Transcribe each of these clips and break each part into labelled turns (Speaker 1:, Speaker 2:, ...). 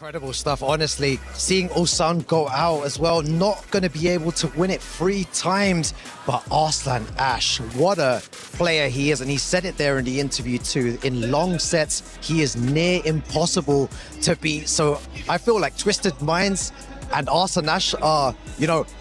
Speaker 1: Incredible stuff, honestly. Seeing ULSAN go out as well, not going to be able to win it 3 times. But Arslan Ash, what a player he is. And he said it there in the interview too. In long sets, he is near impossible to beat. So I feel like Twisted Minds and Arslan Ash are,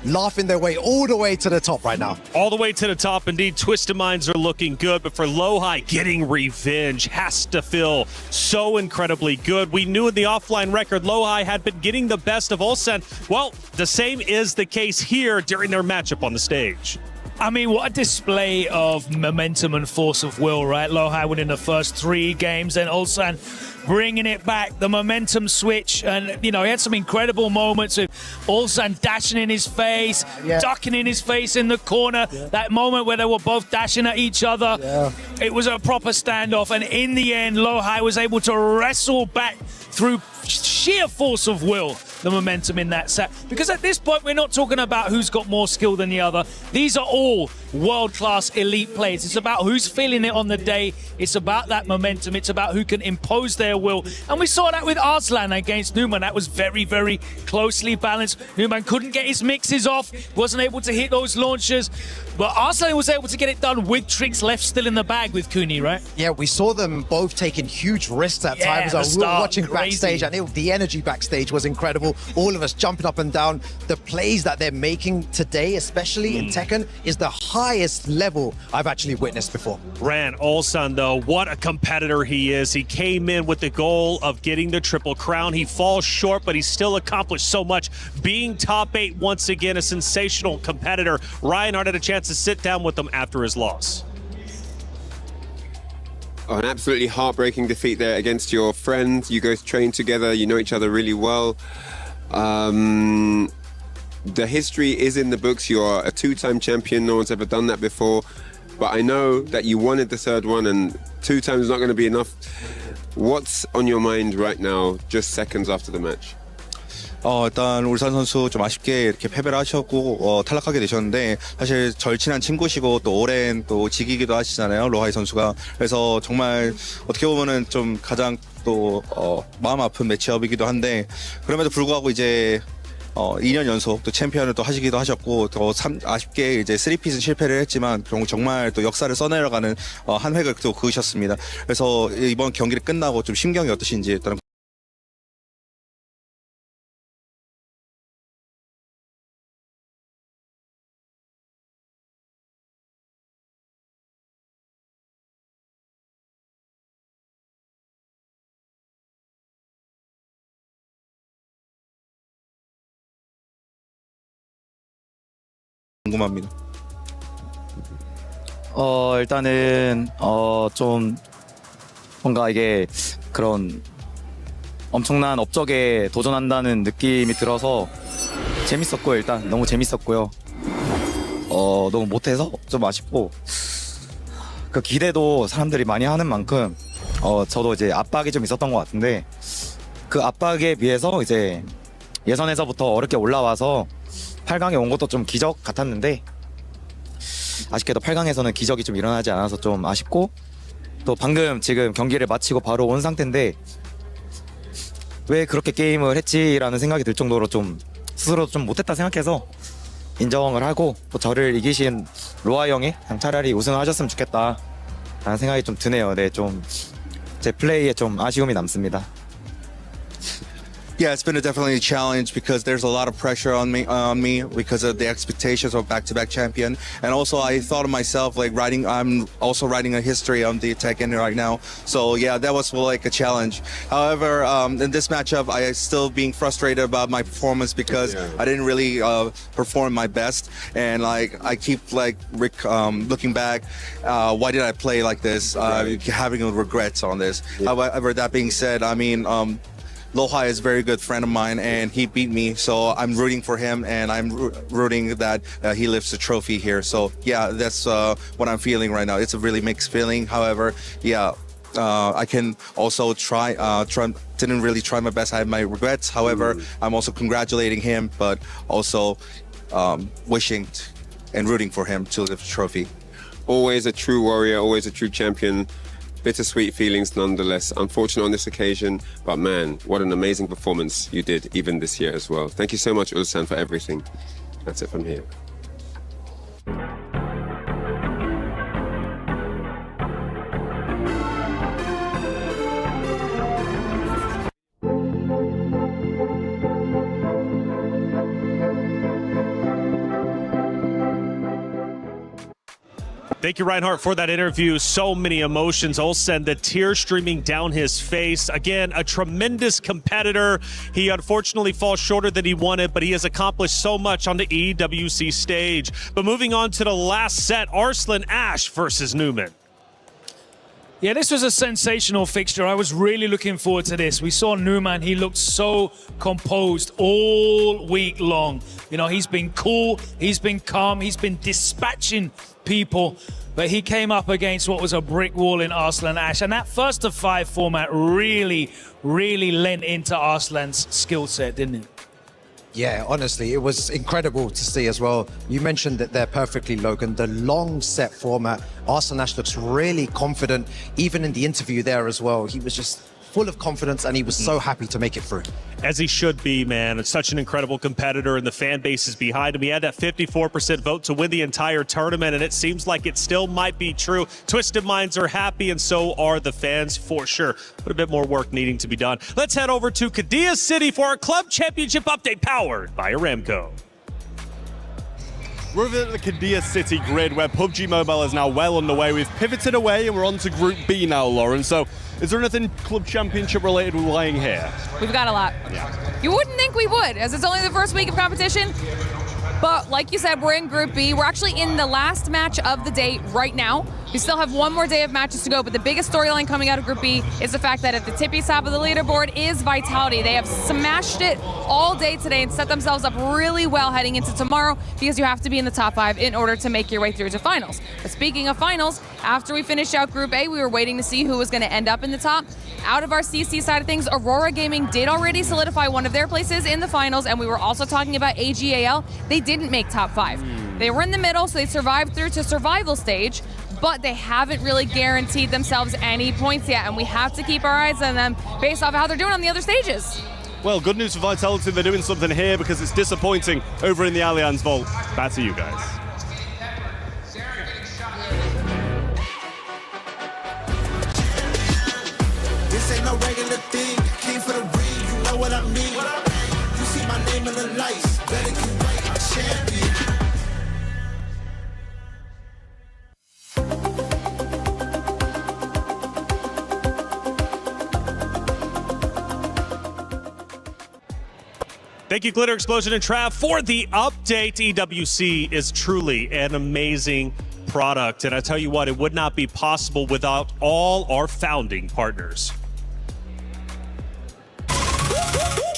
Speaker 1: laughing their way all the way to the top right now.
Speaker 2: All the way to the top, indeed. Twisted Minds are looking good, but for LowHigh, getting revenge has to feel so incredibly good. We knew in the offline record, LowHigh had been getting the best of ULSAN. Well, the same is the case here during their matchup on the stage.
Speaker 3: I mean, what a display of momentum and force of will, right? LowHigh winning the first 3 games, and ULSAN bringing it back, the momentum switch. And, he had some incredible moments of ULSAN dashing in his face, ducking in his face in the corner. That moment where they were both dashing at each other. It was a proper standoff. And in the end, LowHigh was able to wrestle back through sheer force of will the momentum in that set, because at this point we're not talking about who's got more skill than the other. These are all world-class elite players. It's about who's feeling it on the day. It's about that momentum. It's about who can impose their will, and we saw that with Arslan against Numan. That was very, very closely balanced. Numan couldn't get his mixes off, wasn't able to hit those launchers, but Arslan was able to get it done with tricks left still in the bag with Kuni, right?
Speaker 1: Yeah, we saw them both taking huge risks at times. We were watching backstage, and the energy backstage was incredible. All of us jumping up and down. The plays that they're making today, especially in Tekken, is the highest level I've actually witnessed before.
Speaker 2: Ran ULSAN, though, what a competitor he is. He came in with the goal of getting the triple crown. He falls short, but he's still accomplished so much. Being top 8 once again, a sensational competitor. Reinhardt had a chance to sit down with him after his loss.
Speaker 4: Oh, an absolutely heartbreaking defeat there against your friend. You guys train together, you know each other really well. The history is in the books. You're a 2-time champion. No one's ever done that before. But I know that you wanted the 3rd one, and 2 times is not going to be enough. What's on your mind right now, just seconds after the match?
Speaker 5: 일단 울산 선수 좀 아쉽게 이렇게 패배를 하셨고 탈락하게 되셨는데, 사실 절친한 친구시고 또 오랜 또 직이기도 하시잖아요, 로하이 선수가. 그래서 정말 어떻게 보면은 좀 가장 또 마음 아픈 매치업이기도 한데, 그럼에도 불구하고 이제 2년 연속 또 챔피언을 또 하시기도 하셨고, 더 아쉽게 이제 3핏은 실패를 했지만 정말 또 역사를 써내려가는 한 획을 또 그으셨습니다. 그래서 이번 경기를 끝나고 좀 심경이 어떠신지 일단. 궁금합니다.
Speaker 6: 일단은 좀 뭔가 이게 그런 엄청난 업적에 도전한다는 느낌이 들어서 재밌었고, 일단 너무 재밌었고요. 너무 못해서 좀 아쉽고, 그 기대도 사람들이 많이 하는 만큼 저도 이제 압박이 좀 있었던 것 같은데, 그 압박에 비해서 이제 예선에서부터 어렵게 올라와서 8강에 온 것도 좀 기적 같았는데, 아쉽게도 8강에서는 기적이 좀 일어나지 않아서 좀 아쉽고, 또 방금 지금 경기를 마치고 바로 온 상태인데 왜 그렇게 게임을 했지라는 생각이 들 정도로 좀 스스로 좀 못했다 생각해서 인정을 하고, 또 저를 이기신 로아 형이 그냥 차라리 우승하셨으면 좋겠다 라는 생각이 좀 드네요. 네, 좀 제 플레이에 좀 아쉬움이 남습니다.
Speaker 5: Yeah, it's been definitely a challenge because there's a lot of pressure on me because of the expectations of back-to-back champion, and also I thought of myself like I'm also writing a history on the Tekken right now. So yeah, that was like a challenge. However, in this matchup, I still being frustrated about my performance because I didn't really perform my best, and like I keep like looking back, why did I play like this? Having regrets on this. However, that being said, I mean. LowHigh is a very good friend of mine, and he beat me, so I'm rooting for him, and I'm rooting that he lifts the trophy here. So yeah, that's what I'm feeling right now. It's a really mixed feeling. However, yeah, I can also didn't really try my best. I have my regrets. However, I'm also congratulating him, but also wishing and rooting for him to lift the trophy.
Speaker 4: Always a true warrior, always a true champion. bittersweet feelings nonetheless. Unfortunate on this occasion, but man, what an amazing performance you did even this year as well. Thank you so much, ULSAN, for everything. That's it from here.
Speaker 2: Thank you, Reinhardt, for that interview. So many emotions. Ulsan, the tears streaming down his face. Again, a tremendous competitor. He unfortunately falls shorter than he wanted, but he has accomplished so much on the EWC stage. But moving on to the last set, Arslan Ash versus Newman.
Speaker 3: Yeah, this was a sensational fixture. I was really looking forward to this. We saw Newman. He looked so composed all week long. You know, he's been cool, he's been calm, he's been dispatching people, but he came up against what was a brick wall in Arslan Ash. And that first to 5 format really lent into Arslan's skill set, didn't it?
Speaker 1: Yeah, honestly, it was incredible to see as well. You mentioned that they're perfectly, Logan. The long set format, Arslan Ash looks really confident. Even in the interview there as well, he was just full of confidence and he was so happy to make it through.
Speaker 2: As he should be, man. It's such an incredible competitor and the fan base is behind him. He had that 54% vote to win the entire tournament, and it seems like it still might be true. Twisted Minds are happy, and so are the fans for sure. But a bit more work needing to be done. Let's head over to Qiddiya City for our club championship update powered by Aramco.
Speaker 7: We're over at the Qiddiya City grid where PUBG Mobile is now well underway. We've pivoted away and we're on to Group B now, Lauren. So is there anything club championship related we're lying here?
Speaker 8: We've got a lot.
Speaker 7: Yeah.
Speaker 8: You wouldn't think we would, as it's only the first week of competition. But like you said, we're in Group B. We're actually in the last match of the day right now. We still have one more day of matches to go, but the biggest storyline coming out of Group B is the fact that at the tippy top of the leaderboard is Vitality. They have smashed it all day today and set themselves up really well heading into tomorrow, because you have to be in the top 5 in order to make your way through to finals. But speaking of finals, after we finished out Group A, we were waiting to see who was going to end up in the top. Out of our CC side of things, Aurora Gaming did already solidify one of their places in the finals, and we were also talking about AGAL. They didn't make top 5. They were in the middle, so they survived through to survival stage, but they haven't really guaranteed themselves any points yet, and we have to keep our eyes on them based off of how they're doing on the other stages.
Speaker 7: Well, good news for Vitality, they're doing something here because it's disappointing over in the Allianz Vault. Back to you guys.
Speaker 9: This ain't no regular thing. Came for the ring, you know what I mean. You see my name in the lights, better get right, champion.
Speaker 2: Thank you, Glitter Explosion and Trav, for the update. EWC is truly an amazing product, and I tell you what, it would not be possible without all our founding partners.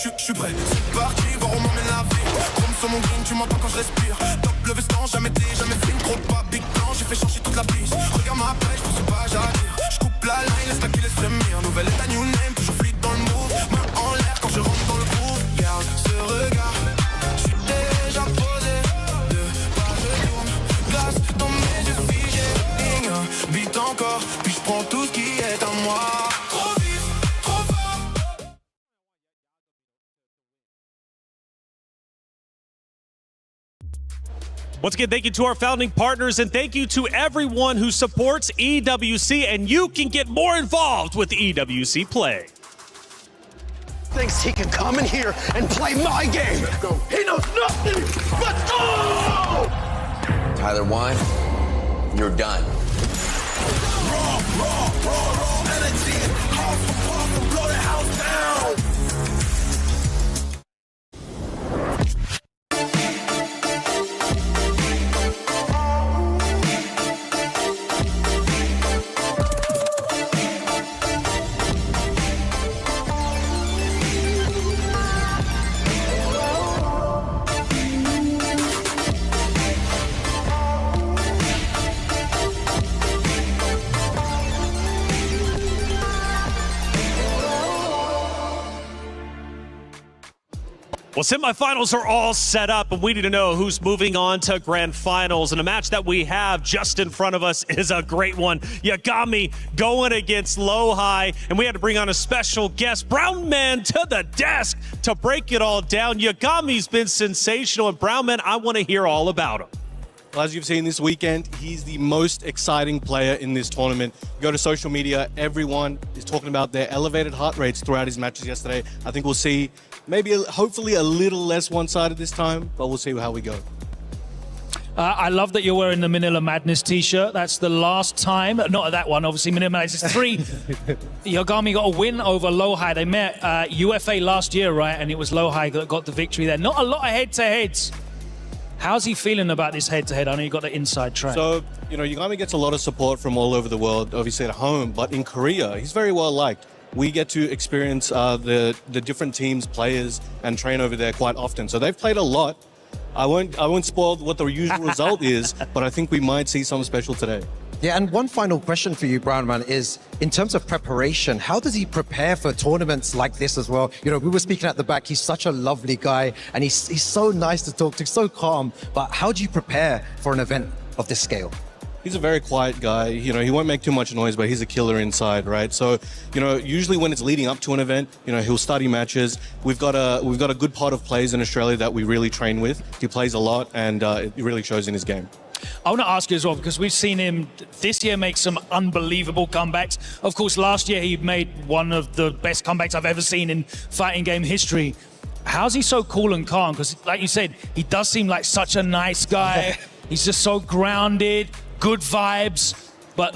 Speaker 9: Je suis prêt, c'est parti, voir où m'emmène la vie. Chrome sur mon green, tu m'entends quand je respire. Top le veston, jamais film, trop de pas, big plan, j'ai fait changer toute la piste. Regarde ma pêche, je pense pas, j'arrive. Je coupe la line, laisse la qui laisse frémir. Nouvelle état, new name, toujours fluide dans le move. Main en l'air quand je rentre dans le groove. Garde ce regard, je suis déjà posé. Deux pas de tourne, glace dans mes yeux figés. Beat encore, puis je prends tout ce qui est à moi.
Speaker 2: Once again, thank you to our founding partners, and thank you to everyone who supports EWC, and you can get more involved with EWC Play.
Speaker 10: Thinks he can come in here and play my game. He knows nothing. Let's go!
Speaker 11: Tyler won. You're done.
Speaker 9: Raw energy. Off, blow the house down.
Speaker 2: Well, semifinals are all set up, and we need to know who's moving on to grand finals. And a match that we have just in front of us is a great one. Yagami going against LowHigh, and we had to bring on a special guest, Brown Man, to the desk to break it all down. Yagami's been sensational, and Brown Man, I want to hear all about him.
Speaker 7: Well, as you've seen this weekend, he's the most exciting player in this tournament. Go to social media, everyone is talking about their elevated heart rates throughout his matches yesterday. I think we'll see maybe, hopefully, a little less one-sided this time, but we'll see how we go.
Speaker 3: I love that you're wearing the Manila Madness t-shirt. That's the last time, not that one, obviously, Manila Madness is 3. Yagami got a win over LowHigh. They met UFA last year, right? And it was LowHigh that got the victory there. Not a lot of head-to-heads. How's he feeling about this head-to-head? I know you got the inside track.
Speaker 7: So, Yagami gets a lot of support from all over the world, obviously at home, but in Korea, he's very well liked. We get to experience the different teams, players, and train over there quite often. So they've played a lot. I won't spoil what the usual result is, but I think we might see something special today.
Speaker 1: Yeah, and one final question for you, Brown Man, is in terms of preparation, how does he prepare for tournaments like this as well? We were speaking at the back, he's such a lovely guy, and he's so nice to talk to, so calm, but how do you prepare for an event of this scale?
Speaker 7: He's a very quiet guy. He won't make too much noise, but he's a killer inside, right? So, usually when it's leading up to an event, he'll study matches. We've got a good pot of players in Australia that we really train with. He plays a lot, and it really shows in his game.
Speaker 3: I want to ask you as well, because we've seen him this year make some unbelievable comebacks. Of course, last year he made one of the best comebacks I've ever seen in fighting game history. How's he so cool and calm? Because like you said, he does seem like such a nice guy. He's just so grounded, good vibes. But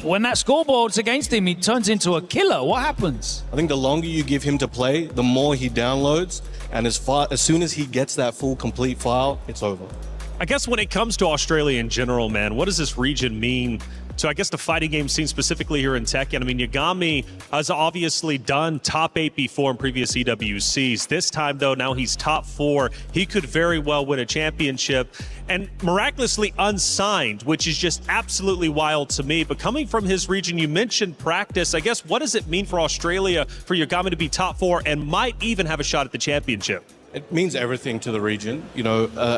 Speaker 3: when that scoreboard's against him, he turns into a killer. What happens?
Speaker 7: I think the longer you give him to play, the more he downloads. And as soon as he gets that full, complete file, it's over.
Speaker 2: I guess when it comes to Australia in general, man, what does this region mean to, I guess, the fighting game scene specifically here in Tekken? I mean, Yagami has obviously done top 8 before in previous EWCs. This time, though, now he's top 4. He could very well win a championship and miraculously unsigned, which is just absolutely wild to me. But coming from his region, you mentioned practice. I guess, what does it mean for Australia for Yagami to be top 4 and might even have a shot at the championship?
Speaker 7: It means everything to the region.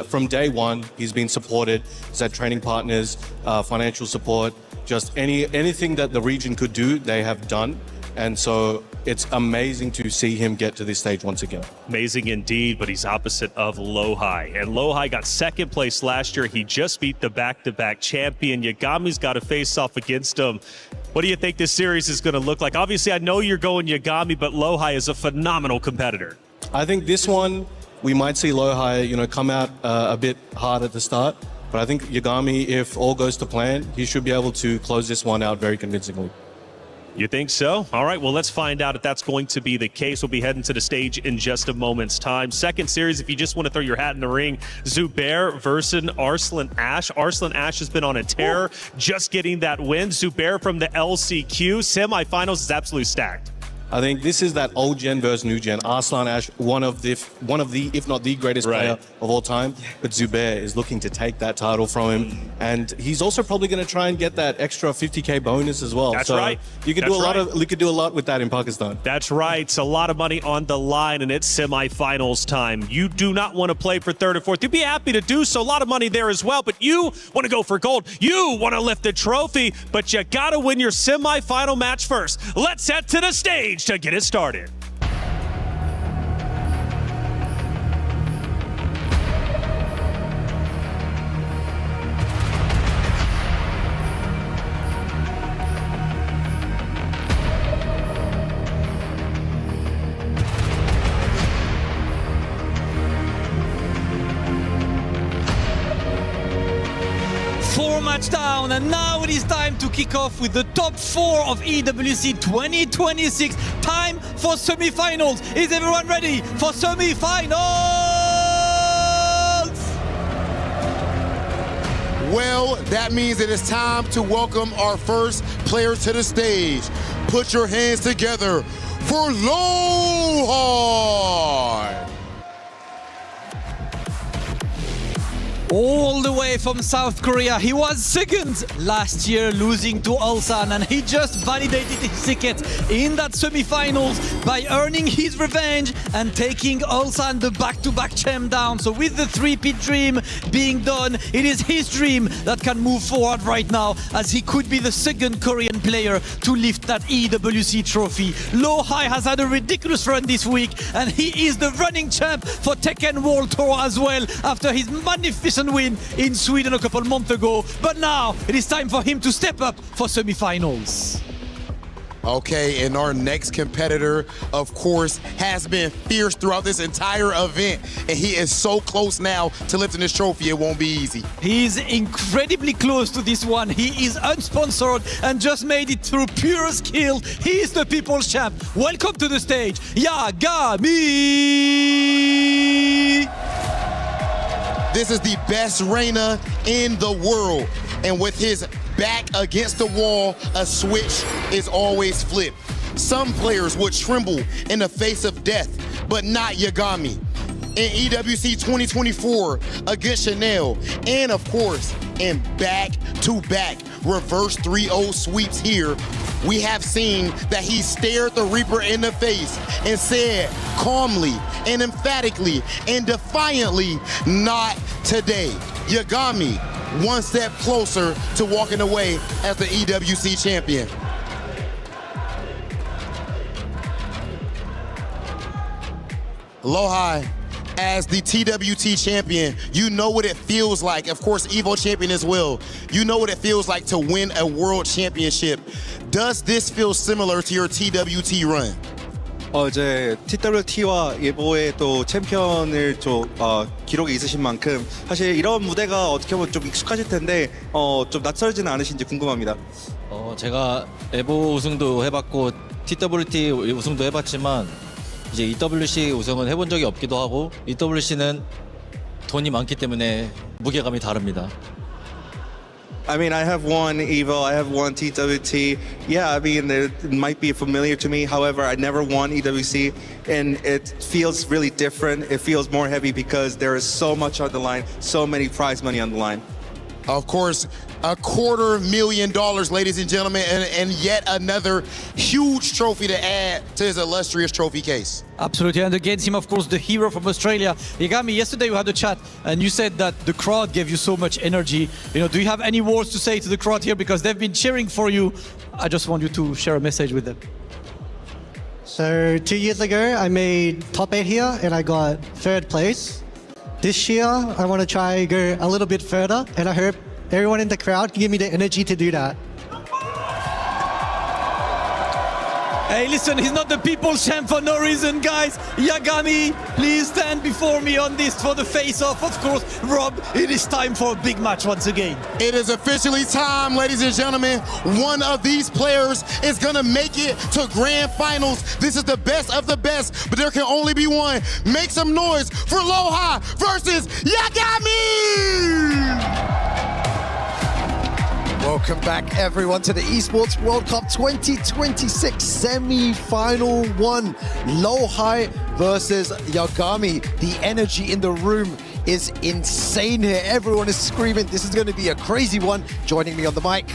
Speaker 7: From day one, he's been supported. He's had training partners, financial support, just anything that the region could do, they have done. And so it's amazing to see him get to this stage once again.
Speaker 2: Amazing indeed, but he's opposite of LowHigh. And LowHigh got second place last year. He just beat the back-to-back champion. Yagami's got to face off against him. What do you think this series is going to look like? Obviously, I know you're going Yagami, but LowHigh is a phenomenal competitor.
Speaker 7: I think this one, we might see LowHigh, come out a bit hard at the start. But I think Yagami, if all goes to plan, he should be able to close this one out very convincingly.
Speaker 2: You think so? All right, well, let's find out if that's going to be the case. We'll be heading to the stage in just a moment's time. Second series, if you just want to throw your hat in the ring, Zubair versus Arslan Ash. Arslan Ash has been on a tear, just getting that win. Zubair from the LCQ. Semifinals is absolutely stacked.
Speaker 7: I think this is that old gen versus new gen. Arslan Ash, one of the, if not the greatest player of all time. But Zubair is looking to take that title from him, and he's also probably going to try and get that extra 50K bonus as well.
Speaker 2: That's
Speaker 7: so
Speaker 2: right.
Speaker 7: You could do a lot with that in Pakistan.
Speaker 2: That's right. It's a lot of money on the line, and it's semifinals time. You do not want to play for third or fourth. You'd be happy to do so. A lot of money there as well, but you want to go for gold. You want to lift the trophy, but you got to win your semifinal match first. Let's head to the stage to get it started.
Speaker 12: Match down, and now it is time to kick off with the top 4 of EWC 2026. Time for semi-finals. Is everyone ready for semi-finals?
Speaker 13: Well, that means it is time to welcome our first player to the stage. Put your hands together for LowHigh.
Speaker 12: all the way from South Korea. He was second last year, losing to ULSAN, and he just validated his ticket in that semi-finals by earning his revenge and taking ULSAN the back-to-back champ down. So with the three-peat dream being done, it is his dream that can move forward right now, as he could be the second Korean player to lift that EWC trophy. LowHigh has had a ridiculous run this week, and he is the running champ for Tekken World Tour as well, after his magnificent win in Sweden a couple months ago. But now it is time for him to step up for semi-finals.
Speaker 13: Okay, and our next competitor, of course, has been fierce throughout this entire event, and he is so close now to lifting this trophy, it won't be easy.
Speaker 12: He's incredibly close to this one. He is unsponsored and just made it through pure skill. He is the people's champ. Welcome to the stage, Yagami!
Speaker 13: This is the best Reina in the world, and with his back against the wall, a switch is always flipped. Some players would tremble in the face of death, but not Yagami. In EWC 2024 against Chanel, and of course, in back-to-back reverse 3-0 sweeps here, we have seen that he stared the Reaper in the face and said calmly and emphatically and defiantly, "Not today." Yagami, one step closer to walking away as the EWC champion. LowHigh, as the TWT champion, you know what it feels like. Of course, Evo champion as well. You know what it feels like to win a world championship. Does this feel similar to your TWT run?
Speaker 5: 이제 TWT와 예보의 또 챔피언을 기록이 있으신 만큼 사실 이런 무대가 어떻게 보면 좀 익숙하실 텐데 좀 낯설지는 않으신지 궁금합니다.
Speaker 14: 제가 에보 우승도 해봤고 TWT 우승도 해봤지만 이제 EWC 우승은 해본 적이 없기도 하고 EWC는 돈이 많기 때문에 무게감이 다릅니다.
Speaker 5: I mean, I have one EVO, I have one TWT. Yeah, I mean, it might be familiar to me. However, I never won EWC, and it feels really different. It feels more heavy because there is so much on the line, so many prize money on the line.
Speaker 13: Of course, $250,000, ladies and gentlemen, and yet another huge trophy to add to his illustrious trophy case.
Speaker 12: Absolutely, and against him, of course, the hero from Australia. Yagami, yesterday we had a chat, and you said that the crowd gave you so much energy. You know, do you have any words to say to the crowd here? Because they've been cheering for you. I just want you to share a message with them.
Speaker 15: So 2 years ago, I made top 8 here, and I got 3rd place. This year, I want to try go a little bit further, and I hope everyone in the crowd can give me the energy to do that.
Speaker 12: Hey, listen, he's not the people's champ for no reason, guys. Yagami, please stand before me on this for the face-off. Of course, Rob, it is time for a big match once again.
Speaker 13: It is officially time, ladies and gentlemen. One of these players is gonna make it to grand finals. This is the best of the best, but there can only be one. Make some noise for LowHigh versus Yagami!
Speaker 1: Welcome back, everyone, to the Esports World Cup 2026 semi-final one. LowHigh versus Yagami. The energy in the room is insane here. Everyone is screaming. This is going to be a crazy one. Joining me on the mic,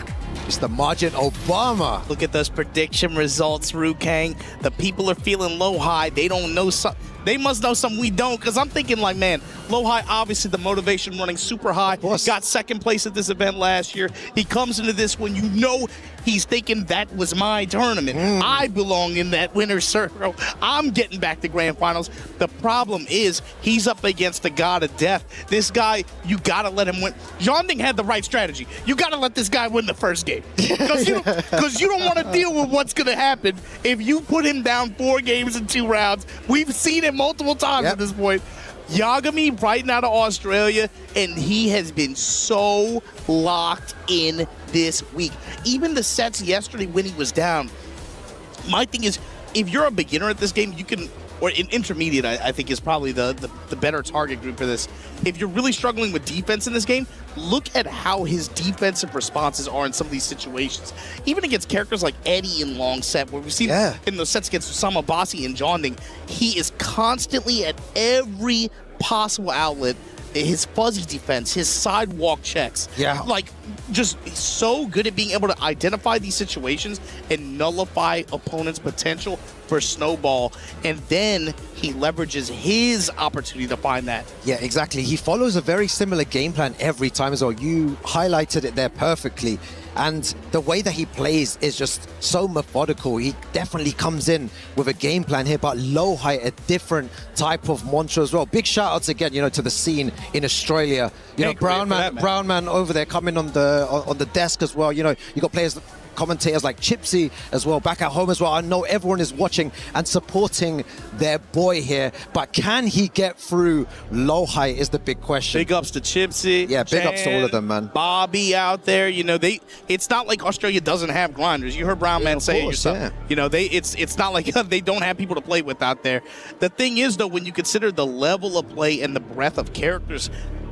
Speaker 1: Mr. Margin Obama.
Speaker 16: Look at those prediction results, Rukang. The people are feeling LowHigh. They don't know something. They must know something we don't, because I'm thinking like, man, LowHigh, obviously the motivation running super high. Got 2nd place at this event last year. He comes into this when you know he's thinking that was my tournament. I belong in that winner's circle. I'm getting back to grand finals. The problem is he's up against the god of death. This guy, you got to let him win. Jonding had the right strategy. You got to let this guy win the first game, because you don't want to deal with what's going to happen if you put him down 4 games in 2 rounds. We've seen it multiple times at this point. Yagami right now to Australia, and he has been so locked in this week. Even the sets yesterday when he was down. My thing is, if you're a beginner at this game, you can, or an intermediate, I think is probably the better target group for this. If you're really struggling with defense in this game, look at how his defensive responses are in some of these situations. Even against characters like Eddie in long set, where we've seen in the sets against Osama Bassi and Jonding, he is constantly at every possible outlet his fuzzy defense, his sidewalk checks.
Speaker 1: Yeah.
Speaker 16: Like, just so good at being able to identify these situations and nullify opponents' potential for snowball. And then he leverages his opportunity to find that.
Speaker 1: Yeah, exactly. He follows a very similar game plan every time as well. You highlighted it there perfectly. And the way that he plays is just so methodical. He definitely comes in with a game plan here, but LowHigh, a different type of monster as well. Big shout outs again, to the scene in Australia. Brown man over there coming on the desk as well. You got players, commentators like Chipsy as well, back at home as well. I know everyone is watching and supporting their boy here, but can he get through LowHigh is the big question.
Speaker 16: Big ups to Chipsy.
Speaker 1: Yeah, big ups to all of them, man.
Speaker 16: Bobby out there, it's not like Australia doesn't have grinders. You heard Brown Man say it yourself. Yeah. It's not like they don't have people to play with out there. The thing is, though, when you consider the level of play and the breadth of characters,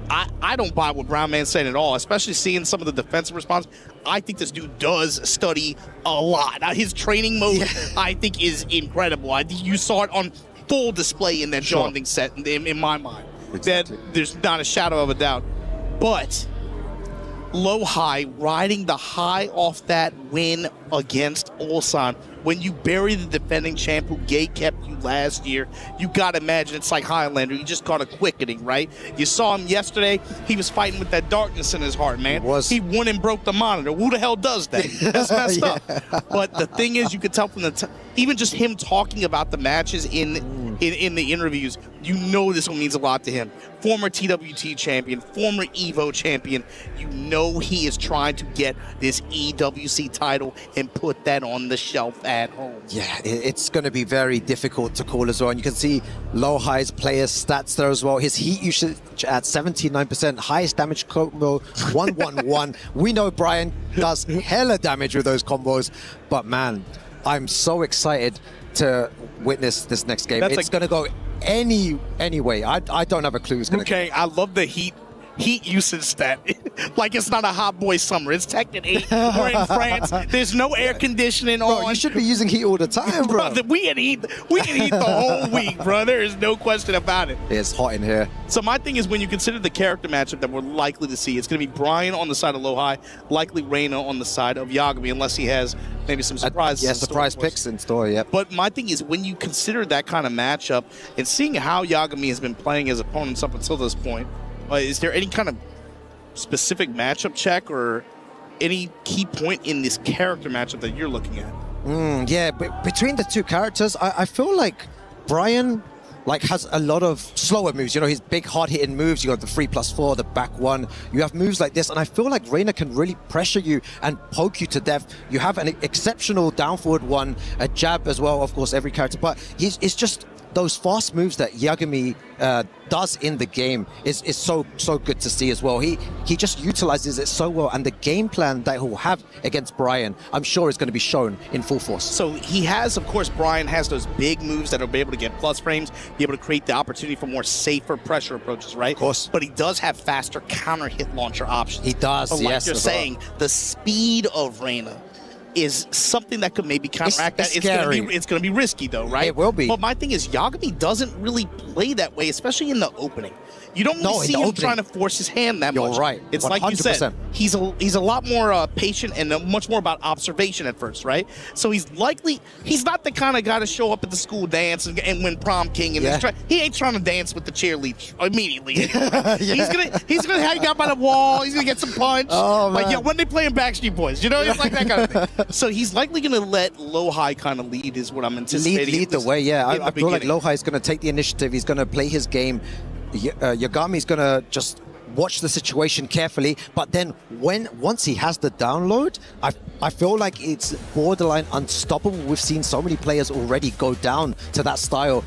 Speaker 16: I don't buy what Brown Man's saying at all, especially seeing some of the defensive response. I think this dude does study a lot. Now, his training mode, I think, is incredible. I think you saw it on full display in that Jonding set, in my mind. Exactly. That there's not a shadow of a doubt. But LowHigh riding the high off that win against ULSAN. When you bury the defending champ who gate kept you last year, you got to imagine it's like Highlander. You just got a quickening, right? You saw him yesterday. He was fighting with that darkness in his heart, man. He won and broke the monitor. Who the hell does that? That's messed up. But the thing is, you could tell from even just him talking about the matches in the interviews, this one means a lot to him. Former TWT champion, former EVO champion. He is trying to get this EWC title and put that on the shelf at home.
Speaker 1: Yeah, it's going to be very difficult to call as well. And you can see LowHigh's player stats there as well. His heat usage at 79%, highest damage combo 111. We know Brian does hella damage with those combos, but man, I'm so excited to witness this next game. It's going to go any way. I don't have a clue who's going to go.
Speaker 16: I love the heat usage stat. Like it's not a hot boy summer. It's Tekken 8. We're in France. There's no air conditioning on.
Speaker 1: You should be using heat all the time, bro.
Speaker 16: We can heat the whole week, bro. There is no question about it.
Speaker 1: It's hot in here.
Speaker 16: So my thing is, when you consider the character matchup that we're likely to see, it's going to be Brian on the side of LowHigh, likely Reyna on the side of Yagami, unless he has maybe some surprises.
Speaker 1: Surprise picks in store, yep.
Speaker 16: But my thing is, when you consider that kind of matchup and seeing how Yagami has been playing his opponents up until this point, is there any kind of specific matchup check or any key point in this character matchup that you're looking at?
Speaker 1: Yeah, but between the two characters, I feel like Brian has a lot of slower moves. His big hard-hitting moves. You got the 3+4, the back one. You have moves like this, and I feel like Reyna can really pressure you and poke you to death. You have an exceptional down forward one, a jab as well, of course, every character. But it's just those fast moves that Yagami does in the game is so good to see as well. He just utilizes it so well, and the game plan that he'll have against Brian, I'm sure is going to be shown in full force.
Speaker 16: So he has, of course, Brian has those big moves that will be able to get plus frames, be able to create the opportunity for more safer pressure approaches, right?
Speaker 1: Of course.
Speaker 16: But he does have faster counter hit launcher options.
Speaker 1: He does,
Speaker 16: but
Speaker 1: yes.
Speaker 16: Like you're saying, the speed of Reyna is something that could maybe counteract that. It's going to be risky, though, right?
Speaker 1: It will be.
Speaker 16: But my thing is, Yagami doesn't really play that way, especially in the opening. You don't really see him trying to force his hand that much.
Speaker 1: You're right.
Speaker 16: It's 100%. Like you said, he's a lot more patient and much more about observation at first, right? So he's not the kind of guy to show up at the school dance and win prom king. And he ain't trying to dance with the cheerleaders immediately. He's gonna hang out by the wall. He's gonna get some punch.
Speaker 1: Oh, man.
Speaker 16: When they playing Backstreet Boys, it's like that kind of thing. So he's likely gonna let LowHigh kind of lead, is what I'm anticipating.
Speaker 1: Lead the way, yeah. I feel like LowHigh is gonna take the initiative. He's gonna play his game. Yagami's gonna just watch the situation carefully, but then once he has the download, I feel like it's borderline unstoppable. We've seen so many players already go down to that style,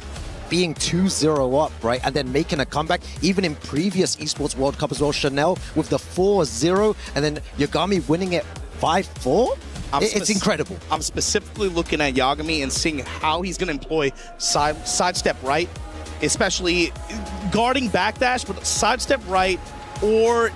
Speaker 1: being 2-0 up, right, and then making a comeback. Even in previous Esports World Cup as well, Chanel with the 4-0, and then Yagami winning it 5-4. It's incredible.
Speaker 16: I'm specifically looking at Yagami and seeing how he's going to employ sidestep right, especially guarding backdash, but sidestep right, or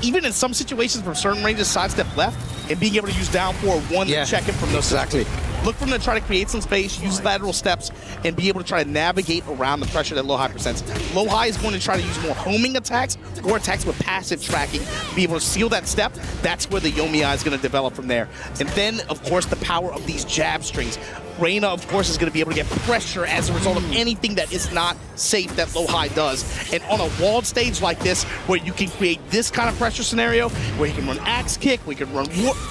Speaker 16: even in some situations from certain ranges, sidestep left, and being able to use down 4-1 to check it from those.
Speaker 1: Exactly.
Speaker 16: Look for him to try to create some space, use lateral steps, and be able to try to navigate around the pressure that LowHigh presents. LowHigh is going to try to use more homing attacks or attacks with passive tracking to be able to seal that step. That's where the Yomi is going to develop from there. And then, of course, the power of these jab strings. Reyna, of course, is going to be able to get pressure as a result of anything that is not safe that LowHigh does. And on a walled stage like this, where you can create this kind of pressure scenario, where he can run Axe Kick, we can run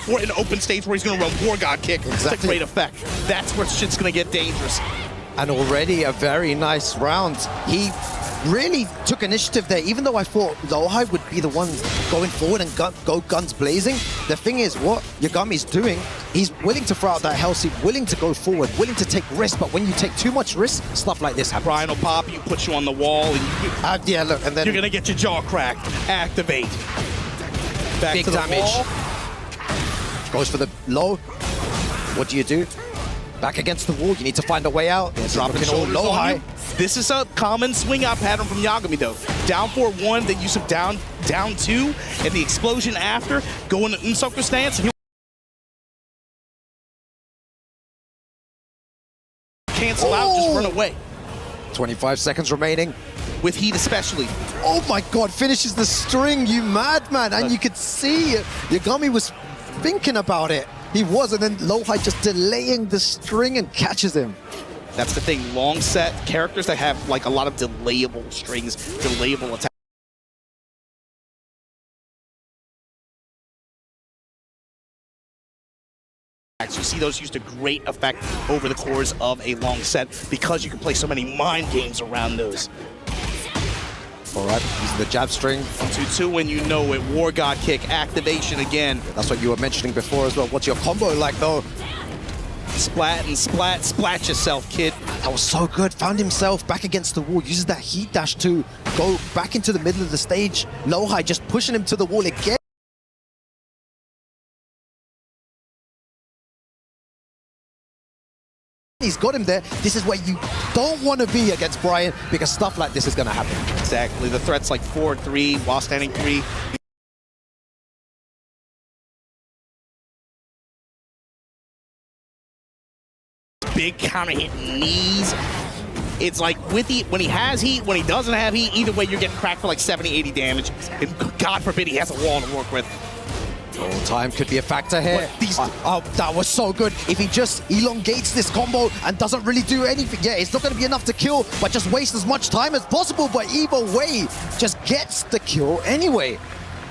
Speaker 16: or an open stage where he's going to run War God Kick to great effect. That's where shit's going to get dangerous.
Speaker 1: And already a very nice round. He really took initiative there, even though I thought LowHigh would be the one going forward and go guns blazing. The thing is, what Yagami's doing, he's willing to throw out that Hell Seed, willing to go forward, willing to take risks, but when you take too much risk, stuff like this happens.
Speaker 16: Brian will pop you, put you on the wall, and
Speaker 1: yeah, look, and then
Speaker 16: you're going to get your jaw cracked. Activate. Back
Speaker 1: big
Speaker 16: to the
Speaker 1: damage.
Speaker 16: wall.
Speaker 1: Goes for the low. What do you do? Back against the wall, you need to find a way out.
Speaker 16: Dropping shoulders on
Speaker 1: LowHigh.
Speaker 16: you. This is a common swing out pattern from Yagami though. Down 4-1, then use of down 2, and the explosion after, go into Unsoku stance. Cancel out, just run away.
Speaker 1: 25 seconds remaining.
Speaker 16: With heat especially.
Speaker 1: Oh my god, finishes the string, you madman. And you could see it. Yagami was thinking about it. He was, and then LowHigh just delaying the string and catches him.
Speaker 16: That's the thing, long set, characters that have like a lot of delayable strings, delayable attacks. You see those used to great effect over the course of a long set because you can play so many mind games around those.
Speaker 1: All right, using the jab string.
Speaker 16: 1-2-2 when you know it. War God Kick, activation again.
Speaker 1: That's what you were mentioning before as well. What's your combo like though?
Speaker 16: Splat and splat, splat yourself, kid.
Speaker 1: That was so good. Found himself back against the wall. Uses that heat dash to go back into the middle of the stage. LowHigh just pushing him to the wall again. He's got him there. This is where you don't want to be against Brian because stuff like this is going to happen.
Speaker 16: Exactly. The threat's like 4-3 while standing 3. Big counter hit knees. It's like with heat, when he has heat, when he doesn't have heat, either way you're getting cracked for like 70, 80 damage. And God forbid he has a wall to work with.
Speaker 1: Oh, time could be a factor here. Oh, that was so good. If he just elongates this combo and doesn't really do anything, yeah, it's not going to be enough to kill, but just waste as much time as possible. But either way, just gets the kill anyway.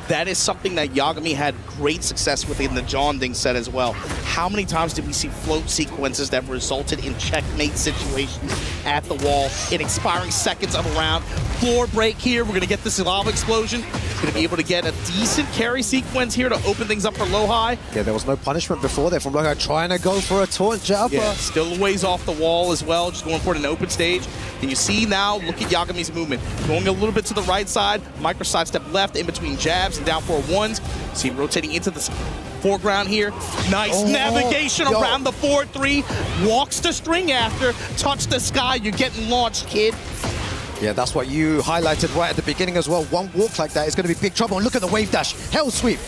Speaker 16: That is something that Yagami had great success with in the John Ding set as well. How many times did we see float sequences that resulted in checkmate situations at the wall in expiring seconds of a round? Floor break here, we're gonna get this lava explosion. Gonna be able to get a decent carry sequence here to open things up for LowHigh.
Speaker 1: Yeah, there was no punishment before there from LowHigh trying to go for a taunt jab.
Speaker 16: Yeah, still a ways off the wall as well, just going for it in an open stage. And you see now, look at Yagami's movement. Going a little bit to the right side, micro side step left in between jabs and down 4-1s. See him rotating into the foreground here. Nice navigation around the 4-3. Walks the string after, touch the sky, you're getting launched, kid.
Speaker 1: Yeah, that's what you highlighted right at the beginning as well. One walk like that is going to be big trouble. And look at the wave dash. Hell sweep.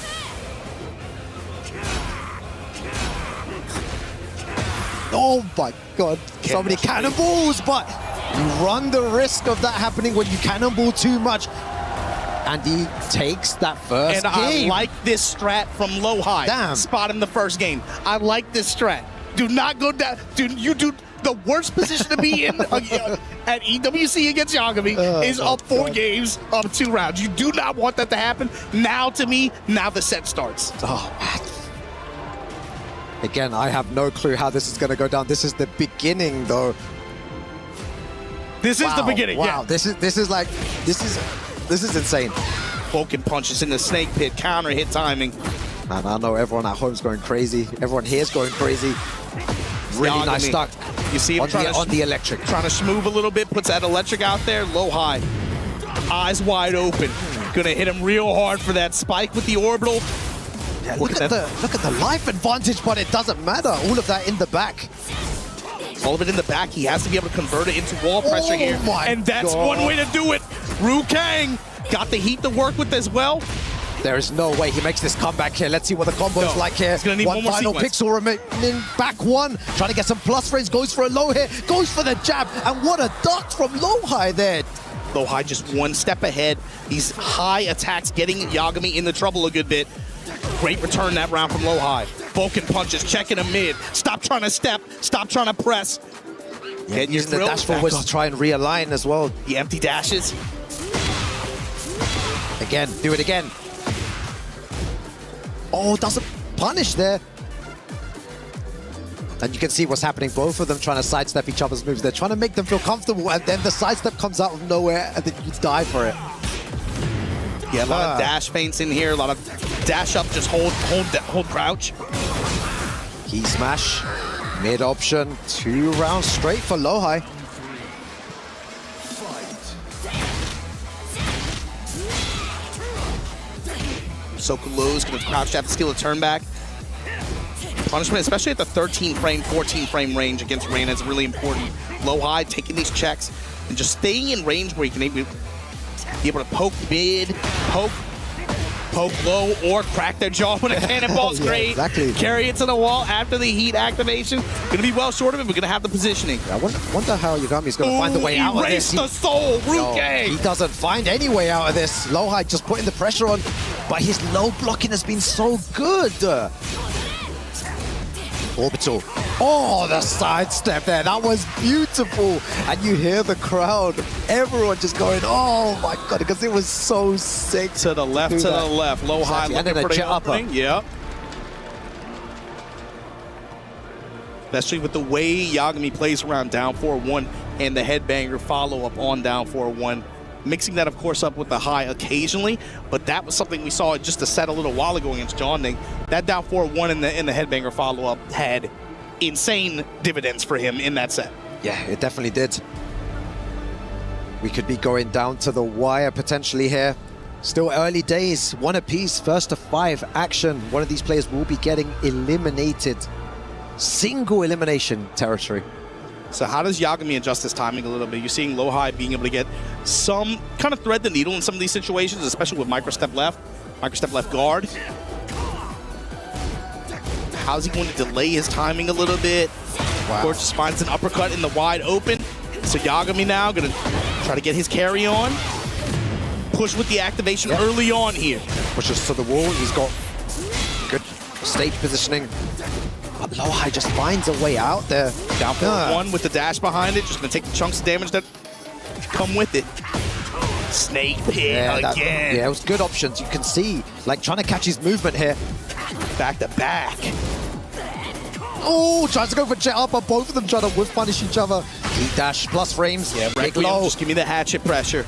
Speaker 1: Oh my god. So many cannonballs, but you run the risk of that happening when you cannonball too much. And he takes that first game.
Speaker 16: I like this strat from LowHigh.
Speaker 1: Damn.
Speaker 16: Spot him the first game. I like this strat. Do not go down. Dude, you do the worst position to be in at EWC against Yagami is up 4 games of 2 rounds. You do not want that to happen. Now, to me, now the set starts.
Speaker 1: Oh, man. Again, I have no clue how this is going to go down. This is the beginning, though.
Speaker 16: This is the beginning.
Speaker 1: Wow,
Speaker 16: Yeah.
Speaker 1: this is insane.
Speaker 16: Poking punches in the snake pit, counter hit timing.
Speaker 1: Man, I know everyone at home's going crazy. Everyone here's going crazy. Really
Speaker 16: Yagami.
Speaker 1: nice stuck.
Speaker 16: You see him
Speaker 1: on the electric.
Speaker 16: Trying to smooth a little bit, puts that electric out there. LowHigh, eyes wide open. Gonna hit him real hard for that spike with the orbital.
Speaker 1: Yeah, look at the life advantage, but it doesn't matter. All of that in the back.
Speaker 16: All of it in the back. He has to be able to convert it into wall pressure here. And that's one way to do it. Ru Kang got the heat to work with as well.
Speaker 1: There is no way he makes this comeback here. Let's see what the combo's like here.
Speaker 16: He's gonna need
Speaker 1: one
Speaker 16: one more
Speaker 1: final
Speaker 16: sequence.
Speaker 1: pixel remaining. Back one. Trying to get some plus frames. Goes for a low hit. Goes for the jab. And what a duck from LowHigh there.
Speaker 16: LowHigh just one step ahead. These high attacks getting Yagami into trouble a good bit. Great return that round from LowHigh. Vulcan punches, checking him mid. Stop trying to step. Stop trying to press.
Speaker 1: Yeah, using the dash forwards to try and realign as well.
Speaker 16: The empty dashes.
Speaker 1: Again, do it again. Oh, doesn't punish there. And you can see what's happening. Both of them trying to sidestep each other's moves. They're trying to make them feel comfortable, and then the sidestep comes out of nowhere, and then you die for it.
Speaker 16: Yeah, a lot of dash feints in here. A lot of dash up, just hold crouch.
Speaker 1: Key smash, mid option, 2 rounds straight for LowHigh.
Speaker 16: Sokolow's gonna crouch jab, skill a turn back. Punishment, especially at the 13 frame, 14 frame range against Reina, is really important. LowHigh taking these checks and just staying in range where you can be able to poke mid, poke low, or crack their jaw when a cannonball's great.
Speaker 1: Exactly.
Speaker 16: Carry it to the wall after the heat activation. Gonna be well short of it, we're gonna have the positioning.
Speaker 1: I wonder how Yagami's gonna find the way out of this.
Speaker 16: Erase the soul, Ruke!
Speaker 1: He doesn't find any way out of this. LowHigh just putting the pressure on, but his low blocking has been so good. Orbital. Oh, the sidestep there. That was beautiful. And you hear the crowd. Everyone just going, oh my God, because it was so sick.
Speaker 16: To the left, to the left. LowHigh looking for the opening. Yep. Especially with the way Yagami plays around down 4-1 and the headbanger follow-up on down 4-1. Mixing that, of course, up with the high occasionally, but that was something we saw just a set a little while ago against John Ning. That down 4-1 in the headbanger follow-up had insane dividends for him in that set.
Speaker 1: Yeah, it definitely did. We could be going down to the wire potentially here. Still early days, 1 apiece, first to 5 action. One of these players will be getting eliminated. Single elimination territory.
Speaker 16: So how does Yagami adjust his timing a little bit? You're seeing LowHigh being able to get some kind of thread the needle in some of these situations, especially with microstep left guard. How's he going to delay his timing a little bit?
Speaker 1: Wow.
Speaker 16: Gorgeous finds an uppercut in the wide open. So Yagami now gonna try to get his carry on. Push with the activation early on here.
Speaker 1: Pushes to the wall. He's got good stage positioning. But LowHigh just finds a way out there.
Speaker 16: Down 4-1 with the dash behind it. Just gonna take the chunks of damage that come with it. Snake pit again.
Speaker 1: Yeah, it was good options. You can see, like, trying to catch his movement here.
Speaker 16: Back to back.
Speaker 1: Oh, tries to go for jet up, but both of them trying to whiff punish each other. Heat dash plus frames.
Speaker 16: Yeah,
Speaker 1: big low.
Speaker 16: Just give me the hatchet pressure.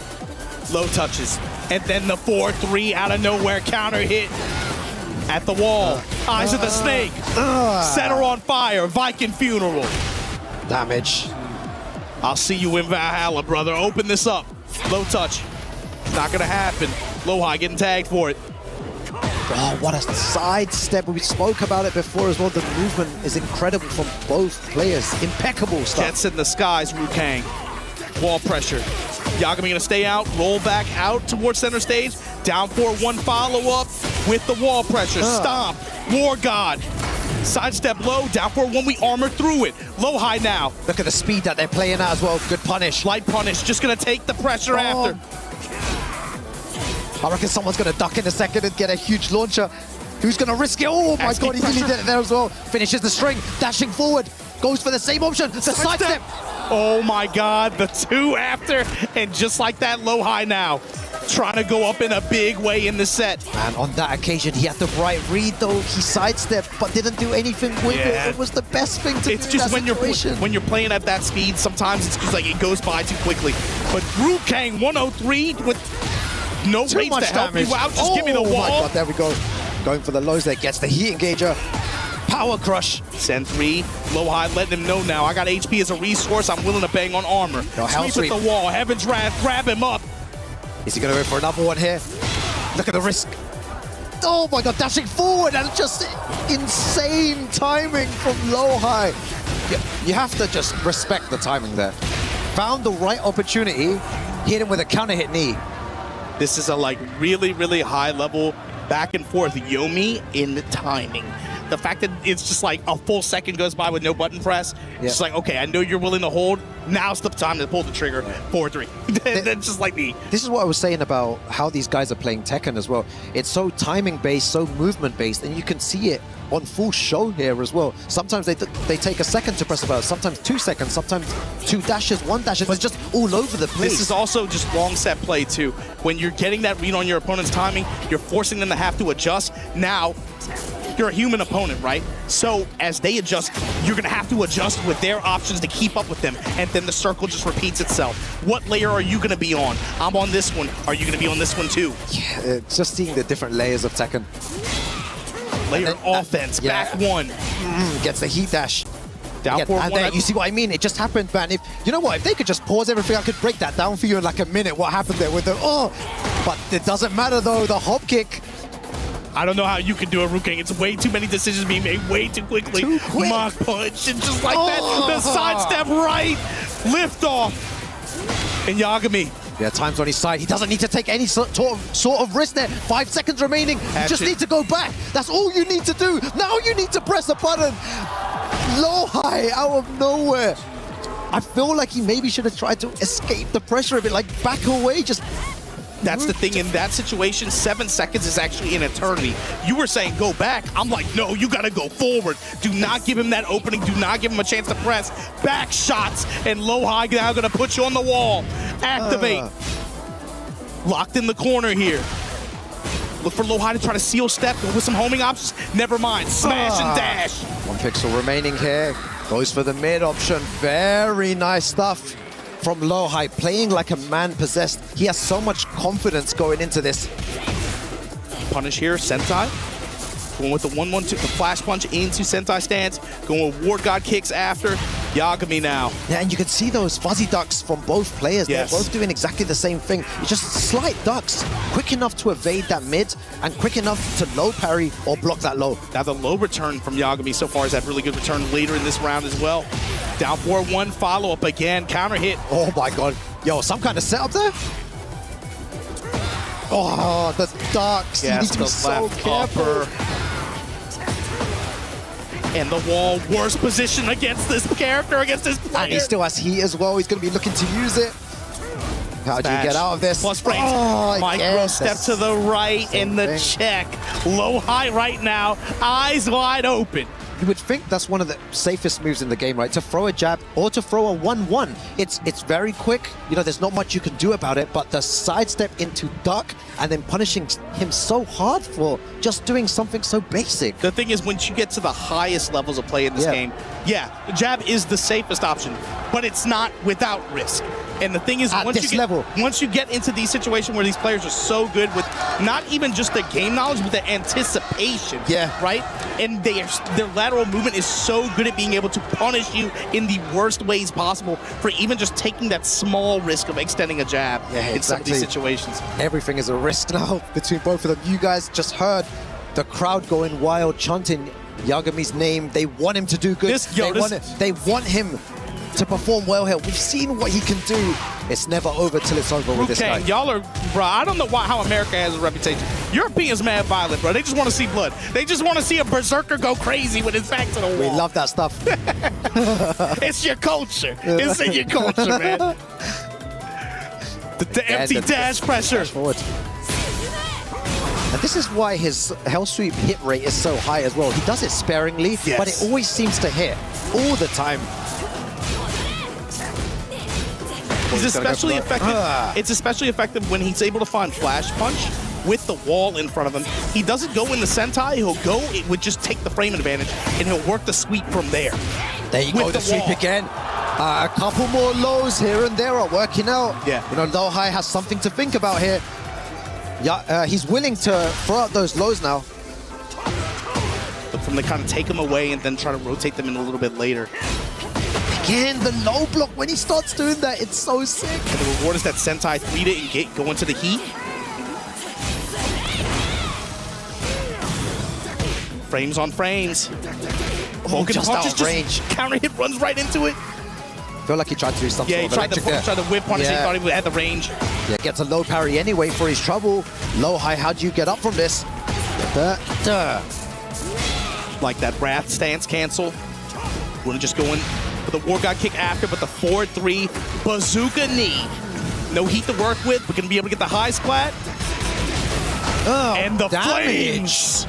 Speaker 16: Low touches. And then the 4-3 out of nowhere counter hit. At the wall, eyes of the snake, set her on fire, Viking funeral.
Speaker 1: Damage.
Speaker 16: I'll see you in Valhalla, brother. Open this up. Low touch. Not gonna happen. LowHigh getting tagged for it.
Speaker 1: Oh, what a sidestep. We spoke about it before as well. The movement is incredible from both players. Impeccable stuff.
Speaker 16: Jets in the skies, Rukang. Wall pressure. Yagami gonna stay out, roll back out towards center stage. Down 4-1 follow-up with the wall pressure. Stomp. War God. Sidestep low. Down 4-1. We armor through it. LowHigh now.
Speaker 1: Look at the speed that they're playing at as well. Good punish.
Speaker 16: Light punish. Just gonna take the pressure after.
Speaker 1: I reckon someone's gonna duck in a second and get a huge launcher. Who's gonna risk it? Oh my God, he really did it there as well. Finishes the string, dashing forward. Goes for the same option. The sidestep.
Speaker 16: Oh my God, the 2 after. And just like that, LowHigh now. Trying to go up in a big way in the set.
Speaker 1: And on that occasion, he had the right read though. He sidestepped, but didn't do anything with it. It was the best thing to do.
Speaker 16: It's just when you're playing at that speed, sometimes it's just like it goes by too quickly. But Rukang 103 with no rates to help you out. Just give me the wall.
Speaker 1: Oh my God, there we go. Going for the lows there. Gets the heat engager. Power crush.
Speaker 16: Send 3. LowHigh letting him know now. I got HP as a resource. I'm willing to bang on armor. Sweep at the wall. Heaven's Wrath. Grab him up.
Speaker 1: Is he going to go for another one here? Look at the risk. Oh my God, dashing forward and just insane timing from LowHigh. You have to just respect the timing there. Found the right opportunity, hit him with a counter hit knee.
Speaker 16: This is a really, really high level back and forth. Yomi in the timing. The fact that it's just like a full second goes by with no button press, it's like, okay, I know you're willing to hold. Now's the time to pull the trigger. 4-3. That's just like me.
Speaker 1: This is what I was saying about how these guys are playing Tekken as well. It's so timing-based, so movement-based, and you can see it on full show here as well. Sometimes they take a second to press a button, sometimes 2 seconds, sometimes 2 dashes, 1 dash. It's just all over the place.
Speaker 16: This is also just long set play too. When you're getting that read on your opponent's timing, you're forcing them to have to adjust. Now, you're a human opponent, right? So as they adjust, you're gonna have to adjust with their options to keep up with them, and then the circle just repeats itself. What layer are you gonna be on? I'm on this one. Are you gonna be on this one too?
Speaker 1: Yeah, just seeing the different layers of Tekken.
Speaker 16: Layer offense, back one.
Speaker 1: Gets the heat dash.
Speaker 16: Down 4-1.
Speaker 1: And then, you see what I mean? It just happened, man. If you know what, if they could just pause everything, I could break that down for you in like a minute. What happened there with the but it doesn't matter though. The hop kick.
Speaker 16: I don't know how you can do it, Rukang. It's way too many decisions being made way too quickly.
Speaker 1: Too quick.
Speaker 16: Mock punch, and just like that, the sidestep right, lift off. And Yagami.
Speaker 1: Yeah, time's on his side. He doesn't need to take any sort of risk there. 5 seconds remaining. You just need to go back. That's all you need to do. Now you need to press a button. LowHigh out of nowhere. I feel like he maybe should have tried to escape the pressure a bit, like back away, just...
Speaker 16: That's the thing, in that situation, 7 seconds is actually an eternity. You were saying go back. I'm like, no, you gotta go forward. Do not give him that opening. Do not give him a chance to press. Back shots, and LowHigh now gonna put you on the wall. Activate. Locked in the corner here. Look for LowHigh to try to seal step, go with some homing options. Never mind, smash and dash.
Speaker 1: 1 pixel remaining here. Goes for the mid option. Very nice stuff from LowHigh, playing like a man possessed. He has so much confidence going into this.
Speaker 16: Punish here, Sentai. Going with the 1-1-2, the flash punch into Sentai stance. Going with Ward God kicks after. Yagami now.
Speaker 1: Yeah, and you can see those fuzzy ducks from both players.
Speaker 16: Yes.
Speaker 1: They're both doing exactly the same thing. It's just slight ducks, quick enough to evade that mid and quick enough to low parry or block that low.
Speaker 16: Now the low return from Yagami so far has had really good return later in this round as well. Down 4-1, follow-up again, counter hit.
Speaker 1: Oh my god. Yo, some kind of setup there? Oh, the ducks. You need to be so careful.
Speaker 16: And the wall, worst position against this character, against this player.
Speaker 1: And he still has heat as well. He's going to be looking to use it. How do you get out of this?
Speaker 16: Plus frames. Micro step to the right in the check. LowHigh right now, eyes wide open.
Speaker 1: You would think that's one of the safest moves in the game, right? To throw a jab or to throw a 1-1. It's very quick. You know, there's not much you can do about it, but the sidestep into duck and then punishing him so hard for just doing something so basic.
Speaker 16: The thing is, once you get to the highest levels of play in this game, the jab is the safest option, but it's not without risk. And the thing is, once you get into these situations where these players are so good with not even just the game knowledge, but the anticipation, right? And their lateral movement is so good at being able to punish you in the worst ways possible for even just taking that small risk of extending a jab in some of these situations.
Speaker 1: Everything is a risk now between both of them. You guys just heard the crowd going wild, chanting Yagami's name. They want him to do good. They want him to perform well here. We've seen what he can do. It's never over till it's over with this guy.
Speaker 16: Y'all are, bro, I don't know how America has a reputation. Europeans mad violent, bro. They just want to see blood. They just want to see a berserker go crazy with his back to the wall.
Speaker 1: We love that stuff.
Speaker 16: It's your culture. It's in your culture, man. The empty dash pressure.
Speaker 1: And this is why his Hell Sweep hit rate is so high as well. He does it sparingly, but it always seems to hit all the time.
Speaker 16: He's especially effective. It's especially effective when he's able to find flash punch with the wall in front of him. He doesn't go in the Sentai. He'll go, it would just take the frame advantage, and he'll work the sweep from there.
Speaker 1: There you go, the sweep again. A couple more lows here and there are working out. You know, LowHigh has something to think about here. He's willing to throw out those lows now.
Speaker 16: Look for him to kind of take them away and then try to rotate them in a little bit later.
Speaker 1: Again, the low block when he starts doing that, it's so sick.
Speaker 16: And the reward is that Sentai 3 to engage, go into the heat. Frames on frames.
Speaker 1: Just out of range.
Speaker 16: Counter hit runs right into it.
Speaker 1: I feel like he tried to do something.
Speaker 16: Yeah, he tried to whip punish. He thought he had the range.
Speaker 1: Yeah, gets a low parry anyway for his trouble. LowHigh, how do you get up from this?
Speaker 16: Like that Wrath stance cancel. We're gonna just go in for the War God kick after, but the 4-3 bazooka knee. No heat to work with. We're gonna be able to get the high splat. And the flames.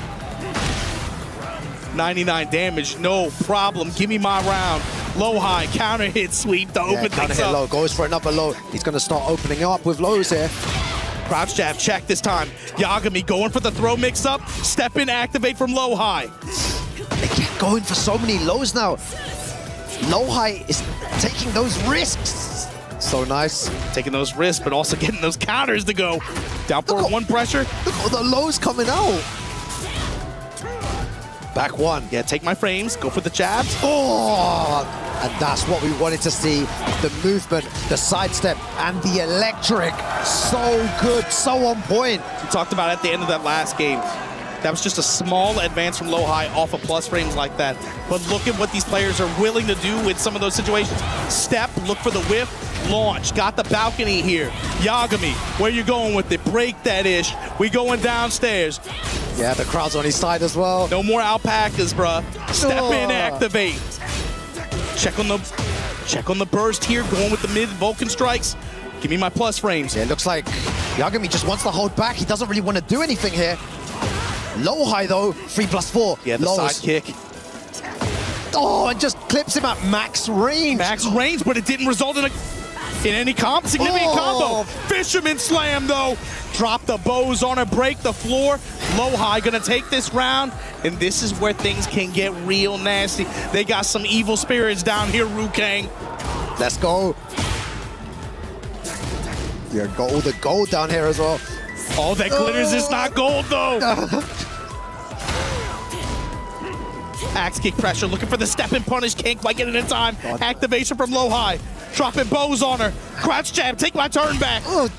Speaker 16: 99 damage, no problem. Give me my round. Low-high counter hit sweep to open
Speaker 1: counter
Speaker 16: things
Speaker 1: hit
Speaker 16: up.
Speaker 1: low, goes for another low. He's gonna start opening up with lows here.
Speaker 16: Crouch jab check this time. Yagami going for the throw mix up. Step in, activate from low-high.
Speaker 1: They keep going for so many lows now. LowHigh is taking those risks. So nice.
Speaker 16: Taking those risks, but also getting those counters to go. Down forward one pressure.
Speaker 1: Look at all the lows coming out. Back one.
Speaker 16: Yeah, take my frames, go for the jabs.
Speaker 1: Oh, and that's what we wanted to see. The movement, the sidestep, and the electric. So good, so on point.
Speaker 16: We talked about at the end of that last game. That was just a small advance from low-high off of plus frames like that. But look at what these players are willing to do in some of those situations. Step, look for the whiff, launch. Got the balcony here. Yagami, where you going with it? Break that ish. We going downstairs.
Speaker 1: Yeah, the crowd's on his side as well.
Speaker 16: No more alpacas, bruh. Step in, activate. Check on the burst here, going with the mid Vulcan strikes. Give me my plus frames.
Speaker 1: Yeah, it looks like Yagami just wants to hold back. He doesn't really want to do anything here. LowHigh though, 3+4.
Speaker 16: Yeah, the
Speaker 1: Lows.
Speaker 16: side kick.
Speaker 1: Oh, and just clips him at max range.
Speaker 16: Max range, but it didn't result in any significant combo. Fisherman slam though. Drop the bows on her, break the floor. LowHigh gonna take this round, and this is where things can get real nasty. They got some evil spirits down here, Rukang.
Speaker 1: Let's go. Yeah, got all the gold down here as well.
Speaker 16: All that glitters is not gold though. Axe kick pressure, looking for the step and punish, can't quite get it in time. Activation from LowHigh, dropping bows on her. Crouch jab, take my turn back.
Speaker 1: Oh,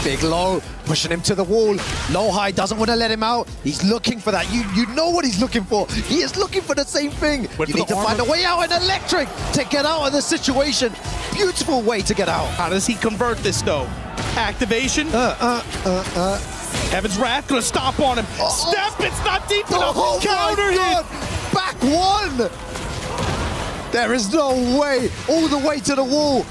Speaker 1: big low, pushing him to the wall. LowHigh doesn't want to let him out. He's looking for that. You know what he's looking for. He is looking for the same thing. You need to find a way out in electric to get out of the situation. Beautiful way to get out.
Speaker 16: How does he convert this though? Activation. Heaven's Wrath gonna stomp on him. Step, it's not deep enough.
Speaker 1: Oh
Speaker 16: Counter hit.
Speaker 1: Back one. There is no way. All the way to the wall.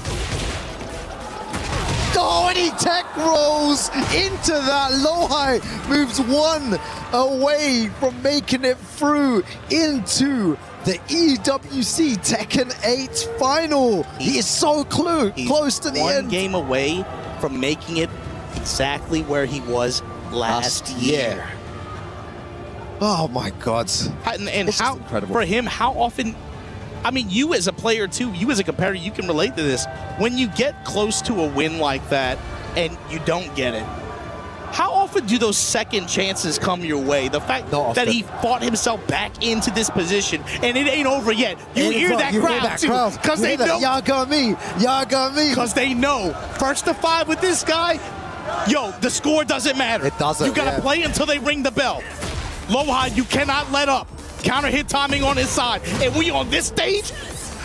Speaker 1: Oh, and he tech rolls into that. LowHigh moves one away from making it through into the EWC Tekken 8 final. He is so close to the end.
Speaker 16: One game away from making it exactly where he was last year.
Speaker 1: Oh my God.
Speaker 16: And how, incredible. For him, how often, I mean, you as a player too, you as a competitor, you can relate to this. When you get close to a win like that and you don't get it, how often do those second chances come your way? The fact that he fought himself back into this position and it ain't over yet. You hear that crowd too. Because they know.
Speaker 1: Yagami.
Speaker 16: Because they know. First to 5 with this guy, yo, the score doesn't matter.
Speaker 1: It doesn't.
Speaker 16: You gotta play until they ring the bell. LowHigh, you cannot let up. Counter hit timing on his side. And we on this stage,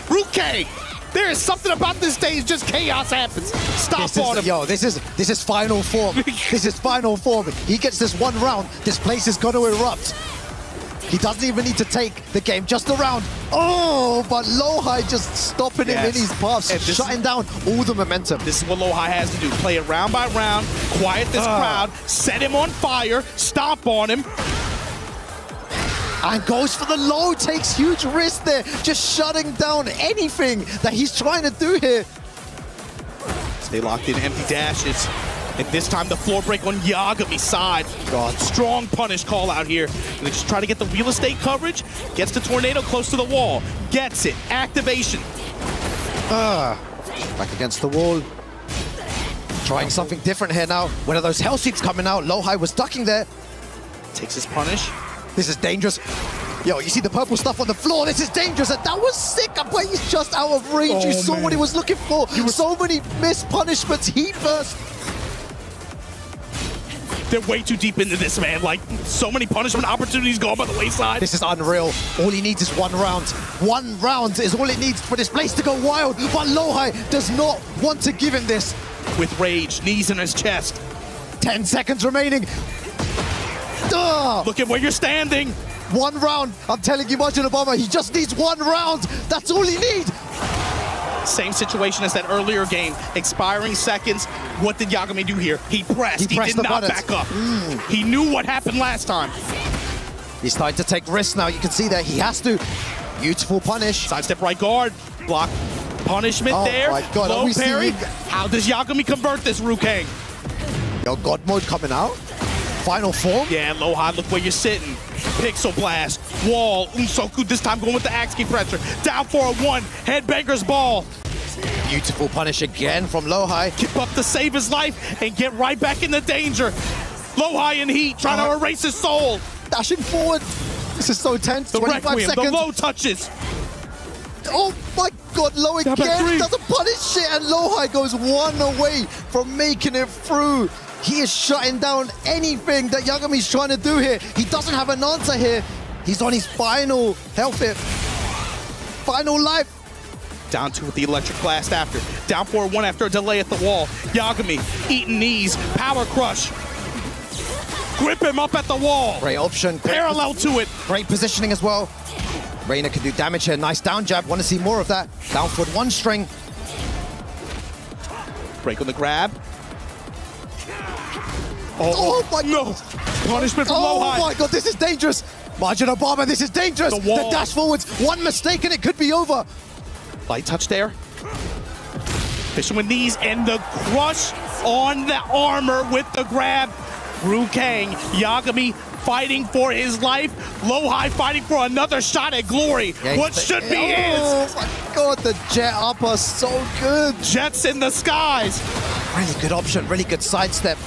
Speaker 16: Rukang, there is something about this stage, just chaos happens. Stop on him.
Speaker 1: Yo, this is final form. This is final form. He gets this one round, this place is going to erupt. He doesn't even need to take the game, just a round. Oh, but LowHigh just stopping him in his path, shutting down all the momentum.
Speaker 16: This is what LowHigh has to do. Play it round by round, quiet this crowd, set him on fire, stomp on him.
Speaker 1: And goes for the low, takes huge risk there, just shutting down anything that he's trying to do here.
Speaker 16: Stay locked in, empty dashes. And this time the floor break on Yagami's side. God, strong punish call out here. And they just try to get the real estate coverage. Gets the tornado close to the wall. Gets it. Activation.
Speaker 1: Back against the wall. Trying something different here now. One of those hell sweeps coming out. LowHigh was ducking there.
Speaker 16: Takes his punish.
Speaker 1: This is dangerous. Yo, you see the purple stuff on the floor. This is dangerous. And that was sick, but he's just out of range. You saw what he was looking for. So many missed punishments. Heat burst.
Speaker 16: They're way too deep into this, man. Like, so many punishment opportunities going by the wayside.
Speaker 1: This is unreal. All he needs is one round. One round is all it needs for this place to go wild. But LowHigh does not want to give him this.
Speaker 16: With rage, knees in his chest.
Speaker 1: 10 seconds remaining.
Speaker 16: Look at where you're standing.
Speaker 1: 1 round. I'm telling you, Margin Obama, he just needs 1 round. That's all he needs.
Speaker 16: Same situation as that earlier game. Expiring seconds. What did Yagami do here? He pressed. He
Speaker 1: pressed
Speaker 16: did
Speaker 1: the
Speaker 16: not
Speaker 1: buttons.
Speaker 16: back up. He knew what happened last time.
Speaker 1: He's starting to take risks now. You can see that he has to. Beautiful punish.
Speaker 16: Sidestep right guard. Block. Punishment
Speaker 1: Oh
Speaker 16: there.
Speaker 1: my God, are
Speaker 16: Low
Speaker 1: we
Speaker 16: parry.
Speaker 1: seeing-
Speaker 16: How does Yagami convert this, Rukang?
Speaker 1: Yo, God mode coming out. Final form.
Speaker 16: Yeah, LowHigh, look where you're sitting. Pixel blast. Wall. Unsoku this time going with the axe key pressure. Down for a 1. Headbanger's ball.
Speaker 1: Beautiful punish again from LowHigh.
Speaker 16: Keep up to save his life and get right back into danger. LowHigh in heat, trying to erase his soul.
Speaker 1: Dashing forward. This is so tense.
Speaker 16: The
Speaker 1: 25
Speaker 16: Requiem,
Speaker 1: seconds.
Speaker 16: the low touches.
Speaker 1: Oh my God, Low again doesn't punish it, and LowHigh goes 1 away from making it through. He is shutting down anything that Yagami's trying to do here. He doesn't have an answer here. He's on his final health hit. Final life.
Speaker 16: Down 2 with the electric blast after. Down 4-1 after a delay at the wall. Yagami eating knees. Power crush. Grip him up at the wall.
Speaker 1: Great option.
Speaker 16: Parallel to it.
Speaker 1: Great positioning as well. Reina can do damage here. Nice down jab. Want to see more of that. Down forward 1 string.
Speaker 16: Break on the grab.
Speaker 1: Oh my
Speaker 16: no. Punishment from LowHigh.
Speaker 1: Oh my God, this is dangerous. Margin Obama, this is dangerous.
Speaker 16: The wall.
Speaker 1: dash forwards. 1 mistake and it could be over.
Speaker 16: Light touch there. Fishing with knees and the crush on the armor with the grab. Rukang, Yagami fighting for his life. LowHigh fighting for another shot at glory.
Speaker 1: Yeah,
Speaker 16: what should be his.
Speaker 1: Oh my God, the jet upper, so good.
Speaker 16: Jets in the skies.
Speaker 1: Really good option, really good sidestep.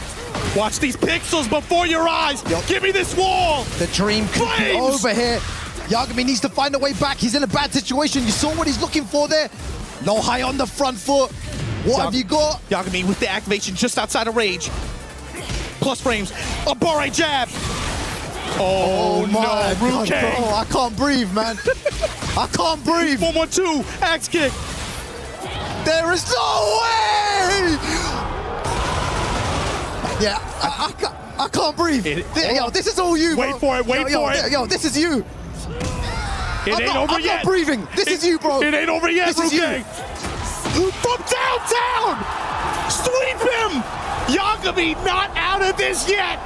Speaker 16: Watch these pixels before your eyes. Give me this wall.
Speaker 1: The dream could be
Speaker 16: Flames.
Speaker 1: over here. Yagami needs to find a way back. He's in a bad situation. You saw what he's looking for there. LowHigh on the front foot. What have you got?
Speaker 16: Yagami with the activation just outside of rage. Plus frames. A barre jab. Oh,
Speaker 1: my
Speaker 16: no,
Speaker 1: God,
Speaker 16: Rukang.
Speaker 1: bro, I can't breathe, man. I can't breathe.
Speaker 16: 1-1-2, axe kick.
Speaker 1: There is no way! Yeah, I can't breathe. Yo, this is all you, bro.
Speaker 16: Wait for it, wait for it.
Speaker 1: Yo, this is you.
Speaker 16: It ain't over
Speaker 1: I'm
Speaker 16: yet.
Speaker 1: not breathing. This is you, bro.
Speaker 16: It ain't over yet,
Speaker 1: This is you.
Speaker 16: Rukang. From downtown! Sweep him! Yagami not out of this yet!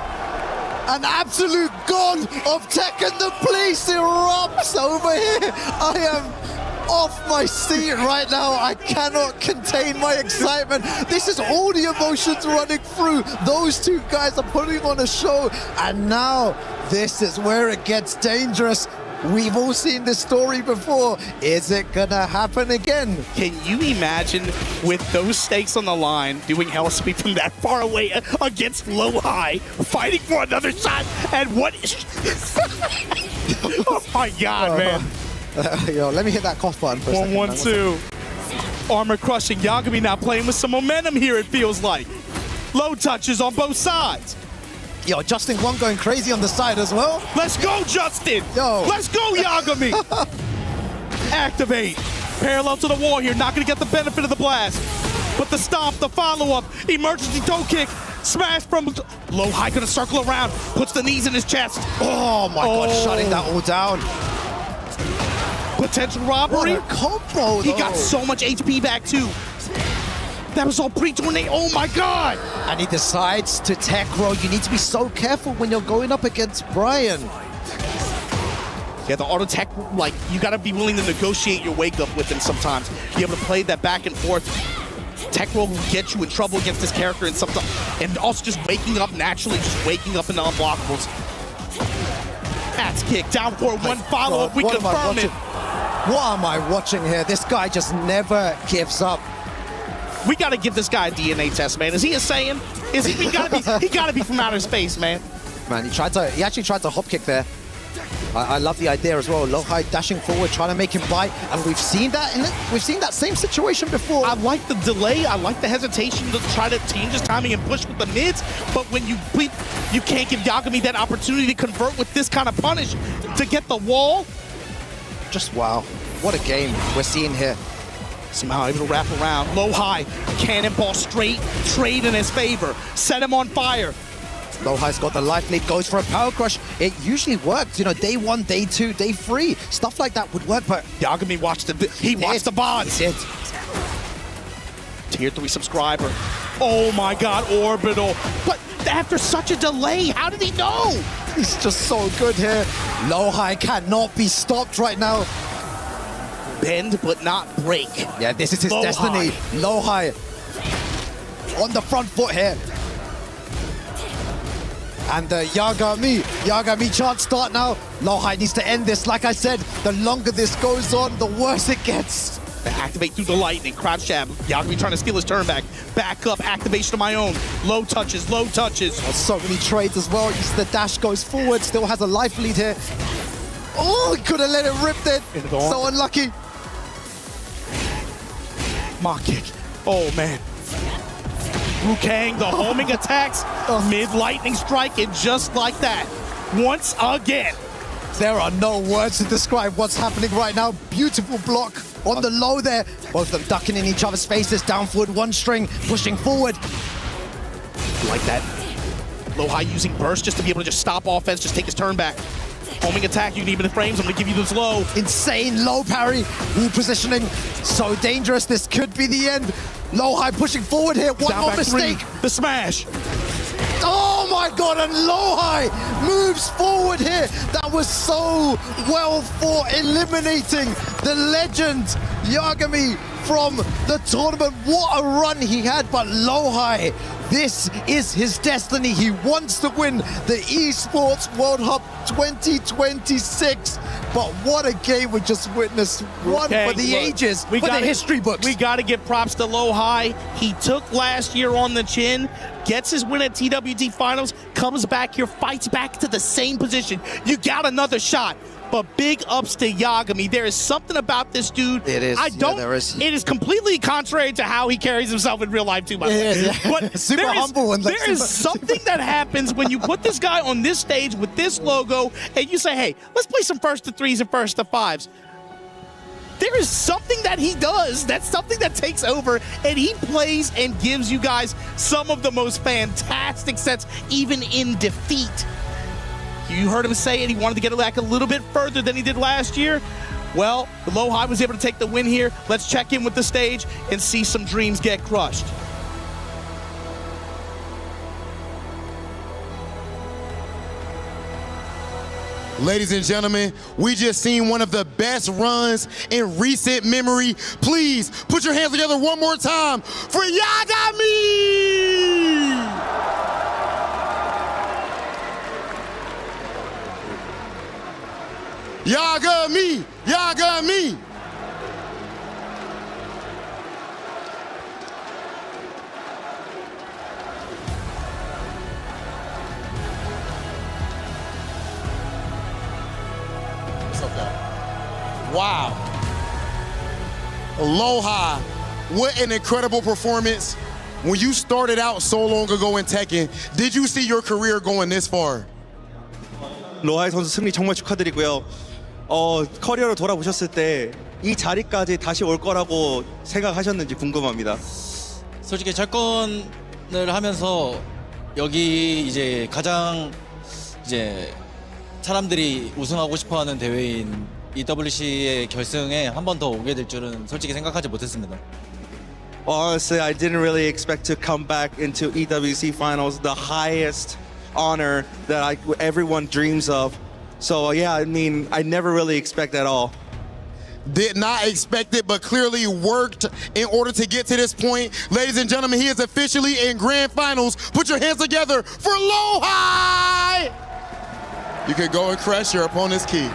Speaker 1: An absolute god of Tekken. The place erupts over here. I am off my seat right now. I cannot contain my excitement. This is all the emotions running through. Those 2 guys are putting on a show. And now this is where it gets dangerous. We've all seen this story before. Is it gonna happen again?
Speaker 16: Can you imagine with those stakes on the line doing hell sweep from that far away against LowHigh, fighting for another shot? And what is... Oh my God, man.
Speaker 1: Yo, let me hit that cough button for a second.
Speaker 16: 1-1-2. Armor crushing. Yagami now playing with some momentum here, it feels like. Low touches on both sides.
Speaker 1: Yo, Justin Wong going crazy on the side as well.
Speaker 16: Let's go, Justin!
Speaker 1: Yo.
Speaker 16: Let's go, Yagami! Activate. Parallel to the wall here, not gonna get the benefit of the blast. But the stomp, the follow-up, emergency toe kick, smash from LowHigh gonna circle around, puts the knees in his chest.
Speaker 1: Oh my God, shutting that all down.
Speaker 16: Potential robbery.
Speaker 1: What a combo,
Speaker 16: He
Speaker 1: though.
Speaker 16: got so much HP back too. That was all pre-tornado. Oh my God!
Speaker 1: And he decides to tech roll. You need to be so careful when you're going up against Brian.
Speaker 16: Yeah, the auto tech, like, you gotta be willing to negotiate your wake up with him sometimes. Be able to play that back and forth. Tech roll will get you in trouble against this character and sometimes, and also just waking up naturally, just waking up in the unblockables. Axe kick, down for 1 follow-up. We confirm it.
Speaker 1: What am I watching here? This guy just never gives up.
Speaker 16: We gotta give this guy a DNA test, man. Is he a Saiyan? Is he? He gotta be from outer space, man.
Speaker 1: Man, he actually tried to hop kick there. I love the idea as well. LowHigh dashing forward, trying to make him bite, and we've seen that we've seen that same situation before.
Speaker 16: I like the delay. I like the hesitation to try to change his timing and push with the mids. But when you can't give Yagami that opportunity to convert with this kind of punish to get the wall.
Speaker 1: Just wow, what a game we're seeing here.
Speaker 16: Somehow able to wrap around. LowHigh, cannonball straight, trade in his favor. Set him on fire.
Speaker 1: LowHigh's got the life lead, goes for a power crush. It usually works, you know, day 1, day 2, day 3. Stuff like that would work, but
Speaker 16: Yagami watched the bonds.
Speaker 1: He did.
Speaker 16: Tier 3 subscriber. Oh my god, Orbital. But after such a delay, how did he know?
Speaker 1: He's just so good here. LowHigh cannot be stopped right now.
Speaker 16: Bend but not break.
Speaker 1: Yeah, this is his destiny. LowHigh on the front foot here. And the Yagami chance start now. LowHigh needs to end this. Like I said, the longer this goes on, the worse it gets.
Speaker 16: Activate through the lightning, crouch jab. Yagami trying to steal his turn back. Back up, activation of my own. Low touches, low touches.
Speaker 1: So many trades as well. The dash goes forward, still has a life lead here. Oh, he could have let it rip there. So unlucky.
Speaker 16: Mock kick. Oh man. Rukang, the homing attacks, mid lightning strike, and just like that, once again.
Speaker 1: There are no words to describe what's happening right now. Beautiful block on the low there. Both of them ducking in each other's faces. Down forward, one string, pushing forward.
Speaker 16: Like that. LowHigh using burst just to be able to just stop offense, just take his turn back. Homing attack, you can even the frames, I'm gonna give you this low.
Speaker 1: Insane low parry, wall positioning. So dangerous, this could be the end. LowHigh pushing forward here, one more mistake.
Speaker 16: The smash.
Speaker 1: Oh my god, and LowHigh moves forward here. That was so well fought, eliminating the legend Yagami from the tournament. What a run he had, but LowHigh, this is his destiny. He wants to win the Esports World Cup 2026. But what a game we just witnessed. One for the ages, for the history books.
Speaker 16: We got to give props to LowHigh. He took last year on the chin, gets his win at TWT Finals, comes back here, fights back to the same position. You got another shot. But big ups to Yagami. There is something about this dude.
Speaker 1: It is.
Speaker 16: There is. It is completely contrary to how he carries himself in real life, too, by the way. But
Speaker 1: super humble. And
Speaker 16: there is something that happens when you put this guy on this stage with this logo and you say, hey, let's play some first to threes and first to fives. There is something that he does. That's something that takes over, and he plays and gives you guys some of the most fantastic sets, even in defeat. You heard him say it, he wanted to get it back a little bit further than he did last year. Well, the LowHigh was able to take the win here. Let's check in with the stage and see some dreams get crushed.
Speaker 13: Ladies and gentlemen, we just seen one of the best runs in recent memory. Please put your hands together one more time for Yagami! Yagami! Yagami! Wow. LowHigh, what an incredible performance. When you started out so long ago in Tekken, did you see your career going this far?
Speaker 5: LowHigh 선수 승리 정말 축하드리고요. 커리어로 돌아보셨을 때 이 자리까지 다시 올 거라고 생각하셨는지 궁금합니다.
Speaker 14: 솔직히 철권을 하면서 여기 이제 가장 이제 사람들이 우승하고 싶어하는 대회인 EWC의 결승에 한 번 더 오게 될 줄은 솔직히 생각하지 못했습니다.
Speaker 5: Honestly, I didn't really expect to come back into EWC Finals, the highest honor that everyone dreams of. So yeah, I mean, I never really expect at all.
Speaker 13: Did not expect it, but clearly worked in order to get to this point. Ladies and gentlemen, he is officially in Grand Finals. Put your hands together for LowHigh! You can go and crush your opponent's key.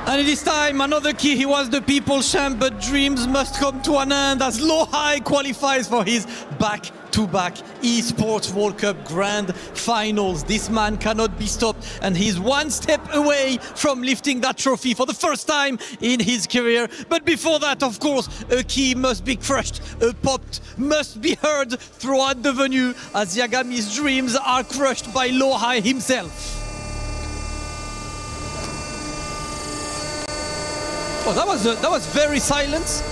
Speaker 12: And this time, another key. He was the people's champ, but dreams must come to an end as LowHigh qualifies for his back-to-back Esports World Cup Grand Finals. This man cannot be stopped, and he's one step away from lifting that trophy for the first time in his career. But before that, of course, a key must be crushed, a pop must be heard throughout the venue as Yagami's dreams are crushed by LowHigh himself. Oh, that was very silent,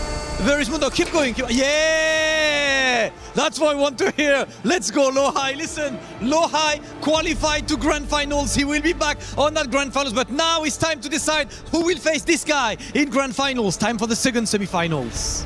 Speaker 12: very smooth. Oh, keep going. Yeah! That's what I want to hear. Let's go, LowHigh. Listen, LowHigh qualified to grand finals. He will be back on that grand finals, but now it's time to decide who will face this guy in grand finals. Time for the second semi-finals.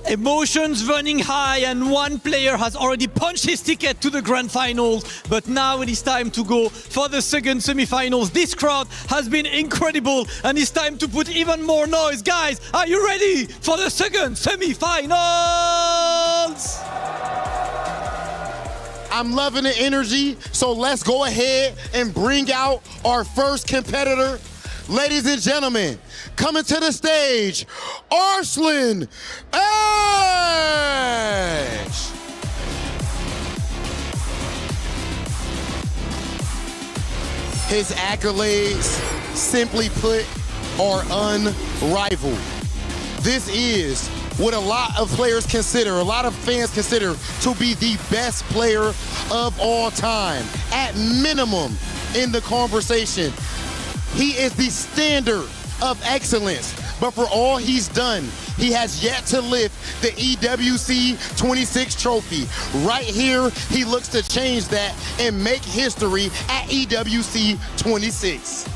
Speaker 12: Emotions running high, and one player has already punched his ticket to the grand finals, but now it is time to go for the second semi-finals. This crowd has been incredible, and it's time to put even more noise. Guys, are you ready for the second semi-finals?
Speaker 13: I'm loving the energy, so let's go ahead and bring out our first competitor. Ladies and gentlemen, coming to the stage, Arslan Ash! His accolades, simply put, are unrivaled. This is what a lot of players consider, a lot of fans consider to be the best player of all time. At minimum in the conversation, he is the standard of excellence. But for all he's done, he has yet to lift the EWC 26 trophy. Right here, he looks to change that and make history at EWC 26.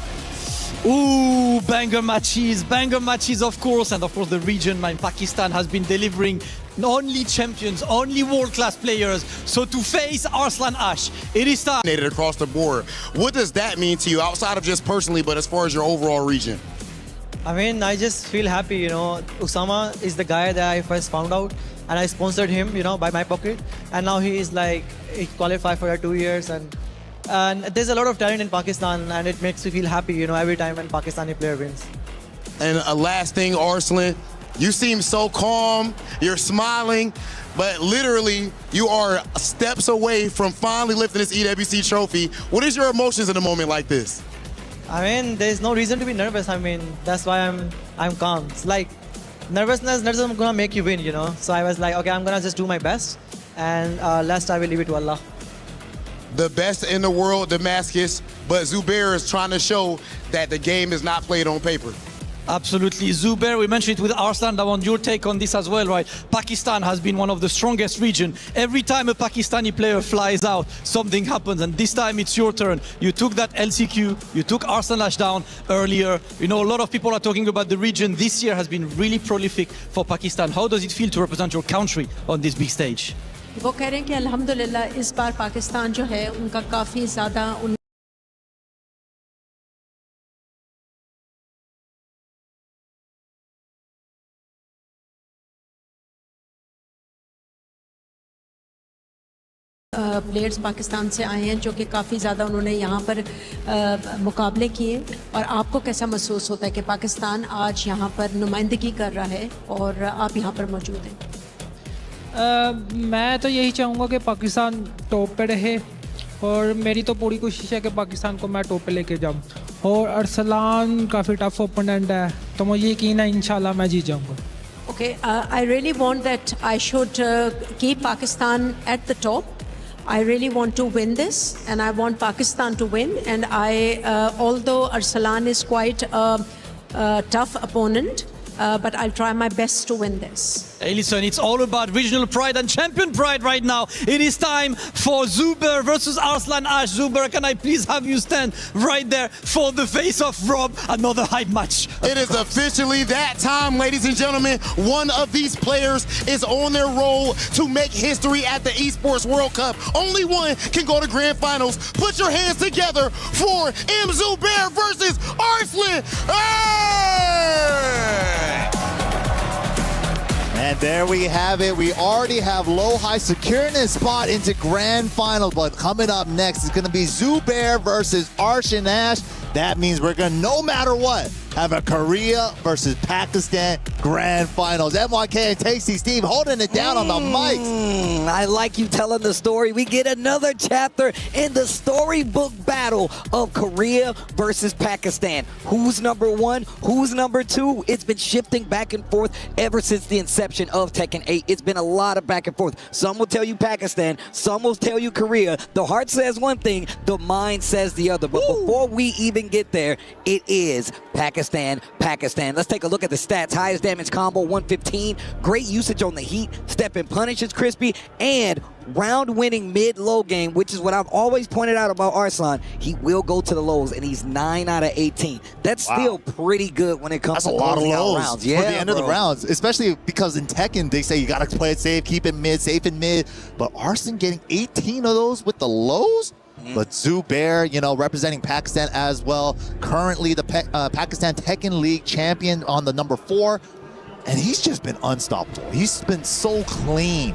Speaker 12: Ooh, banger matches, of course, and of course the region, man, Pakistan has been delivering only champions, only world-class players. So to face Arslan Ash, it is time.
Speaker 13: Across the board. What does that mean to you outside of just personally, but as far as your overall region?
Speaker 17: I mean, I just feel happy, you know. Usama is the guy that I first found out, and I sponsored him, you know, by my pocket. And now he is like, he qualified for 2 years, and there's a lot of talent in Pakistan, and it makes me feel happy, you know, every time when Pakistani player wins.
Speaker 13: And a last thing, Arslan, you seem so calm, you're smiling, but literally you are steps away from finally lifting this EWC trophy. What is your emotions in a moment like this?
Speaker 17: I mean, there's no reason to be nervous. I mean, that's why I'm calm. It's like nervousness isn't gonna make you win, you know. So I was like, okay, I'm gonna just do my best, and last I will leave it to Allah.
Speaker 13: The best in the world, Damascus, but Zubair is trying to show that the game is not played on paper.
Speaker 12: Absolutely. Zubair, we mentioned it with Arslan. I want your take on this as well, right? Pakistan has been one of the strongest regions. Every time a Pakistani player flies out, something happens, and this time it's your turn. You took that LCQ, you took Arslan Ash down earlier. You know, a lot of people are talking about the region. This year has been really prolific for Pakistan. How does it feel to represent your country on this big stage?
Speaker 18: वो कह रहे हैं कि अल्हम्दुलिल्लाह इस बार पाकिस्तान जो है उनका काफ़ी ज़्यादा प्लेयर्स पाकिस्तान से आए हैं जो कि काफ़ी ज़्यादा उन्होंने यहाँ पर मुकाबले किए और आपको कैसा महसूस होता है कि पाकिस्तान आज यहाँ पर नुमाइंदगी कर रहा है और आप यहाँ पर मौजूद हैं?
Speaker 19: मैं तो यही चाहूँगा कि पाकिस्तान टॉप पे रहे और मेरी तो पूरी कोशिश है कि पाकिस्तान को मैं टॉप पे लेके जाऊँ और अरसलान काफ़ी टफ ओपोनेंट है तो मुझे यकीन है इंशाल्लाह मैं जीत जाऊँगा.
Speaker 18: Okay, I really want that I should keep Pakistan at the top. I really want to win this and I want Pakistan to win, and although Arslan is quite a tough opponent, but I'll try my best to win this.
Speaker 12: Hey, listen, it's all about regional pride and champion pride right now. It is time for Zuber versus Arslan Ash. Zuber, can I please have you stand right there for the face-off, Rob? Another hype match.
Speaker 13: It is officially that time, ladies and gentlemen. One of these players is on their roll to make history at the Esports World Cup. Only one can go to grand finals. Put your hands together for M. Zubair versus Arslan Ash!
Speaker 20: And there we have it. We already have LowHigh securing his spot into grand final. But coming up next is going to be Zubair versus Arslan Ash. That means we're going to, no matter what, have a Korea versus Pakistan grand finals. MYK and Tasty Steve holding it down on the mics.
Speaker 21: I like you telling the story. We get another chapter in the storybook battle of Korea versus Pakistan. Who's number one? Who's number two? It's been shifting back and forth ever since the inception of Tekken 8. It's been a lot of back and forth. Some will tell you Pakistan, some will tell you Korea. The heart says one thing, the mind says the other. But before we even get there, it is Pakistan. Let's take a look at the stats. Highest damage combo, 115. Great usage on the heat. Step and punish is crispy. And round-winning mid-low game, which is what I've always pointed out about Arslan. He will go to the lows, and he's 9 out of 18. That's still pretty good when it comes to closing out rounds.
Speaker 20: For the end of the rounds, especially because in Tekken, they say you got to play it safe, keep it mid, safe and mid. But Arslan getting 18 of those with the lows? But Zubair, you know, representing Pakistan as well. Currently the Pakistan Tekken League champion on the number 4. And he's just been unstoppable. He's been so clean.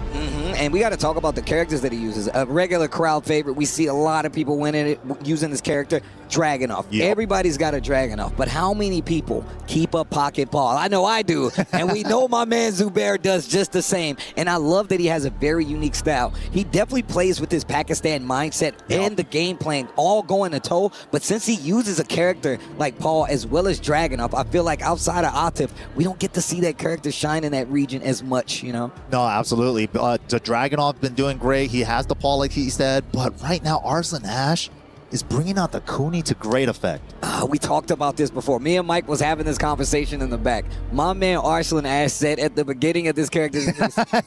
Speaker 21: And we got to talk about the characters that he uses. A regular crowd favorite. We see a lot of people winning it, using this character. Dragunov. Yep. Everybody's got a Dragunov. But how many people keep a pocket ball? I know I do. And we know my man Zubair does just the same. And I love that he has a very unique style. He definitely plays with this Pakistan mindset and the game plan all going to toe. But since he uses a character like Paul as well as Dragunov, I feel like outside of Atif, we don't get to see that character shine in that region as much, you know?
Speaker 20: No, absolutely. The Dragunov been doing great. He has the Paul, like he said. But right now, Arslan Ash is bringing out the Kuni to great effect.
Speaker 21: We talked about this before. Me and Mike was having this conversation in the back. My man Arslan Ash said at the beginning of this character,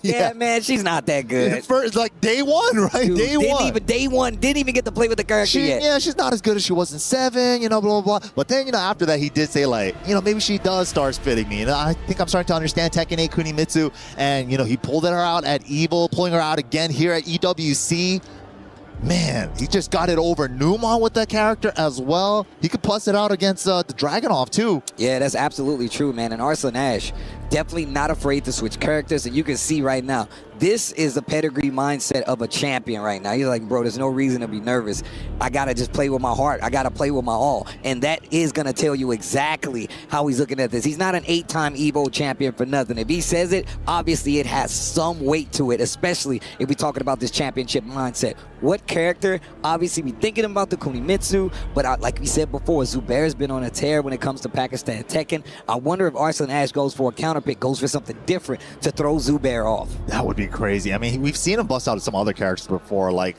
Speaker 21: yeah, man, she's not that good.
Speaker 20: First, like day one, right?
Speaker 21: Dude,
Speaker 20: day one.
Speaker 21: Didn't even get to play with the character yet.
Speaker 20: Yeah, she's not as good as she was in 7, you know, blah, blah, blah. But then, you know, after that, he did say, like, you know, maybe she does start fitting me. And I think I'm starting to understand Tekken 8 Kunimitsu. And, you know, he pulled her out at EVO, pulling her out again here at EWC. Man, he just got it over Newmont with that character as well. He could plus it out against the Dragunov too.
Speaker 21: Yeah, that's absolutely true, man. And Arslan Ash, definitely not afraid to switch characters. And you can see right now, this is the pedigree mindset of a champion right now. He's like, bro, there's no reason to be nervous. I got to just play with my heart. I got to play with my all. And that is going to tell you exactly how he's looking at this. He's not an 8-time EVO champion for nothing. If he says it, obviously it has some weight to it, especially if we're talking about this championship mindset. What character? Obviously, we thinking about the Kunimitsu, but like we said before, Zubair's been on a tear when it comes to Pakistan Tekken. I wonder if Arslan Ash goes for a counterpick, goes for something different to throw Zubair off.
Speaker 20: That would be crazy. I mean, we've seen him bust out some other characters before, like,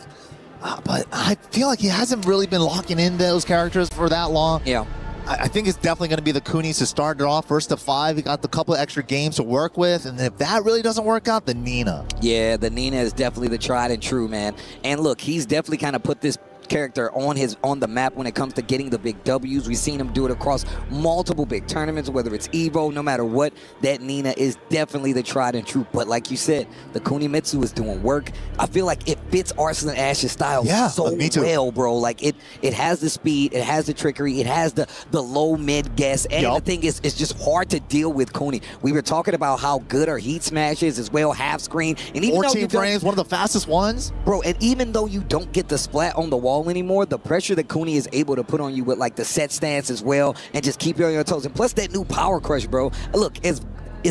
Speaker 20: but I feel like he hasn't really been locking in those characters for that long.
Speaker 21: Yeah.
Speaker 20: I think it's definitely going to be the Kunis to start it off first to 5. He got the couple of extra games to work with, and if that really doesn't work out, the Nina.
Speaker 21: Yeah, the Nina is definitely the tried and true, man. And look, he's definitely kind of put this character on the map when it comes to getting the big W's. We've seen him do it across multiple big tournaments, whether it's EVO, no matter what. That Nina is definitely the tried and true. But like you said, the Kunimitsu is doing work. I feel like it fits Arslan Ash's style so well, bro. Like it has the speed, it has the trickery, it has the low mid guess, and the thing is, it's just hard to deal with Kuni. We were talking about how good her heat smash is as well, half screen, and even
Speaker 20: 14 frames, one of the fastest ones,
Speaker 21: bro. And even though you don't get the splat on the wall anymore, the pressure that Kuni is able to put on you with like the set stance as well, and just keep you on your toes, and plus that new power crush, bro. Look, it's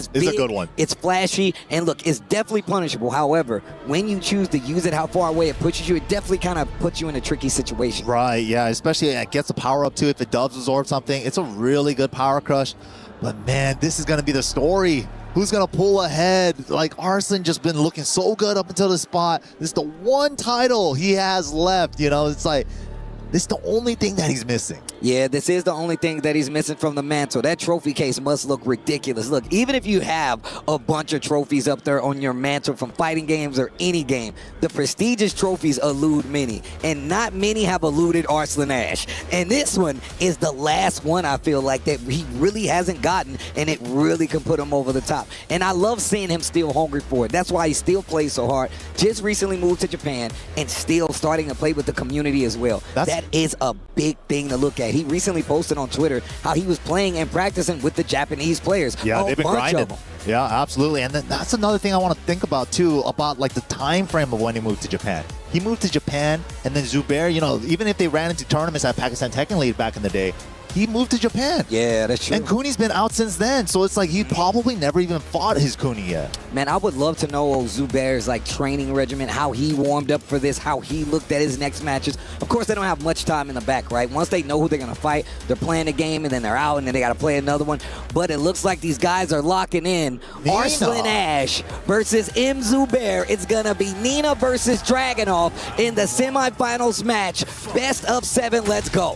Speaker 21: big,
Speaker 20: a good one.
Speaker 21: It's flashy, and look, it's definitely punishable. However, when you choose to use it, how far away it pushes you, it definitely kind of puts you in a tricky situation.
Speaker 20: Right, yeah, especially it gets the power up too. If it does absorb something, it's a really good power crush. But man, this is going to be the story. Who's going to pull ahead? Like, Arslan just been looking so good up until this spot. This is the one title he has left, you know. It's like, This is the only thing that he's missing.
Speaker 21: Yeah, this is the only thing that he's missing from the mantle. That trophy case must look ridiculous. Look, even if you have a bunch of trophies up there on your mantle from fighting games or any game, the prestigious trophies elude many, and not many have eluded Arslan Ash. And this one is the last one, I feel like, that he really hasn't gotten, and it really can put him over the top. And I love seeing him still hungry for it. That's why he still plays so hard. Just recently moved to Japan and still starting to play with the community as well. That is a big thing to look at. He recently posted on Twitter how he was playing and practicing with the Japanese players.
Speaker 20: Yeah, they've been grinding. Yeah, absolutely. And then that's another thing I want to think about too, about like the time frame of when he moved to Japan. He moved to Japan, and then Zubair, you know, even if they ran into tournaments at Pakistan Tekken League back in the day, he moved to Japan.
Speaker 21: Yeah, that's true.
Speaker 20: And Kuni's been out since then, so it's like he probably never even fought his Kuni yet.
Speaker 21: Man, I would love to know Zubair's like training regimen, how he warmed up for this, how he looked at his next matches. Of course, they don't have much time in the back, right? Once they know who they're going to fight, they're playing a game, and then they're out, and then they got to play another one. But it looks like these guys are locking in. Arslan Ash versus M. Zubair. It's going to be Nina versus Dragunov in the semifinals match. Best of 7. Let's go.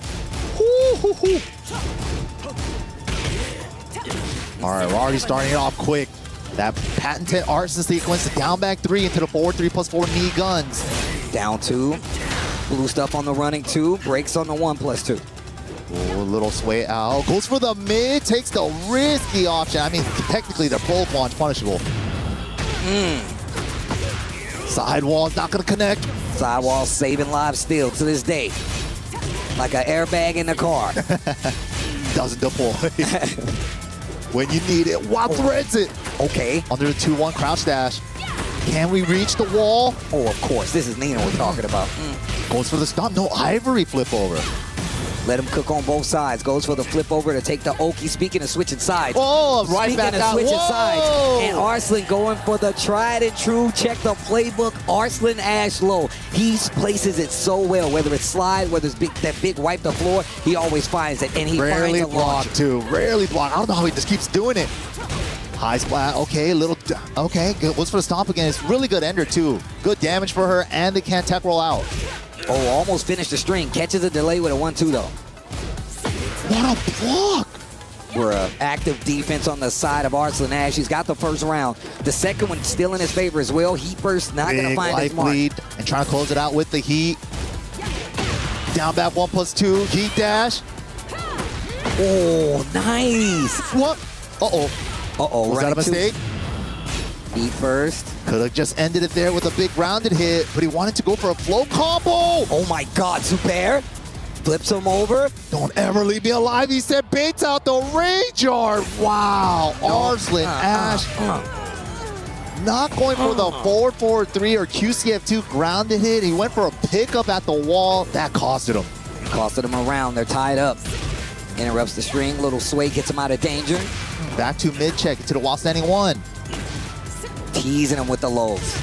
Speaker 20: All right, we're already starting it off quick. That patented Arslan sequence, the down back 3 into the forward 3+4 knee guns.
Speaker 21: Down 2. Blue stuff on the running 2. Breaks on the 1+2.
Speaker 20: Oh, a little sway out. Goes for the mid, takes the risky option. I mean, technically, they're both launch punishable. Sidewall's not going to connect.
Speaker 21: Sidewall saving lives still to this day. Like an airbag in the car.
Speaker 20: Doesn't deploy. When you need it, Wild threads it.
Speaker 21: Okay.
Speaker 20: Under the 2-1 crouch dash. Can we reach the wall?
Speaker 21: Oh, of course. This is Nina we're talking about.
Speaker 20: Goes for the stomp. No Ivory flip over.
Speaker 21: Let him cook on both sides. Goes for the flip over to take the Oki. Speaking of switching sides.
Speaker 20: Oh, right back out.
Speaker 21: Speaking of switching sides. And Arslan going for the tried and true. Check the playbook. Arslan Ash low. He places it so well. Whether it's slide, whether it's that big wipe the floor, he always finds it. And he
Speaker 20: rarely
Speaker 21: finds a
Speaker 20: blocked too. Rarely blocked. I don't know how he just keeps doing it. High splat. Okay, okay. Goes for the stomp again. It's really good ender too. Good damage for her, and they can't tech roll out.
Speaker 21: Oh, almost finished the string. Catches a delay with a 1-2 though.
Speaker 20: What a block!
Speaker 21: We're active defense on the side of Arslan Ash. He's got the first round. The second one still in his favor as well. Heat first, not going to find his mark.
Speaker 20: Lead and trying to close it out with the heat. Down back 1+2. Heat dash.
Speaker 21: Oh, nice.
Speaker 20: What? Uh-oh.
Speaker 21: Uh-oh.
Speaker 20: Was that a mistake?
Speaker 21: Heat first.
Speaker 20: Could have just ended it there with a big rounded hit, but he wanted to go for a flow combo.
Speaker 21: Oh my God, Zubair. Flips him over.
Speaker 20: Don't ever leave me alive, he said. Baits out the rage yard. Wow. Arslan Ash. Not going for the forward 4-3 or QCF2 grounded hit. He went for a pickup at the wall. That costed him.
Speaker 21: Costed him a round. They're tied up. Interrupts the string. Little sway gets him out of danger.
Speaker 20: Back to mid check into the while standing 1.
Speaker 21: Teasing him with the lows.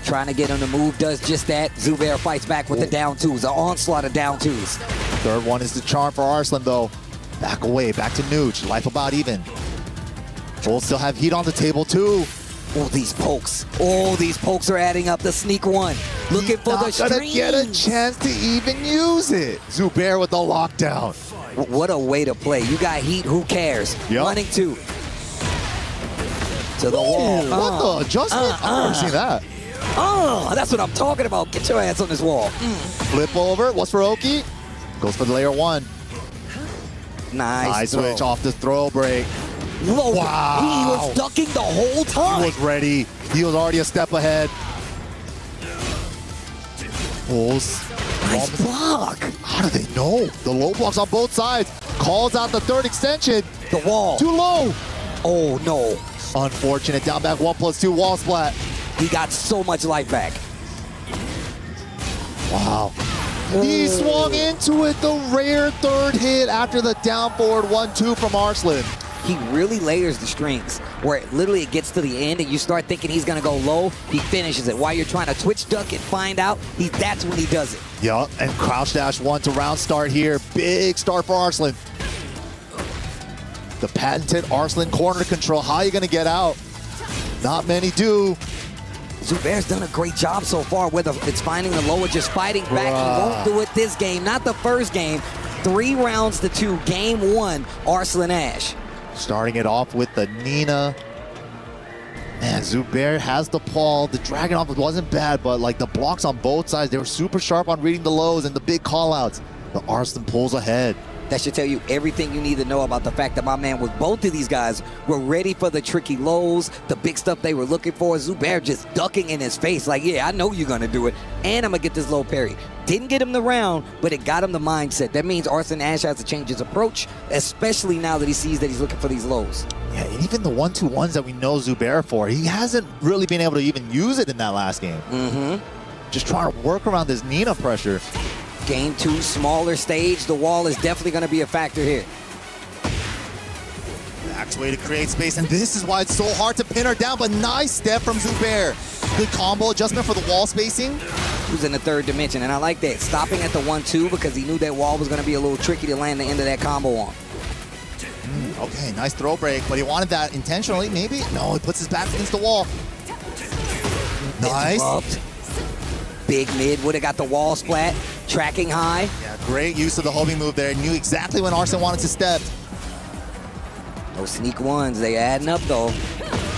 Speaker 21: Trying to get him to move, does just that. Zubair fights back with the down 2s, the onslaught of down 2s.
Speaker 20: Third one is the charm for Arslan though. Back away, back to Nooch. Life about even. Both still have heat on the table too.
Speaker 21: Oh, these pokes. Oh, these pokes are adding up. The sneak 1. Looking for the string.
Speaker 20: Not gonna get a chance to even use it. Zubair with the lockdown.
Speaker 21: What a way to play. You got heat, who cares?
Speaker 20: Yep.
Speaker 21: Running 2. To the wall.
Speaker 20: What the adjustment? I've never seen that.
Speaker 21: Oh, that's what I'm talking about. Get your ass on this wall.
Speaker 20: Flip over. What's for Oki? Goes for the layer 1.
Speaker 21: Nice
Speaker 20: switch off the throw break.
Speaker 21: Whoa.
Speaker 20: Wow.
Speaker 21: He was ducking the whole time.
Speaker 20: He was ready. He was already a step ahead. Pulls.
Speaker 21: Nice block.
Speaker 20: How do they know? The low blocks on both sides. Calls out the third extension.
Speaker 21: The wall.
Speaker 20: Too low.
Speaker 21: Oh, no.
Speaker 20: Unfortunate. Down back 1+2 wall splat.
Speaker 21: He got so much life back.
Speaker 20: Wow. He swung into it. The rare third hit after the down forward 1-2 from Arslan.
Speaker 21: He really layers the strings where it gets to the end and you start thinking he's going to go low. He finishes it. While you're trying to twitch duck and find out, that's when he does it.
Speaker 20: Yup, and crouch dash 1 to round start here. Big start for Arslan. The patented Arslan corner control. How are you going to get out? Not many do.
Speaker 21: Zubair's done a great job so far, whether it's finding the low or just fighting back. He won't do it this game, not the first game. 3 rounds to 2, game 1, Arslan Ash.
Speaker 20: Starting it off with the Nina. Man, Zubair has the Paul. The Dragunov wasn't bad, but like the blocks on both sides, they were super sharp on reading the lows and the big call-outs. But Arslan pulls ahead.
Speaker 21: That should tell you everything you need to know about the fact that my man with both of these guys were ready for the tricky lows, the big stuff they were looking for. Zubair just ducking in his face like, yeah, I know you're going to do it, and I'm going to get this low parry. Didn't get him the round, but it got him the mindset. That means Arslan Ash has to change his approach, especially now that he sees that he's looking for these lows.
Speaker 20: Yeah, and even the 1-2-1s that we know Zubair for, he hasn't really been able to even use it in that last game. Just trying to work around this Nina pressure.
Speaker 21: Game 2, smaller stage. The wall is definitely going to be a factor here.
Speaker 20: Max way to create space, and this is why it's so hard to pin her down, but nice step from Zubair. Good combo adjustment for the wall spacing.
Speaker 21: Who's in the 3rd dimension, and I like that. Stopping at the 1-2 because he knew that wall was going to be a little tricky to land the end of that combo on.
Speaker 20: Okay, nice throw break, but he wanted that intentionally, maybe? No, he puts his back against the wall. Nice.
Speaker 21: Interrupt. Big mid, would have got the wall splat. Tracking high.
Speaker 20: Yeah, great use of the homing move there. Knew exactly when Arslan wanted to step.
Speaker 21: Those sneak ones, they adding up though.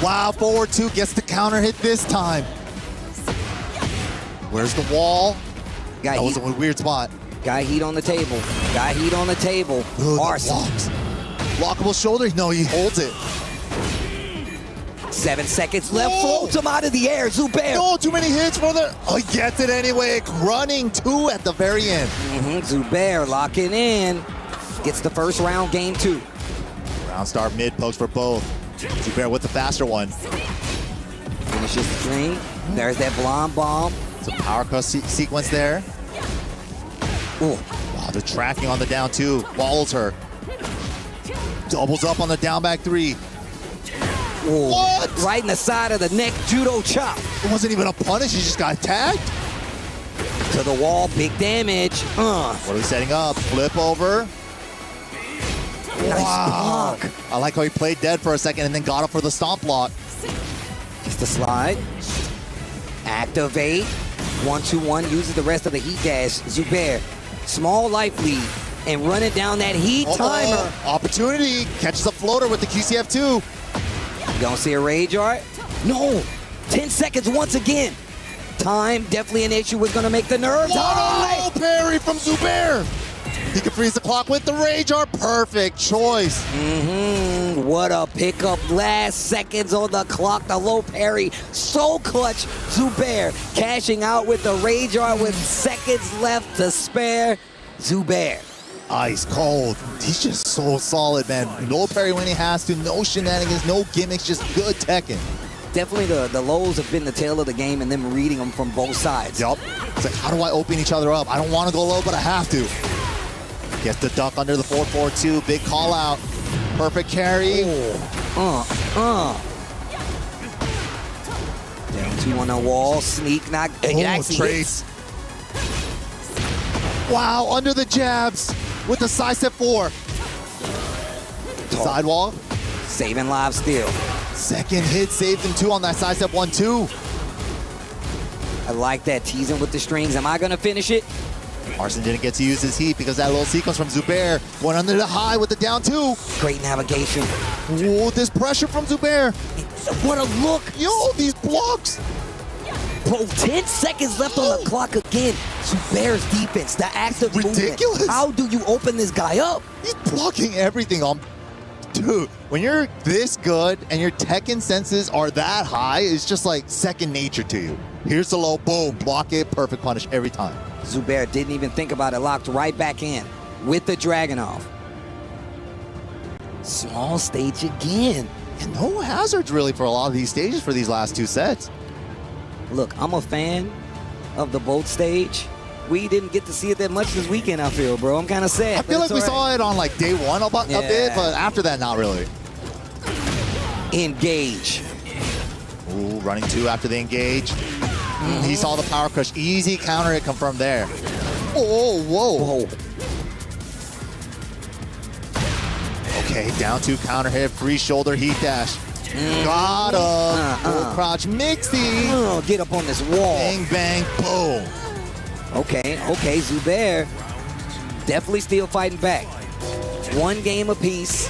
Speaker 20: Wow, forward 2 gets the counter hit this time. Where's the wall? That was a weird spot.
Speaker 21: Guy heat on the table. Guy heat on the table. Arslan.
Speaker 20: Lockable shoulder? No, he holds it.
Speaker 21: 7 seconds left. Floats him out of the air. Zubair.
Speaker 20: No, too many hits for the... Oh, he gets it anyway. Running 2 at the very end.
Speaker 21: Zubair locking in. Gets the first round, game 2.
Speaker 20: Round start mid pokes for both. Zubair with the faster one.
Speaker 21: Finishes the string. There's that blonde bomb.
Speaker 20: It's a power cut sequence there.
Speaker 21: Ooh.
Speaker 20: Wow, the tracking on the down 2. Follows her. Doubles up on the down back 3.
Speaker 21: Ooh. What? Right in the side of the neck, judo chop.
Speaker 20: It wasn't even a punish, he just got tagged.
Speaker 21: To the wall, big damage.
Speaker 20: What are we setting up? Flip over.
Speaker 21: Nice block.
Speaker 20: I like how he played dead for a second and then got up for the stomp block.
Speaker 21: Just a slide. Activate. 1-2-1, uses the rest of the heat dash. Zubair, small life lead. And running down that heat timer.
Speaker 20: Opportunity. Catches a floater with the QCF2.
Speaker 21: You gonna see a rage art? No! 10 seconds once again. Time, definitely an issue, was gonna make the nerves high.
Speaker 20: Low parry from Zubair. He can freeze the clock with the rage art. Perfect choice.
Speaker 21: What a pickup. Last seconds on the clock. The low parry. So clutch. Zubair cashing out with the rage art with seconds left to spare. Zubair.
Speaker 20: Ice cold. He's just so solid, man. No parry when he has to. No shenanigans. No gimmicks. Just good Tekken.
Speaker 21: Definitely the lows have been the tail of the game and them reading them from both sides.
Speaker 20: Yup. It's like, how do I open each other up? I don't want to go low, but I have to. Gets the duck under the 4-4-2. Big call out. Perfect carry.
Speaker 21: Down 2 on the wall. Sneak knock.
Speaker 20: Trace. Wow, under the jabs with the side step 4. Sidewall.
Speaker 21: Saving lives still.
Speaker 20: Second hit saved him 2 on that side step 1-2.
Speaker 21: I like that, teasing with the strings. Am I gonna finish it?
Speaker 20: Arslan didn't get to use his heat because that little sequence from Zubair went under the high with the down 2.
Speaker 21: Great navigation.
Speaker 20: Whoa, this pressure from Zubair.
Speaker 21: What a look.
Speaker 20: Yo, these blocks.
Speaker 21: Bro, 10 seconds left on the clock again. Zubair's defense, the active
Speaker 20: ridiculous
Speaker 21: movement. How do you open this guy up?
Speaker 20: He's blocking everything on. Dude, when you're this good and your Tekken senses are that high, it's just like second nature to you. Here's the low, boom, block it, perfect punish every time.
Speaker 21: Zubair didn't even think about it, locked right back in with the Dragunov. Small stage again.
Speaker 20: And no hazards really for a lot of these stages for these last 2 sets.
Speaker 21: Look, I'm a fan of the boat stage. We didn't get to see it that much this weekend, I feel, bro. I'm kind of sad.
Speaker 20: I feel like we saw it on like day 1 a bit, but after that, not really.
Speaker 21: Engage.
Speaker 20: Ooh, running 2 after the engage. He saw the power crush. Easy counter hit come from there. Oh, whoa. Okay, down 2 counter hit, free shoulder heat dash. Got him. Full crouch mixy.
Speaker 21: Get up on this wall.
Speaker 20: Bang, bang, boom.
Speaker 21: Okay, Zubair definitely still fighting back. One game apiece.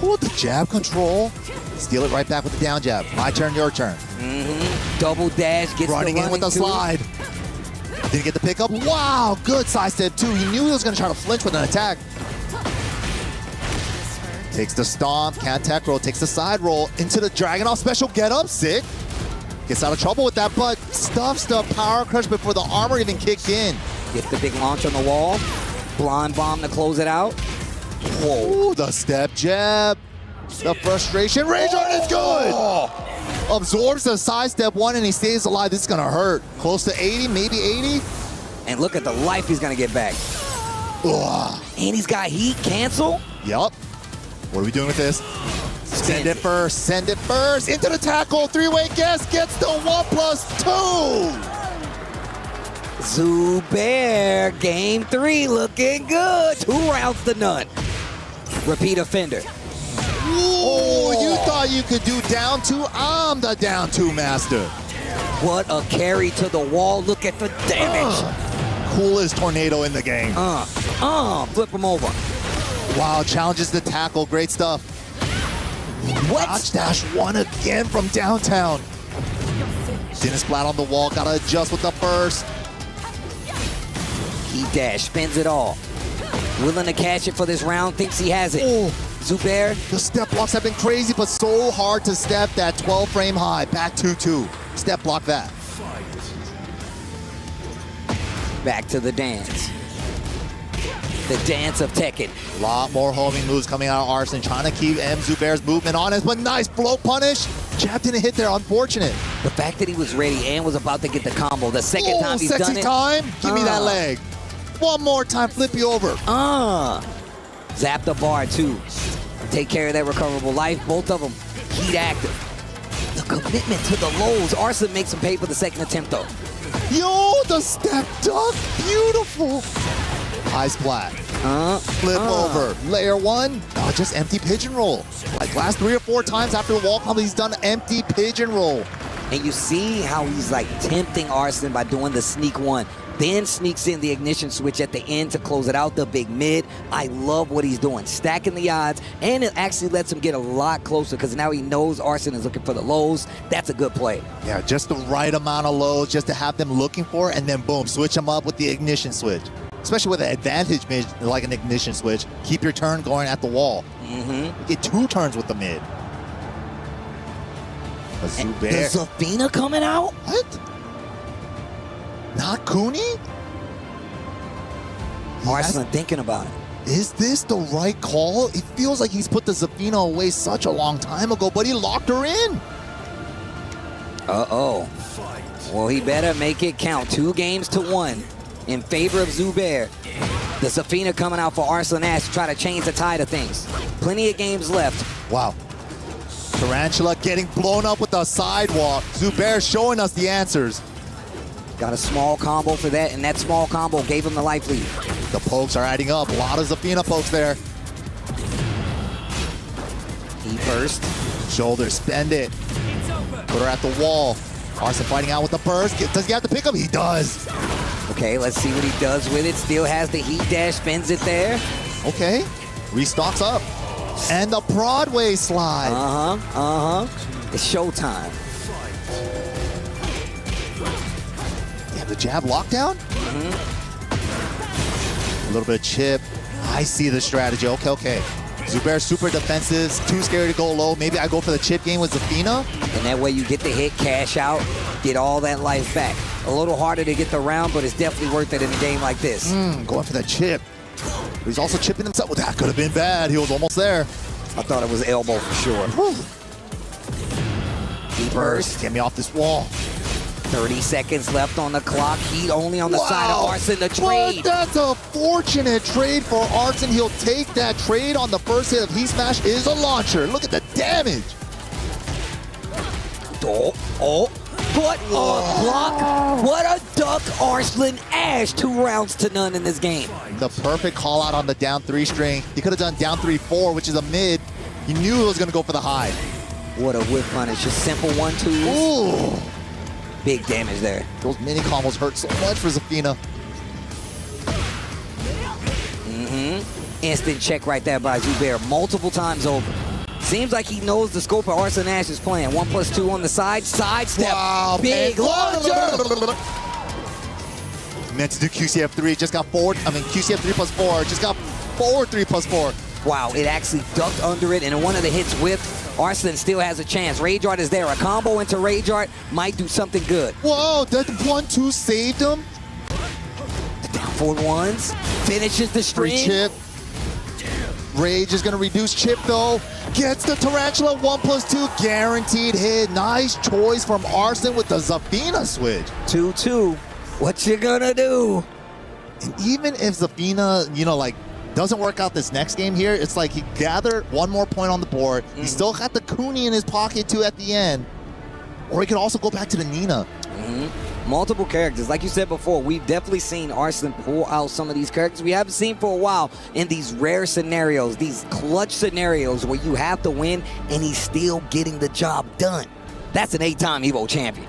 Speaker 20: Ooh, the jab control. Steal it right back with the down jab. My turn, your turn.
Speaker 21: Double dash, gets
Speaker 20: running in with the slide. Didn't get the pickup. Wow, good side step too. He knew he was going to try to flinch with an attack. Takes the stomp, can't tech roll, takes the side roll into the Dragon off special get up, sick. Gets out of trouble with that, but stuffs the power crush before the armor even kicked in.
Speaker 21: Gets the big launch on the wall. Blind bomb to close it out.
Speaker 20: Whoa. Ooh, the step jab. The frustration. Rage art is good. Absorbs the side step one and he stays alive. This is going to hurt. Close to 80, maybe 80.
Speaker 21: And look at the life he's going to get back.
Speaker 20: Ugh.
Speaker 21: And he's got heat cancel.
Speaker 20: Yup. What are we doing with this? Send it first, send it first. Into the tackle, three-way guess, gets the 1+2.
Speaker 21: Zubair, game 3 looking good. 2 rounds to none. Repeat offender.
Speaker 20: Ooh, you thought you could do down 2? I'm the down 2 master.
Speaker 21: What a carry to the wall. Look at the damage.
Speaker 20: Coolest tornado in the game.
Speaker 21: Flip him over.
Speaker 20: Wow, challenges the tackle. Great stuff.
Speaker 21: What?
Speaker 20: Dodge dash 1 again from downtown. Didn't splat on the wall. Got to adjust with the burst.
Speaker 21: Heat dash, spins it all. Willing to cash it for this round, thinks he has it.
Speaker 20: Ooh.
Speaker 21: Zubair.
Speaker 20: The step blocks have been crazy, but so hard to step that 12 frame high. Back 2-2. Step block that.
Speaker 21: Back to the dance. The dance of Tekken.
Speaker 20: A lot more homing moves coming out of Arslan, trying to keep Zubair's movement on it, but nice float punish. Jab didn't hit there, unfortunate.
Speaker 21: The fact that he was ready and was about to get the combo, the second time he's done it.
Speaker 20: Time? Give me that leg. One more time, flip you over.
Speaker 21: Zap the bar too. Take care of that recoverable life. Both of them heat active. The commitment to the lows. Arslan makes him pay for the second attempt though.
Speaker 20: Yo, the step duck, beautiful. High splat. Flip over. Layer 1. Oh, just empty pigeon roll. Like last 3 or 4 times after the wall combo, he's done empty pigeon roll.
Speaker 21: And you see how he's like tempting Arslan by doing the sneak 1. Then sneaks in the ignition switch at the end to close it out, the big mid. I love what he's doing. Stacking the odds, and it actually lets him get a lot closer because now he knows Arslan is looking for the lows. That's a good play.
Speaker 20: Yeah, just the right amount of lows just to have them looking for it, and then boom, switch them up with the ignition switch. Especially with an advantage mid, like an ignition switch. Keep your turn going at the wall. Get 2 turns with the mid.
Speaker 21: The Zafina coming out?
Speaker 20: What? Not Cooney?
Speaker 21: Arslan thinking about it.
Speaker 20: Is this the right call? It feels like he's put the Zafina away such a long time ago, but he locked her in.
Speaker 21: Uh-oh. Well, he better make it count. 2 games to 1 in favor of Zubair. The Zafina coming out for Arslan Ash to try to change the tide of things. Plenty of games left.
Speaker 20: Wow. Tarantula getting blown up with the sidewalk. Zubair showing us the answers.
Speaker 21: Got a small combo for that, and that small combo gave him the life lead.
Speaker 20: The pokes are adding up. A lot of Zafina pokes there.
Speaker 21: He burst.
Speaker 20: Shoulder, spend it. Put her at the wall. Arslan fighting out with the burst. Does he have to pick up? He does.
Speaker 21: Okay, let's see what he does with it. Still has the heat dash, spins it there.
Speaker 20: Okay, restocks up. And the Broadway slide.
Speaker 21: It's showtime.
Speaker 20: Damn, the jab lockdown? A little bit of chip. I see the strategy. Okay. Zubair super defensive, too scary to go low. Maybe I go for the chip game with Zafina.
Speaker 21: And that way you get the hit, cash out, get all that life back. A little harder to get the round, but it's definitely worth it in a game like this.
Speaker 20: Going for that chip. He's also chipping himself. Well, that could have been bad. He was almost there.
Speaker 21: I thought it was elbow for sure. He burst.
Speaker 20: Get me off this wall.
Speaker 21: 30 seconds left on the clock. Heat only on the side of Arslan. The trade.
Speaker 20: But that's a fortunate trade for Arslan. He'll take that trade on the first hit of Heat Smash. Is a launcher. Look at the damage.
Speaker 21: What a block. What a duck, Arslan Ash. 2 rounds to none in this game.
Speaker 20: The perfect call out on the down 3 string. He could have done down 3-4, which is a mid. He knew he was going to go for the high.
Speaker 21: What a whip punish. Just simple 1-2s.
Speaker 20: Ooh.
Speaker 21: Big damage there.
Speaker 20: Those mini combos hurt so much for Zafina.
Speaker 21: Instant check right there by Zubair multiple times over. Seems like he knows the scope of Arslan Ash's plan. 1+2 on the side. Sidestep.
Speaker 20: Wow.
Speaker 21: Big launcher.
Speaker 20: Meant to do QCF3. Just got forward. I mean, QCF 3+4. Just got forward 3+4.
Speaker 21: Wow, it actually ducked under it, and one of the hits whipped. Arslan still has a chance. Rage Art is there. A combo into Rage Art might do something good.
Speaker 20: Whoa, that 1-2 saved him.
Speaker 21: The down forward ones. Finishes the string.
Speaker 20: Free chip. Rage is going to reduce chip, though. Gets the Tarantula 1+2. Guaranteed hit. Nice choice from Arslan with the Zafina switch.
Speaker 21: 2-2. What you gonna do?
Speaker 20: And even if Zafina, you know, like, doesn't work out this next game here, it's like he gathered one more point on the board. He still got the Kuni in his pocket, too, at the end. Or he could also go back to the Nina.
Speaker 21: Multiple characters. Like you said before, we've definitely seen Arslan pull out some of these characters we haven't seen for a while in these rare scenarios, these clutch scenarios where you have to win and he's still getting the job done. That's an 8-time EVO champion.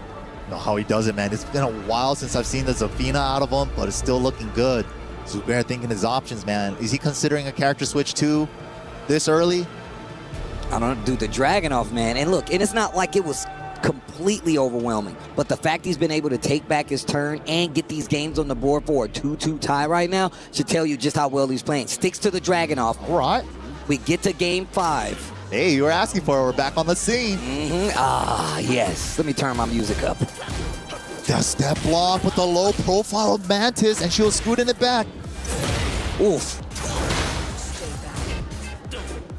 Speaker 20: Know how he does it, man. It's been a while since I've seen the Zafina out of him, but it's still looking good. Zubair thinking his options, man. Is he considering a character switch too this early?
Speaker 21: I don't know, dude, the Dragunov, man. And look, and it's not like it was completely overwhelming, but the fact he's been able to take back his turn and get these games on the board for a 2-2 tie right now should tell you just how well he's playing. Sticks to the Dragunov.
Speaker 20: All right.
Speaker 21: We get to game 5.
Speaker 20: Hey, you were asking for it. We're back on the scene.
Speaker 21: Ah, yes. Let me turn my music up.
Speaker 20: The step block with the low profile of Mantis, and she'll scooting it back.
Speaker 21: Oof.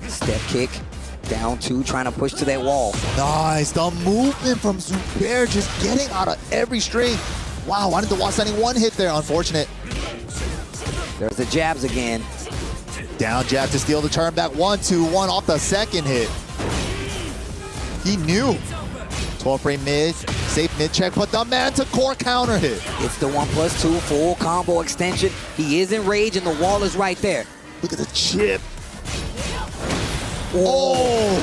Speaker 21: Step kick. Down 2, trying to push to that wall.
Speaker 20: Nice. The movement from Zubair just getting out of every string. Wow, wanted to watch any one hit there. Unfortunate.
Speaker 21: There's the jabs again.
Speaker 20: Down jab to steal the turn back. 1-2-1 off the second hit. He knew. 12 frame mid. Safe mid check, but the man to core counter hit.
Speaker 21: It's the 1+2 full combo extension. He is in rage and the wall is right there.
Speaker 20: Look at the chip.
Speaker 21: Oh.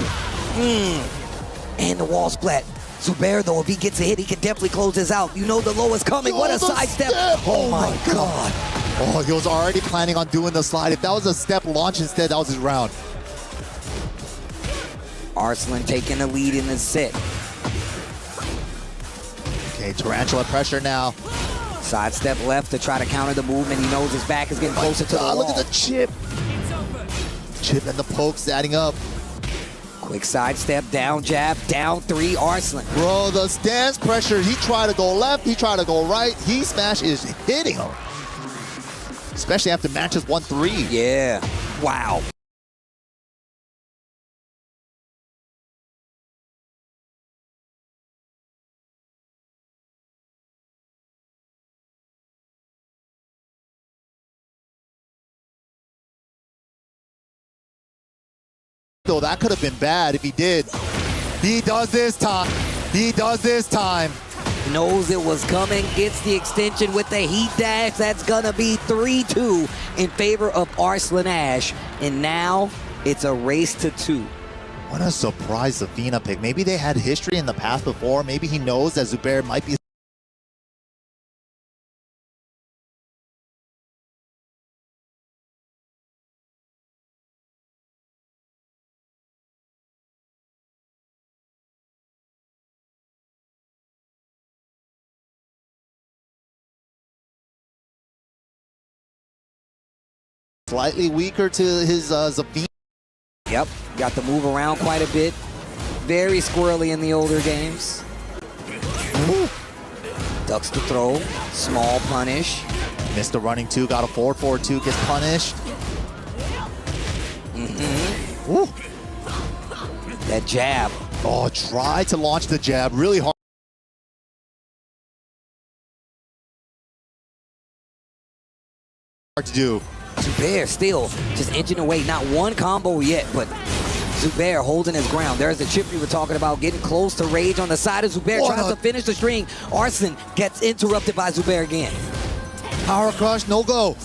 Speaker 21: And the wall splat. Zubair, though, if he gets a hit, he can definitely close this out. You know the low is coming. What a sidestep. Oh my God.
Speaker 20: Oh, he was already planning on doing the slide. If that was a step launch instead, that was his round.
Speaker 21: Arslan taking the lead in the set.
Speaker 20: Okay, Tarantula pressure now.
Speaker 21: Sidestep left to try to counter the movement. He knows his back is getting closer to the wall.
Speaker 20: Look at the chip. Chip and the pokes adding up.
Speaker 21: Quick sidestep, down jab, down 3, Arslan.
Speaker 20: Bro, the stance pressure. He tried to go left, he tried to go right. He smash is hitting him. Especially after matches 1-3.
Speaker 21: Yeah. Wow.
Speaker 20: So that could have been bad if he did. He does this time. He does this time.
Speaker 21: Knows it was coming, gets the extension with the heat dash. That's gonna be 3-2 in favor of Arslan Ash. And now it's a race to 2.
Speaker 20: What a surprise Zafina pick. Maybe they had history in the past before. Maybe he knows that Zubair might be slightly weaker to his Zafina.
Speaker 21: Yep, got to move around quite a bit. Very squirrely in the older games. Ducks the throw, small punish.
Speaker 20: Missed the running 2, got a 4-4-2, gets punished. Ooh.
Speaker 21: That jab.
Speaker 20: Oh, tried to launch the jab really hard. Hard to do.
Speaker 21: Zubair still just inching away. Not one combo yet, but Zubair holding his ground. There's the chip we were talking about, getting close to rage on the side of Zubair, tries to finish the string. Arslan gets interrupted by Zubair again.
Speaker 20: Power crush, no go.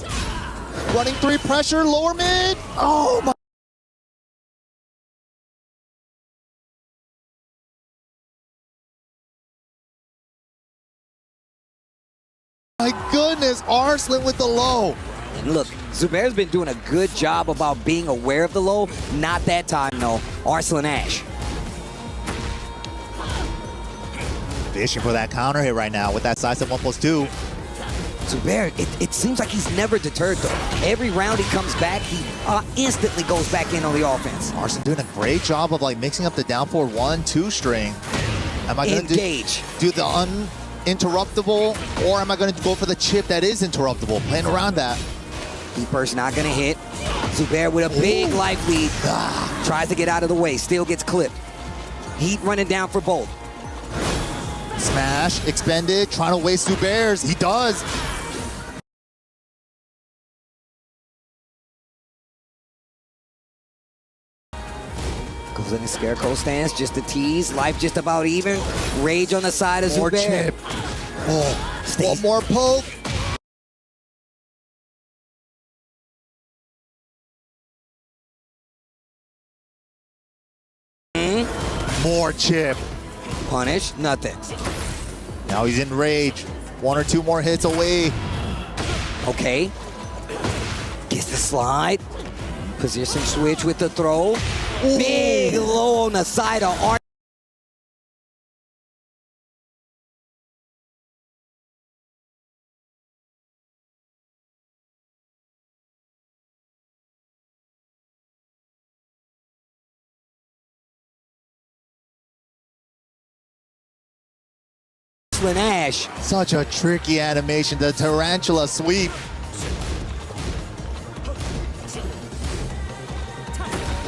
Speaker 20: Running 3 pressure, lower mid. Oh my. goodness, Arslan with the low.
Speaker 21: And look, Zubair's been doing a good job about being aware of the low. Not that time, though. Arslan Ash.
Speaker 20: Fishing for that counter hit right now with that side step 1+2.
Speaker 21: Zubair, it seems like he's never deterred, though. Every round he comes back, he instantly goes back in on the offense.
Speaker 20: Arslan doing a great job of like mixing up the down forward 1-2 string. Am I going to do the uninterruptible, or am I going to go for the chip that is interruptible? Playing around that.
Speaker 21: Keeper's not going to hit. Zubair with a big life lead. Tries to get out of the way, still gets clipped. Heat running down for both.
Speaker 20: Smash, expended, trying to waste Zubair's. He does.
Speaker 21: Goes in the scarecrow stance, just a tease. Life just about even. Rage on the side of
Speaker 20: More
Speaker 21: Zubair.
Speaker 20: chip. Oh, one more poke. More chip.
Speaker 21: Punish, nothing.
Speaker 20: Now he's in rage. 1 or 2 more hits away.
Speaker 21: Okay. Gets the slide. Position switch with the throw. Ooh. Big low on the side of Arslan. Ash.
Speaker 20: Such a tricky animation, the tarantula sweep.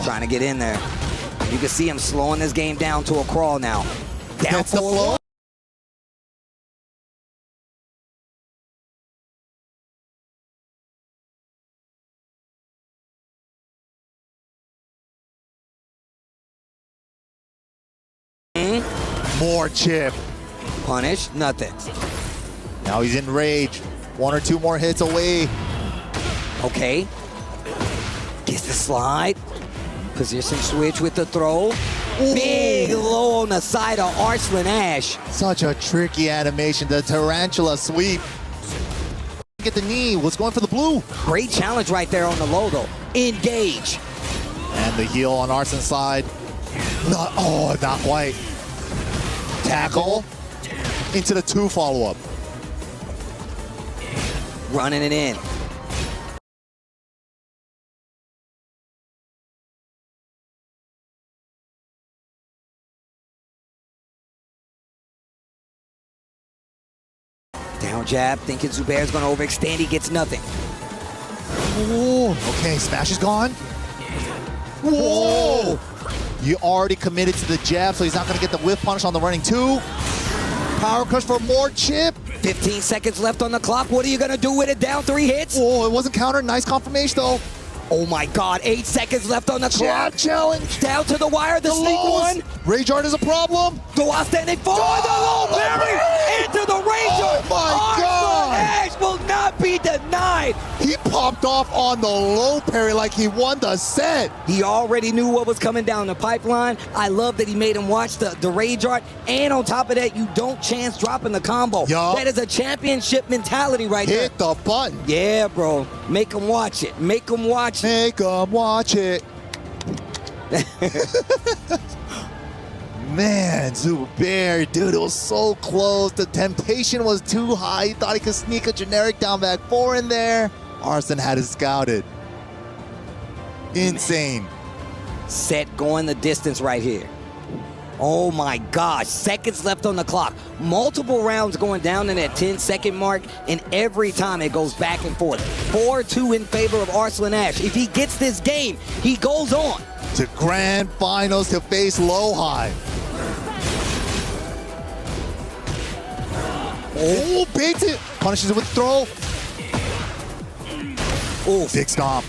Speaker 21: Trying to get in there. You can see him slowing this game down to a crawl now. Down forward.
Speaker 20: More chip.
Speaker 21: Punish, nothing.
Speaker 20: Now he's in rage. 1 or 2 more hits away.
Speaker 21: Okay. Gets the slide. Position switch with the throw. Ooh. Big low on the side of Arslan Ash.
Speaker 20: Such a tricky animation, the tarantula sweep. Get the knee, was going for the blue.
Speaker 21: Great challenge right there on the low though. Engage.
Speaker 20: And the heel on Arslan's side. Not quite. Tackle. Into the 2 follow-up.
Speaker 21: Running it in. Down jab, thinking Zubair's gonna overextend, he gets nothing.
Speaker 20: Ooh, okay, smash is gone. Whoa! You already committed to the jab, so he's not gonna get the whiff punish on the running 2. Power crush for more chip.
Speaker 21: 15 seconds left on the clock. What are you gonna do with it? Down 3 hits?
Speaker 20: Oh, it wasn't countered. Nice confirmation though.
Speaker 21: Oh my God, 8 seconds left on the clock.
Speaker 20: Challenge.
Speaker 21: Down to the wire, the sneak one.
Speaker 20: Rage art is a problem.
Speaker 21: Go outstanding for the low berry into the rage art.
Speaker 20: Oh my God.
Speaker 21: Ash will not be denied.
Speaker 20: He popped off on the low parry like he won the set.
Speaker 21: He already knew what was coming down the pipeline. I love that he made him watch the rage art. And on top of that, you don't chance dropping the combo.
Speaker 20: Yup.
Speaker 21: That is a championship mentality right there.
Speaker 20: Hit the button.
Speaker 21: Yeah, bro. Make him watch it. Make him watch it.
Speaker 20: Make him watch it. Man, Zubair, dude, it was so close. The temptation was too high. He thought he could sneak a generic down back 4 in there. Arslan had it scouted. Insane.
Speaker 21: Set going the distance right here. Oh my gosh, seconds left on the clock. Multiple rounds going down in that 10-second mark, and every time it goes back and forth. 4-2 in favor of Arslan Ash. If he gets this game, he goes on
Speaker 20: to grand finals to face LowHigh. Oh, baits it. Punishes it with the throw. Oh, big stomp.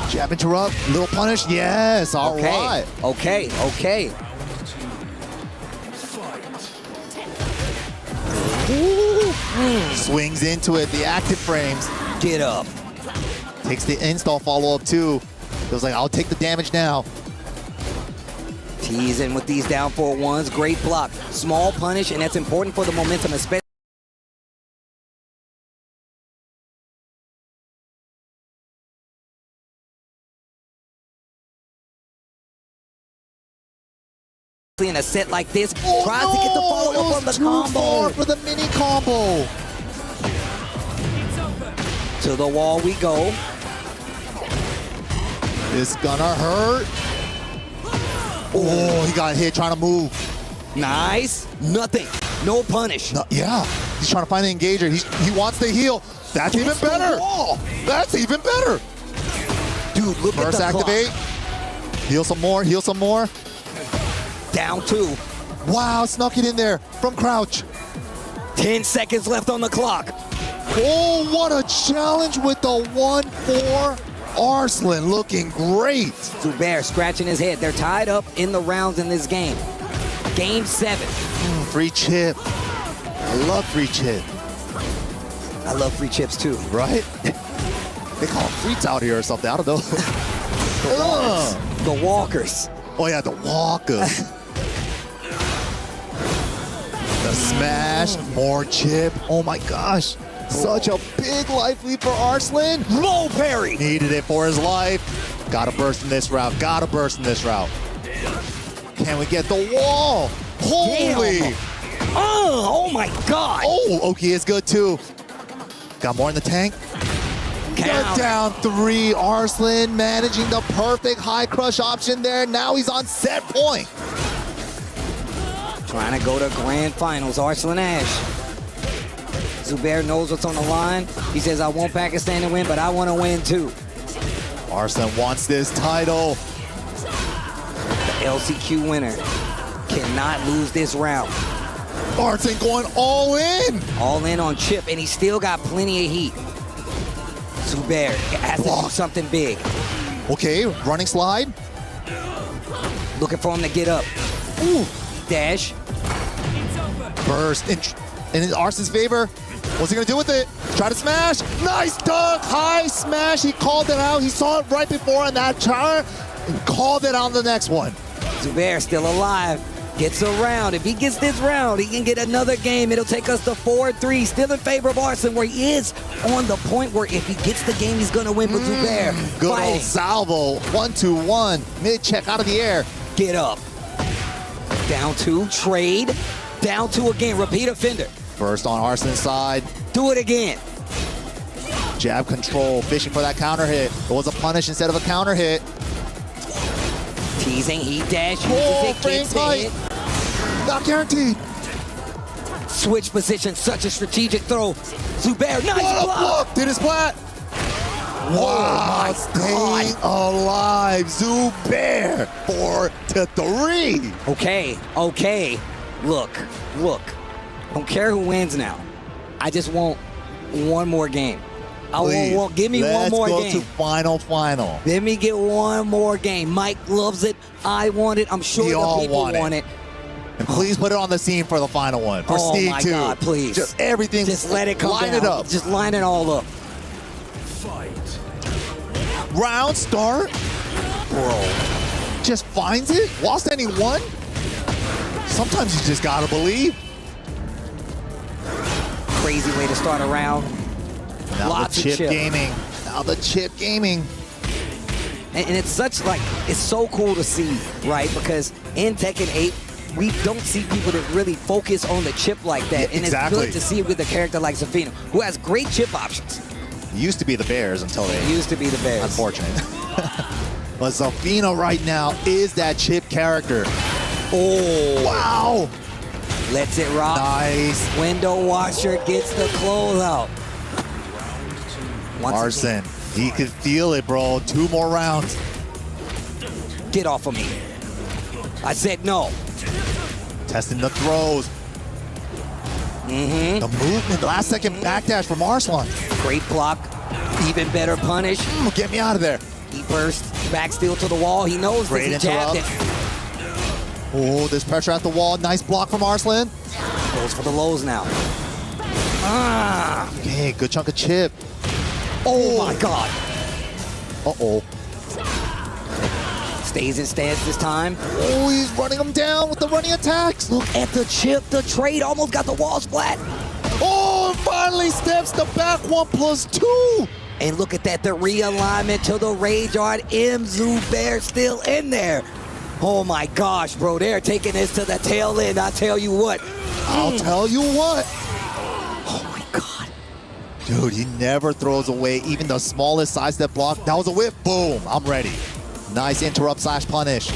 Speaker 20: Jab interrupt, little punish. Yes, all right.
Speaker 21: Okay.
Speaker 20: Swings into it, the active frames.
Speaker 21: Get up.
Speaker 20: Takes the install follow-up too. Feels like, I'll take the damage now.
Speaker 21: Teasing with these down 4-1s. Great block. Small punish, and that's important for the momentum, especially. in a set like this. Tries to get the follow-up on the combo.
Speaker 20: Far for the mini combo.
Speaker 21: To the wall we go.
Speaker 20: It's gonna hurt. Oh, he got hit trying to move.
Speaker 21: Nice. Nothing. No punish.
Speaker 20: No, yeah, he's trying to find the engager. He wants the heal. That's even better. That's even better.
Speaker 21: Dude, look
Speaker 20: First
Speaker 21: at the
Speaker 20: activate.
Speaker 21: clock.
Speaker 20: Heal some more. Heal some more.
Speaker 21: Down 2.
Speaker 20: Wow, snuck it in there from crouch.
Speaker 21: 10 seconds left on the clock.
Speaker 20: Oh, what a challenge with the 1-4. Arslan looking great.
Speaker 21: Zubair scratching his head. They're tied up in the rounds in this game. Game 7.
Speaker 20: Free chip. I love free chip.
Speaker 21: I love free chips too.
Speaker 20: Right? They call them freaks out here or something. I don't know.
Speaker 21: The walkers.
Speaker 20: Oh yeah, the walkers. The smash, more chip. Oh my gosh. Such a big life lead for Arslan.
Speaker 21: Low parry.
Speaker 20: Needed it for his life. Gotta burst in this route. Gotta burst in this route. Can we get the wall? Holy.
Speaker 21: Damn. Oh my God.
Speaker 20: Oh, Oki is good too. Got more in the tank. Got down 3. Arslan managing the perfect high crush option there. Now he's on set point.
Speaker 21: Trying to go to grand finals. Arslan Ash. Zubair knows what's on the line. He says, I want Pakistan to win, but I want to win too.
Speaker 20: Arslan wants this title.
Speaker 21: The LCQ winner cannot lose this round.
Speaker 20: Arslan going all in.
Speaker 21: All in on chip, and he's still got plenty of heat. Zubair has to do something big.
Speaker 20: Okay, running slide.
Speaker 21: Looking for him to get up.
Speaker 20: Ooh.
Speaker 21: Dash.
Speaker 20: Burst in Arslan's favor. What's he gonna do with it? Try to smash. Nice dunk. High smash. He called it out. He saw it right before on that char and called it on the next one.
Speaker 21: Zubair still alive. Gets a round. If he gets this round, he can get another game. It'll take us to 4-3. Still in favor of Arslan, where he is on the point where if he gets the game, he's going to win. But Zubair
Speaker 20: Good
Speaker 21: fighting.
Speaker 20: old salvo. 1-2-1. Mid check out of the air.
Speaker 21: Get up. Down 2. Trade. Down 2 again. Repeat offender.
Speaker 20: First on Arslan's side.
Speaker 21: Do it again.
Speaker 20: Jab control. Fishing for that counter hit. It was a punish instead of a counter hit.
Speaker 21: Teasing, he dash,
Speaker 20: frame fight. Not guaranteed.
Speaker 21: Switch position, such a strategic throw. Zubair, nice block.
Speaker 20: Did his splat. Wow, staying alive. Zubair 4-3.
Speaker 21: Okay. Look. Don't care who wins now. I just want one more game. Give me one more game.
Speaker 20: Let's go to final.
Speaker 21: Let me get one more game. Mike loves it. I want it. I'm sure the people want it.
Speaker 20: And please put it on the scene for the final one. For
Speaker 21: oh
Speaker 20: Steve
Speaker 21: my
Speaker 20: 2.
Speaker 21: God, please.
Speaker 20: Just everything.
Speaker 21: Just let it come
Speaker 20: line
Speaker 21: down.
Speaker 20: it up.
Speaker 21: Just line it all up.
Speaker 20: Round start. Bro. Just finds it while standing 1. Sometimes you just gotta believe.
Speaker 21: Crazy way to start a round.
Speaker 20: Now
Speaker 21: Lots
Speaker 20: the chip
Speaker 21: of chip
Speaker 20: gaming. Now the chip gaming.
Speaker 21: And it's such it's so cool to see, right? Because in Tekken 8, we don't see people that really focus on the chip like that.
Speaker 20: Yeah,
Speaker 21: and
Speaker 20: exactly.
Speaker 21: It's good to see it with a character like Zafino, who has great chip options.
Speaker 20: It used to be the Bears until they...
Speaker 21: Used to be the Bears.
Speaker 20: Unfortunate. But Zafino right now is that chip character.
Speaker 21: Oh.
Speaker 20: Wow.
Speaker 21: Lets it rock.
Speaker 20: Nice.
Speaker 21: Window washer gets the closeout.
Speaker 20: Arslan, he could feel it, bro. 2 more rounds.
Speaker 21: Get off of me. I said no.
Speaker 20: Testing the throws. The movement, last second backdash from Arslan.
Speaker 21: Great block. Even better punish.
Speaker 20: Get me out of there.
Speaker 21: He bursts back steal to the wall. He knows
Speaker 20: Great
Speaker 21: this. He jabbed it.
Speaker 20: Oh, there's pressure at the wall. Nice block from Arslan.
Speaker 21: Goes for the lows now.
Speaker 20: Okay, good chunk of chip.
Speaker 21: Oh my God.
Speaker 20: Uh-oh.
Speaker 21: Stays in stance this time.
Speaker 20: Oh, he's running him down with the running attacks.
Speaker 21: Look at the chip. The trade almost got the walls flat.
Speaker 20: Oh, and finally steps the back 1+2.
Speaker 21: And look at that, the realignment to the Rage Art. Zubair still in there. Oh my gosh, bro, they're taking this to the tail end. I tell you what.
Speaker 20: I'll tell you what.
Speaker 21: Oh my God.
Speaker 20: Dude, he never throws away even the smallest sidestep block. That was a whip. Boom. I'm ready. Nice interrupt / punish.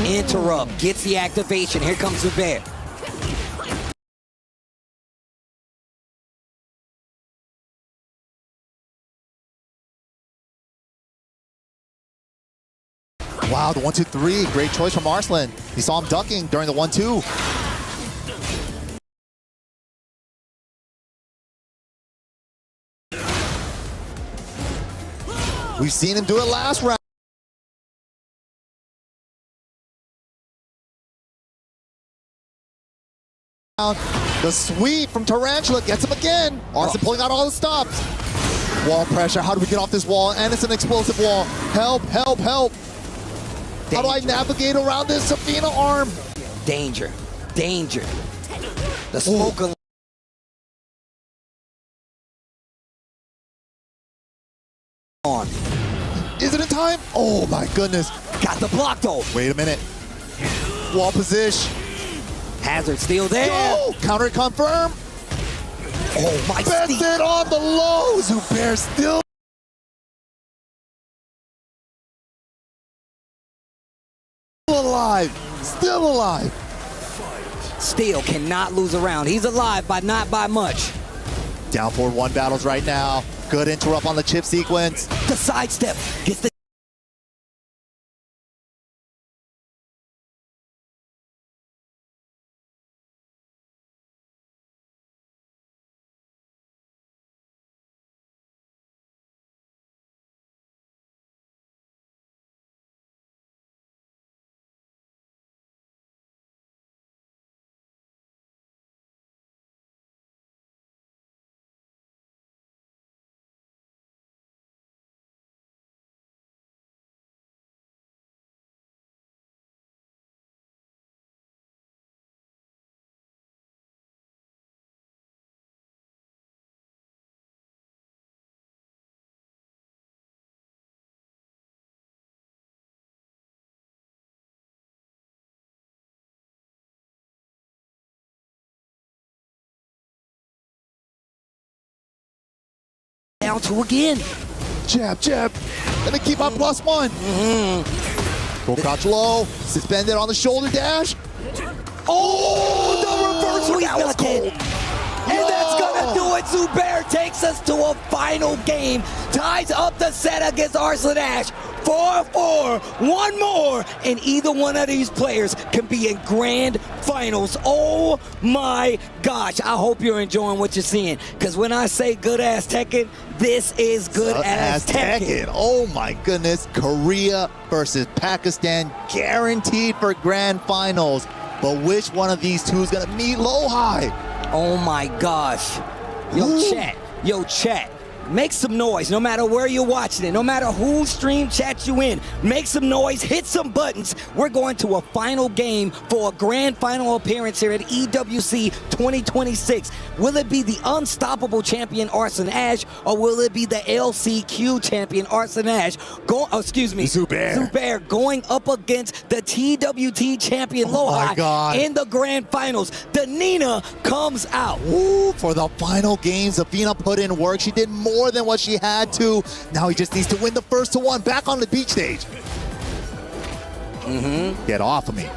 Speaker 21: Interrupt. Gets the activation. Here comes Zubair.
Speaker 20: Wow, the 1-2-3. Great choice from Arslan. He saw him ducking during the 1-2. We've seen him do it last round. The sweep from Tarantula gets him again. Arslan pulling out all the stops. Wall pressure. How do we get off this wall? And it's an explosive wall. Help, help, help. How do I navigate around this Safina arm?
Speaker 21: Danger. Danger. The smoke. On.
Speaker 20: Is it in time? Oh my goodness.
Speaker 21: Got the block though.
Speaker 20: Wait a minute. Wall position.
Speaker 21: Hazard still there.
Speaker 20: Go! Counter confirm.
Speaker 21: Oh my
Speaker 20: Bets it on the low. Zubair still alive. Still alive.
Speaker 21: Still cannot lose a round. He's alive, but not by much.
Speaker 20: Down forward 1 battles right now. Good interrupt on the chip sequence.
Speaker 21: The sidestep gets the down 2 again.
Speaker 20: Jab, jab. Let me keep my +1. Full crouch low. Suspended on the shoulder dash. Oh, the reversal. That was cold.
Speaker 21: And that's gonna do it. Zubair takes us to a final game. Ties up the set against Arslan Ash. 4-4. One more, and either one of these players can be in grand finals. Oh my gosh. I hope you're enjoying what you're seeing. Because when I say good ass Tekken, this is good ass Tekken.
Speaker 20: Oh my goodness. Korea versus Pakistan, guaranteed for grand finals. But which one of these two is gonna meet LowHigh?
Speaker 21: Oh my gosh. Yo, chat. Make some noise, no matter where you're watching it, no matter whose stream chat you in. Make some noise, hit some buttons. We're going to a final game for a grand final appearance here at EWC 2026. Will it be the unstoppable champion Arslan Ash, or will it be the LCQ champion Arslan Ash? Zubair going up against the TWT champion LowHigh in the grand finals. The Nina comes out.
Speaker 20: Ooh, for the final game, Safina put in work. She did more than what she had to. Now he just needs to win the first to one. Back on the beach stage. Get off of me.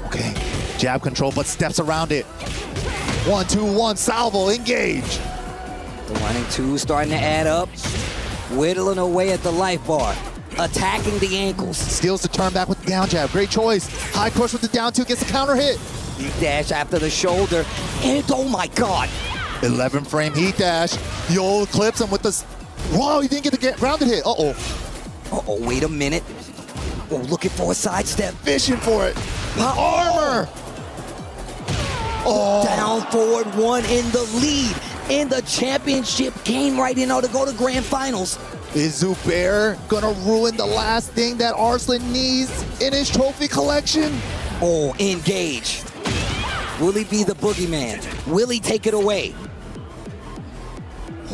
Speaker 20: Okay. Jab control, but steps around it. 1-2-1 salvo, engage.
Speaker 21: The 1-2 starting to add up. Whittling away at the life bar. Attacking the ankles.
Speaker 20: Steals the turn back with the down jab. Great choice. High crush with the down 2, gets the counter hit.
Speaker 21: Heat dash after the shoulder. And oh my God.
Speaker 20: 11 frame heat dash. Yo, clips him with the... Wow, he didn't get the grounded hit. Uh-oh.
Speaker 21: Uh-oh, wait a minute. Oh, looking for a sidestep.
Speaker 20: Fishing for it. Armor.
Speaker 21: Oh. Down forward 1 in the lead. In the championship game right now to go to grand finals.
Speaker 20: Is Zubair gonna ruin the last thing that Arslan needs in his trophy collection?
Speaker 21: Oh, engage. Will he be the boogeyman? Will he take it away?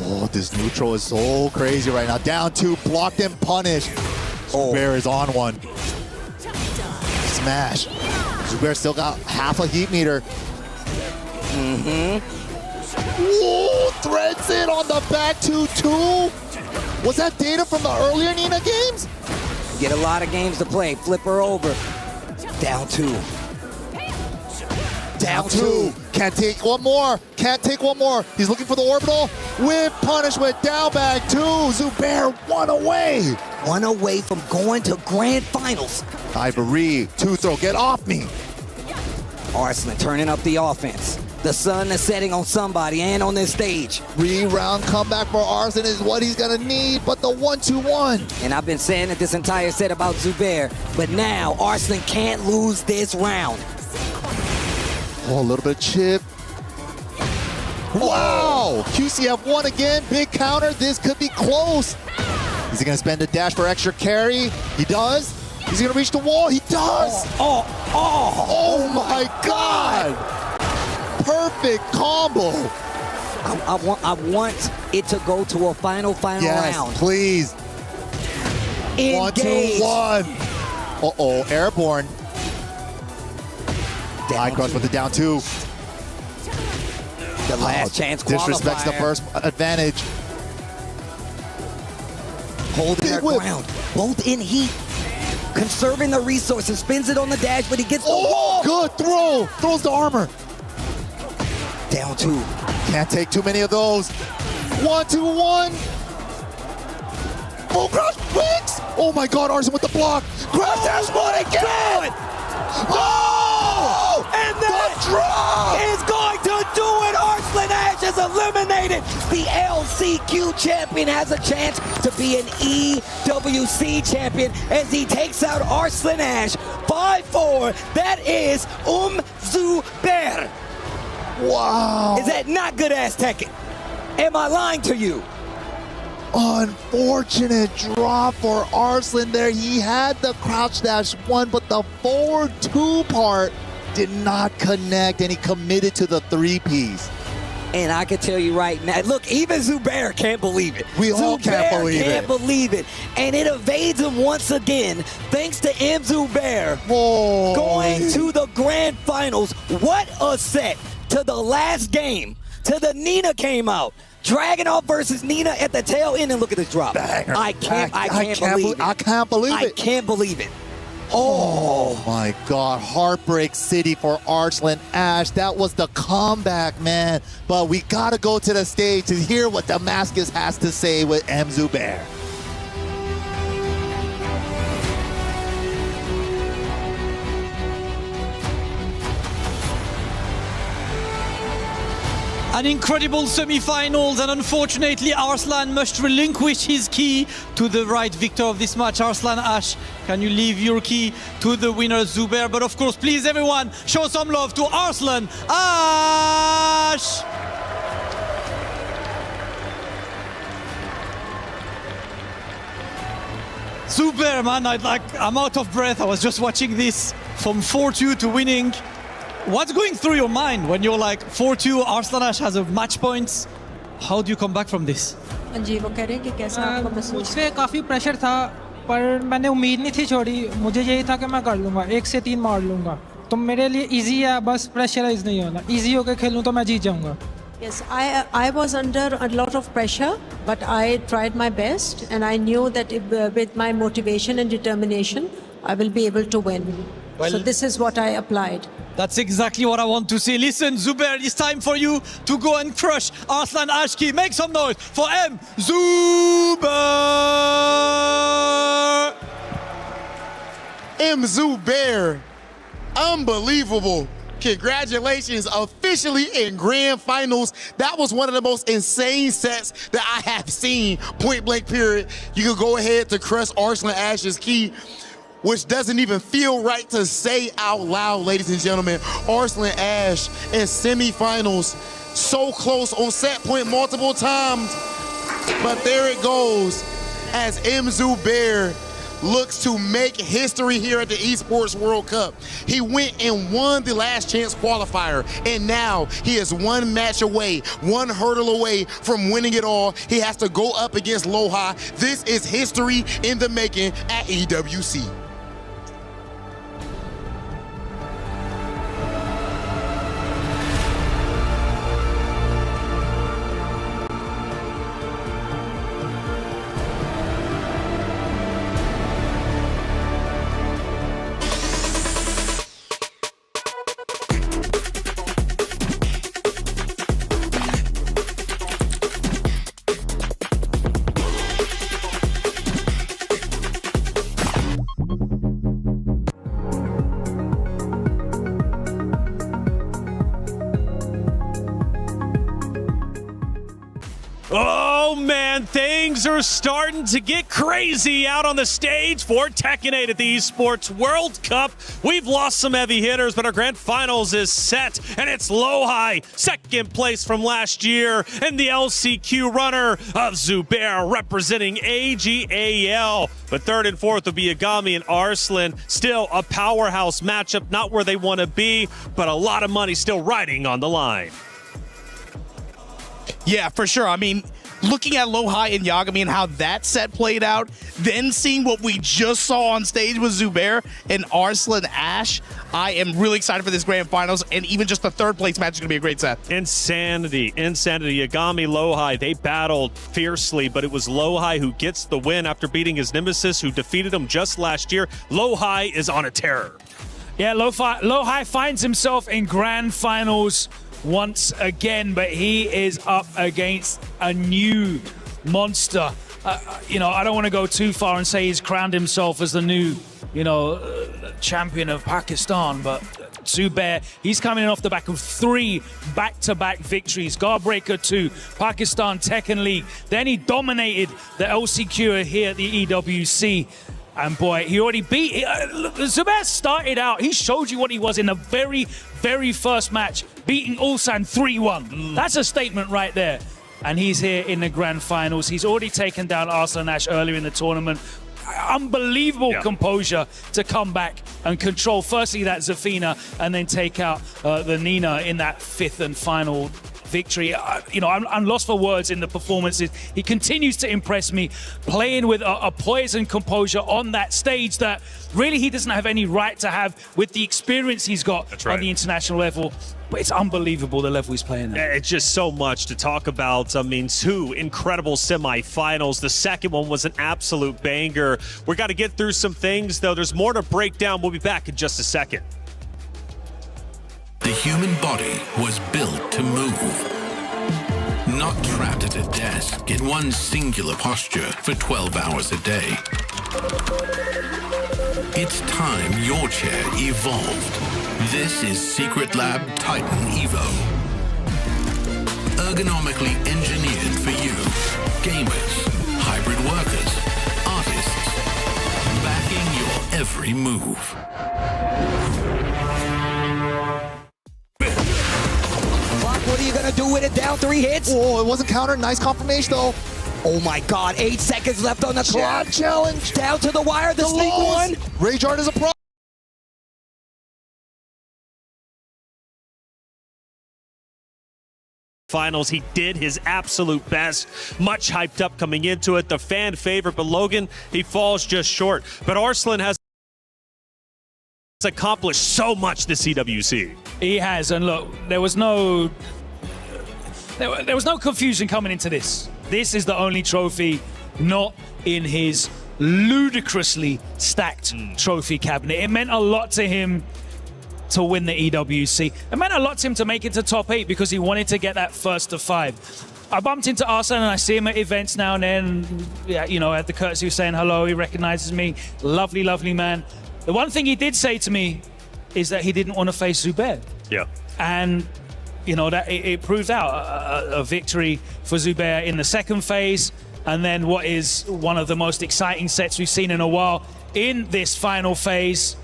Speaker 20: Oh, this neutral is so crazy right now. Down 2, blocked and punished. Zubair is on one. Smash. Zubair still got half a heat meter. Whoa, threads it on the back 2-2. Was that data from the earlier Nina games?
Speaker 21: Get a lot of games to play. Flip her over. Down 2.
Speaker 20: Down 2. Can't take one more. Can't take one more. He's looking for the orbital. With punishment. Down back 2. Zubair 1 away.
Speaker 21: 1 away from going to grand finals.
Speaker 20: Ivory, 2-throw. Get off me.
Speaker 21: Arslan turning up the offense. The sun is setting on somebody and on this stage.
Speaker 20: 3-round comeback for Arslan is what he's gonna need, but the 1-2-1.
Speaker 21: And I've been saying it this entire set about Zubair, but now Arslan can't lose this round.
Speaker 20: Oh, a little bit of chip. Wow! QCF won again. Big counter. This could be close. Is he gonna spend a dash for extra carry? He does. Is he gonna reach the wall? He does. Oh my God! Perfect combo.
Speaker 21: I want it to go to a final
Speaker 20: yes,
Speaker 21: round.
Speaker 20: Please.
Speaker 21: Engage.
Speaker 20: 1-2-1. Uh-oh, airborne. High crush with the down 2.
Speaker 21: The last chance qualifier.
Speaker 20: Disrespects the first advantage.
Speaker 21: Holding her ground. Both in heat. Conserving the resources. Spins it on the dash, but he gets the wall.
Speaker 20: Good throw. Throws the armor.
Speaker 21: Down 2.
Speaker 20: Can't take too many of those. 1-2-1. Full crouch wings. Oh my God, Arslan with the block. Crash dash one again. Oh!
Speaker 21: And that is going to do it. Arslan Ash is eliminated. The LCQ champion has a chance to be an EWC champion as he takes out Arslan Ash 5-4. That is Zubair.
Speaker 20: Wow.
Speaker 21: Is that not good ass Tekken? Am I lying to you?
Speaker 20: Unfortunate drop for Arslan there. He had the crouch dash 1, but the forward 2 part did not connect, and he committed to the 3-piece.
Speaker 21: And I can tell you right now, look, even Zubair can't believe it.
Speaker 20: We all can't believe it.
Speaker 21: Zubair can't believe it. And it evades him once again, thanks to Zubair going to the grand finals. What a set to the last game, to the Nina came out. Dragunov versus Nina at the tail end, and look at this drop.
Speaker 20: Banger.
Speaker 21: I can't believe it.
Speaker 20: I can't believe it.
Speaker 21: I can't believe it.
Speaker 20: Oh my God, Heartbreak City for Arslan Ash. That was the comeback, man. But we gotta go to the stage to hear what Damascus has to say with Zubair.
Speaker 12: An incredible semi-finals, and unfortunately Arslan must relinquish his key to the right victor of this match. Arslan Ash, can you leave your key to the winner Zubair? But of course, please everyone, show some love to Arslan Ash! Zubair, man, I'm out of breath. I was just watching this from 4-2 to winning. What's going through your mind when you're like 4-2, Arslan Ash has a match points? How do you come back from this?
Speaker 19: मुझसे काफ़ी pressure था, पर मैंने उम्मीद नहीं थी छोड़ी. मुझे यही था कि मैं कर लूँगा, 1 से 3 मार लूँगा. तो मेरे लिए इजी है, बस प्रेशराइज नहीं होना. इजी होकर खेलूँ तो मैं जीत जाऊँगा.
Speaker 18: Yes, I was under a lot of pressure, but I tried my best, and I knew that with my motivation and determination, I will be able to win. So this is what I applied.
Speaker 12: That's exactly what I want to see. Listen, Zubair, it's time for you to go and crush Arslan Ashki. Make some noise for Zubair!
Speaker 13: Zubair, unbelievable. Congratulations, officially in grand finals. That was one of the most insane sets that I have seen, point blank period. You could go ahead to crush Arslan Ash's key, which doesn't even feel right to say out loud, ladies and gentlemen. Arslan Ash in semifinals, so close on set point multiple times, but there it goes as Zubair looks to make history here at the Esports World Cup. He went and won the last chance qualifier, and now he is one match away, one hurdle away from winning it all. He has to go up against LowHigh. This is history in the making at EWC.
Speaker 2: Oh man, things are starting to get crazy out on the stage for Tekken 8 at the Esports World Cup. We've lost some heavy hitters, but our grand finals is set, and it's LowHigh, second place from last year, and the LCQ runner of Zubair representing AGAL. But third and fourth will be Agami and Arslan. Still a powerhouse matchup, not where they want to be, but a lot of money still riding on the line.
Speaker 16: Yeah, for sure. I mean, looking at LowHigh and Yagami and how that set played out, then seeing what we just saw on stage with Zubair and Arslan Ash, I am really excited for this grand finals, and even just the third place match is going to be a great set.
Speaker 2: Insanity. Yagami, LowHigh, they battled fiercely, but it was LowHigh who gets the win after beating his nemesis who defeated him just last year. LowHigh is on a tear.
Speaker 3: Yeah, LowHigh finds himself in grand finals once again, but he is up against a new monster. You know, I don't want to go too far and say he's crowned himself as the new, champion of Pakistan, but Zubair, he's coming off the back of 3 back-to-back victories. Guardbreaker 2, Pakistan Tekken League. Then he dominated the LCQ here at the EWC. And boy, he already beat... Zubair started out, he showed you what he was in the very first match, beating ULSAN 3-1. That's a statement right there. And he's here in the grand finals. He's already taken down Arslan Ash earlier in the tournament. Unbelievable composure to come back and control firstly that Zafina and then take out the Nina in that 5th and final victory. I'm lost for words in the performances. He continues to impress me, playing with a poise and composure on that stage that really he doesn't have any right to have with the experience he's got on the international level. But it's unbelievable the level he's playing at.
Speaker 2: It's just so much to talk about. I mean, 2 incredible semifinals. The second one was an absolute banger. We got to get through some things, though. There's more to break down. We'll be back in just a second.
Speaker 6: The human body was built to move. Not trapped at a desk in one singular posture for 12 hours a day. It's time your chair evolved. This is Secret Lab Titan Evo. Ergonomically engineered for you. Gamers, hybrid workers, artists. Backing your every move.
Speaker 21: What are you going to do with it? Down 3 hits?
Speaker 20: Oh, it wasn't countered. Nice confirmation, though.
Speaker 21: Oh my God, 8 seconds left on the clock.
Speaker 20: Challenge.
Speaker 21: Down to the wire, the sneak one.
Speaker 20: Rage Art is a pro.
Speaker 2: Finals, he did his absolute best, much hyped up coming into it, the fan favorite, but Logan, he falls just short. But Arslan has accomplished so much this EWC.
Speaker 3: He has, and look, there was no confusion coming into this. This is the only trophy not in his ludicrously stacked trophy cabinet. It meant a lot to him to win the EWC. It meant a lot to him to make it to top 8 because he wanted to get that first to 5. I bumped into Arslan and I see him at events now and then. Yeah, I had the courtesy of saying hello. He recognizes me. Lovely, lovely man. The one thing he did say to me is that he didn't want to face Zubair.
Speaker 2: Yeah.
Speaker 3: And, that it proved out a victory for Zubair in the second phase. And then what is one of the most exciting sets we've seen in a while in this final phase.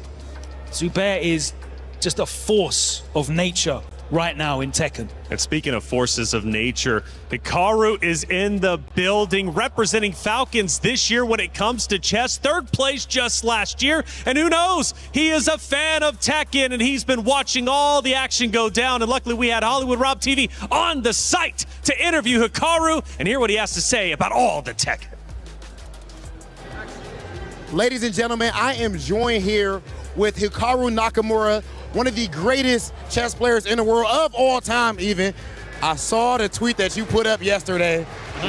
Speaker 3: Zubair is just a force of nature right now in Tekken.
Speaker 2: And speaking of forces of nature, Hikaru is in the building representing Falcons this year when it comes to chess. 3rd place just last year. And who knows, he is a fan of Tekken and he's been watching all the action go down. And luckily we had Hollywood Rob TV on the site to interview Hikaru and hear what he has to say about all the Tekken.
Speaker 13: Ladies and gentlemen, I am joined here with Hikaru Nakamura, one of the greatest chess players in the world of all time even. I saw the tweet that you put up yesterday,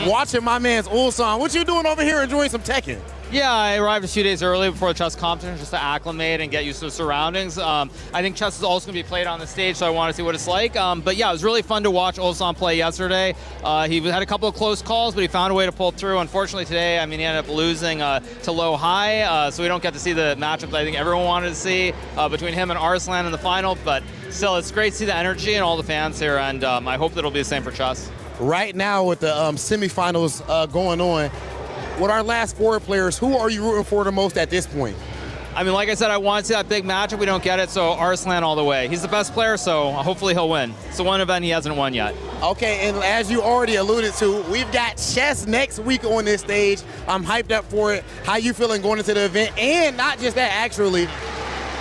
Speaker 13: watching my man's ULSAN. What you doing over here enjoying some Tekken?
Speaker 4: Yeah, I arrived a few days early before the chess competition just to acclimate and get used to the surroundings. I think chess is also going to be played on the stage, so I want to see what it's like. But yeah, it was really fun to watch ULSAN play yesterday. He had a couple of close calls, but he found a way to pull through. Unfortunately today, I mean, he ended up losing to LowHigh, so we don't get to see the matchup that I think everyone wanted to see between him and Arslan in the final. But still, it's great to see the energy and all the fans here, and I hope that it'll be the same for chess.
Speaker 13: Right now with the semifinals going on, with our last 4 players, who are you rooting for the most at this point?
Speaker 4: I mean, like I said, I want to see that big matchup. We don't get it, so Arslan all the way. He's the best player, so hopefully he'll win. It's the one event he hasn't won yet.
Speaker 13: Okay, and as you already alluded to, we've got chess next week on this stage. I'm hyped up for it. How you feeling going into the event? And not just that, actually,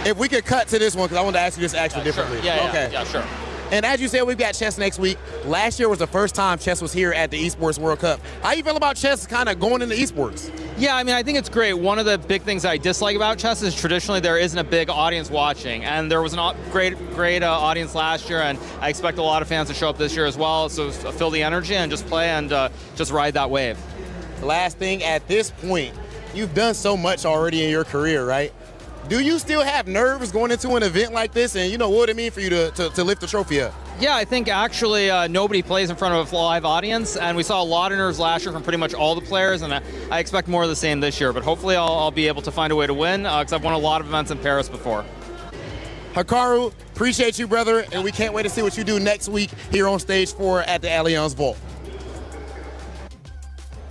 Speaker 13: if we could cut to this one, because I want to ask you this actually differently.
Speaker 4: Sure. Yeah, sure.
Speaker 13: And as you said, we've got chess next week. Last year was the first time chess was here at the Esports World Cup. How you feel about chess kind of going into esports?
Speaker 4: Yeah, I mean, I think it's great. One of the big things I dislike about chess is traditionally there isn't a big audience watching, and there was a great audience last year, and I expect a lot of fans to show up this year as well. So feel the energy and just play and just ride that wave.
Speaker 13: Last thing, at this point, you've done so much already in your career, right? Do you still have nerves going into an event like this, and you know what would it mean for you to lift the trophy up?
Speaker 4: Yeah, I think actually nobody plays in front of a live audience, and we saw a lot of nerves last year from pretty much all the players, and I expect more of the same this year. But hopefully I'll be able to find a way to win, because I've won a lot of events in Paris before.
Speaker 13: Hikaru, appreciate you, brother, and we can't wait to see what you do next week here on stage 4 at the Allianz Vault.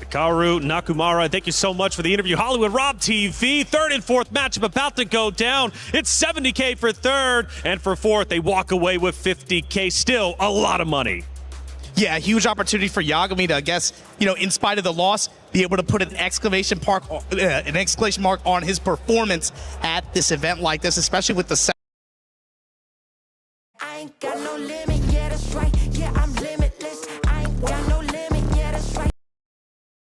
Speaker 2: Hikaru Nakamura, thank you so much for the interview. Hollywood Rob TV, 3rd and 4th matchup about to go down. It's $70K for 3rd, and for 4th, they walk away with $50K. Still a lot of money.
Speaker 16: Yeah, huge opportunity for Yagami to, I guess, you know, in spite of the loss, be able to put an exclamation mark on his performance at this event like this, especially with the
Speaker 9: I ain't got no limit, yeah, that's right. Yeah, I'm limitless. I ain't got no limit, yeah, that's right.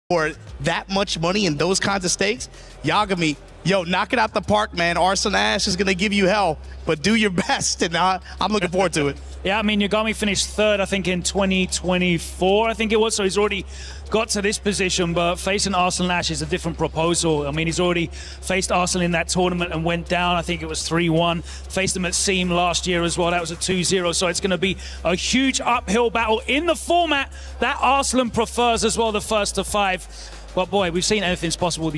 Speaker 16: For that much money and those kinds of stakes, Yagami, yo, knock it out the park, man. Arslan Ash is going to give you hell, but do your best, and I'm looking forward to it.
Speaker 3: Yeah, I mean, Yagami finished 3rd, I think, in 2024, I think it was, so he's already got to this position, but facing Arslan Ash is a different proposal. I mean, he's already faced Arslan in that tournament and went down, I think it was 3-1. Faced him at Seam last year as well, that was a 2-0, so it's going to be a huge uphill battle in the format that Arslan prefers as well, the 1st to 5. But boy, we've seen anything's possible.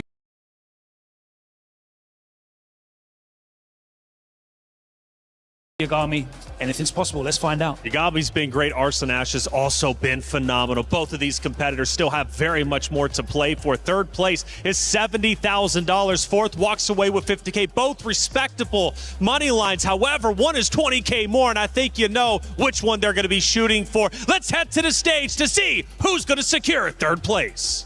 Speaker 3: Yagami, anything's possible. Let's find out.
Speaker 2: Yagami's been great. Arslan Ash has also been phenomenal. Both of these competitors still have very much more to play for. 3rd place is $70,000. 4th walks away with $50K. Both respectable money lines. However, one is $20K more, and I think you know which one they're going to be shooting for. Let's head to the stage to see who's going to secure 3rd place.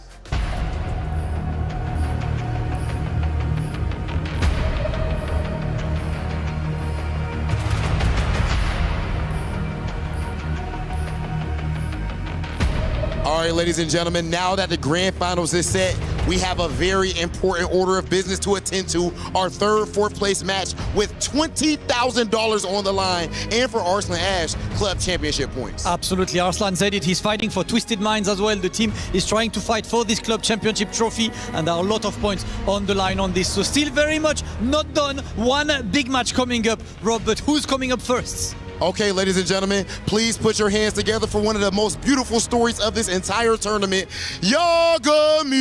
Speaker 13: All right, ladies and gentlemen, now that the grand finals is set, we have a very important order of business to attend to. Our 3rd, 4th place match with $20,000 on the line, and for Arslan Ash, club championship points.
Speaker 12: Absolutely, Arslan said it. He's fighting for Twisted Minds as well. The team is trying to fight for this club championship trophy, and there are a lot of points on the line on this. So still very much not done. One big match coming up, Rob, but who's coming up first?
Speaker 13: Okay, ladies and gentlemen, please put your hands together for one of the most beautiful stories of this entire tournament, Yagami!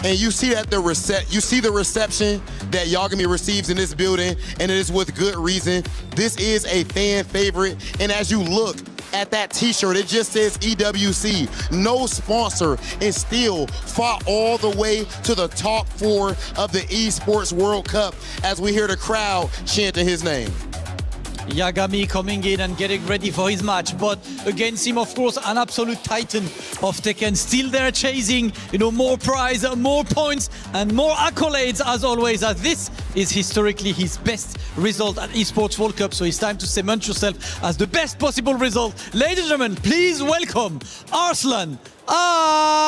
Speaker 13: And you see that the reception that Yagami receives in this building, and it is with good reason. This is a fan favorite, and as you look at that t-shirt. It just says EWC, no sponsor, and still fought all the way to the top 4 of the Esports World Cup as we hear the crowd chanting his name.
Speaker 12: Yagami coming in and getting ready for his match, but against him, of course, an absolute titan of Tekken, still there chasing, more prize, more points, and more accolades as always, as this is historically his best result at Esports World Cup, so it's time to cement yourself as the best possible result. Ladies and gentlemen, please welcome Arslan Ash!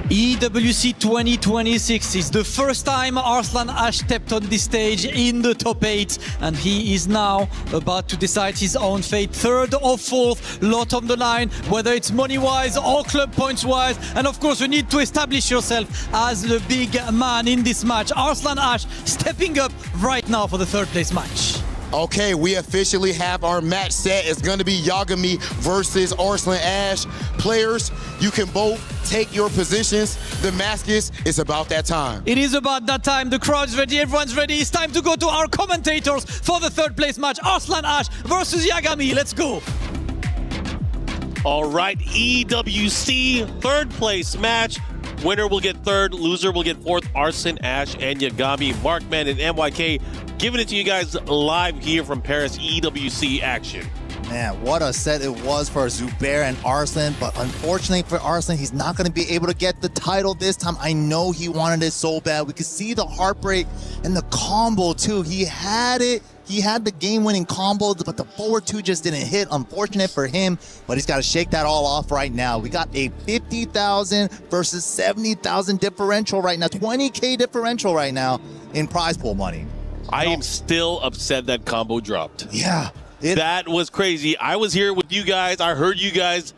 Speaker 12: EWC 2026 is the first time Arslan Ash stepped on this stage in the top 8, and he is now about to decide his own fate. 3rd or 4th, lot on the line, whether it's money-wise or club points-wise, and of course you need to establish yourself as the big man in this match. Arslan Ash stepping up right now for the 3rd place match.
Speaker 13: Okay, we officially have our match set. It's going to be Yagami versus Arslan Ash. Players, you can both take your positions. Damascus, it's about that time.
Speaker 12: It is about that time. The crowd's ready, everyone's ready. It's time to go to our commentators for the 3rd place match. Arslan Ash versus Yagami. Let's go.
Speaker 2: All right, EWC 3rd place match. Winner will get 3rd, loser will get 4th. Arslan Ash and Yagami, Markman and MYK giving it to you guys live here from Paris EWC action.
Speaker 20: Man, what a set it was for Zubair and Arslan, but unfortunately for Arslan, he's not going to be able to get the title this time. I know he wanted it so bad. We could see the heartbreak and the combo too. He had it. He had the game-winning combo, but the forward 2 just didn't hit. Unfortunate for him, but he's got to shake that all off right now. We got a 50,000 versus 70,000 differential right now, 20K differential right now in prize pool money.
Speaker 2: I am still upset that combo dropped.
Speaker 20: Yeah.
Speaker 2: That was crazy. I was here with you guys. I heard you guys.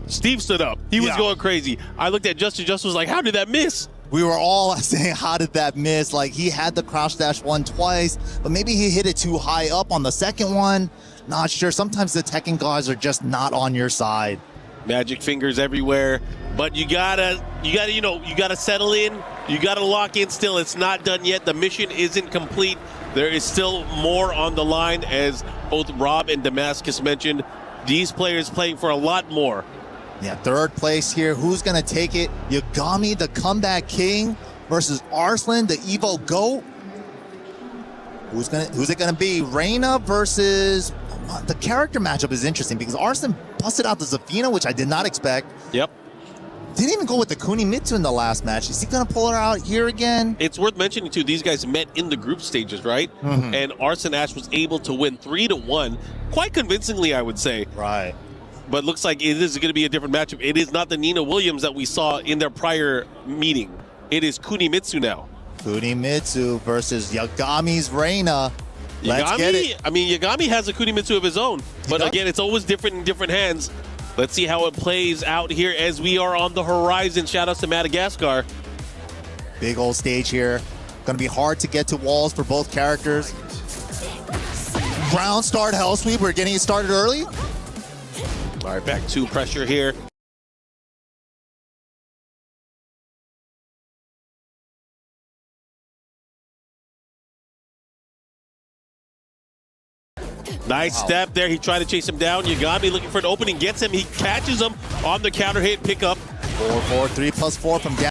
Speaker 2: Steve stood up. He was going crazy. I looked at Justin. Justin was like, how did that miss?
Speaker 20: We were all saying, how did that miss? Like, he had the crouch dash one twice, but maybe he hit it too high up on the second one. Not sure. Sometimes the Tekken guys are just not on your side.
Speaker 2: Magic fingers everywhere, but you gotta settle in. You gotta lock in still. It's not done yet. The mission isn't complete. There is still more on the line, as both Rob and Damascus mentioned. These players playing for a lot more.
Speaker 20: Yeah, 3rd place here. Who's gonna take it? Yagami, the comeback king, versus Arslan, the Evo GOAT. Who's it gonna be? Reina versus... The character matchup is interesting because Arslan busted out the Zafina, which I did not expect.
Speaker 2: Yep.
Speaker 20: Didn't even go with the Kunimitsu in the last match. Is he going to pull her out here again?
Speaker 2: It's worth mentioning, too, these guys met in the group stages, right?
Speaker 20: Mm-hmm.
Speaker 2: And Arslan Ash was able to win 3-1, quite convincingly, I would say.
Speaker 20: Right.
Speaker 2: But looks like it is going to be a different matchup. It is not the Nina Williams that we saw in their prior meeting. It is Kunimitsu now.
Speaker 20: Kunimitsu versus Yagami's Reina. Let's get it.
Speaker 2: I mean, Yagami has a Kunimitsu of his own. But again, it's always different in different hands. Let's see how it plays out here as we are on the horizon. Shout outs to Madagascar.
Speaker 20: Big old stage here. Gonna be hard to get to walls for both characters. Ground start hell sweep. We're getting it started early.
Speaker 2: All right, back to pressure here. Nice step there. He tried to chase him down. Yagami looking for an opening, gets him. He catches him on the counter hit, pick up.
Speaker 20: 4-4, 3+4 from down.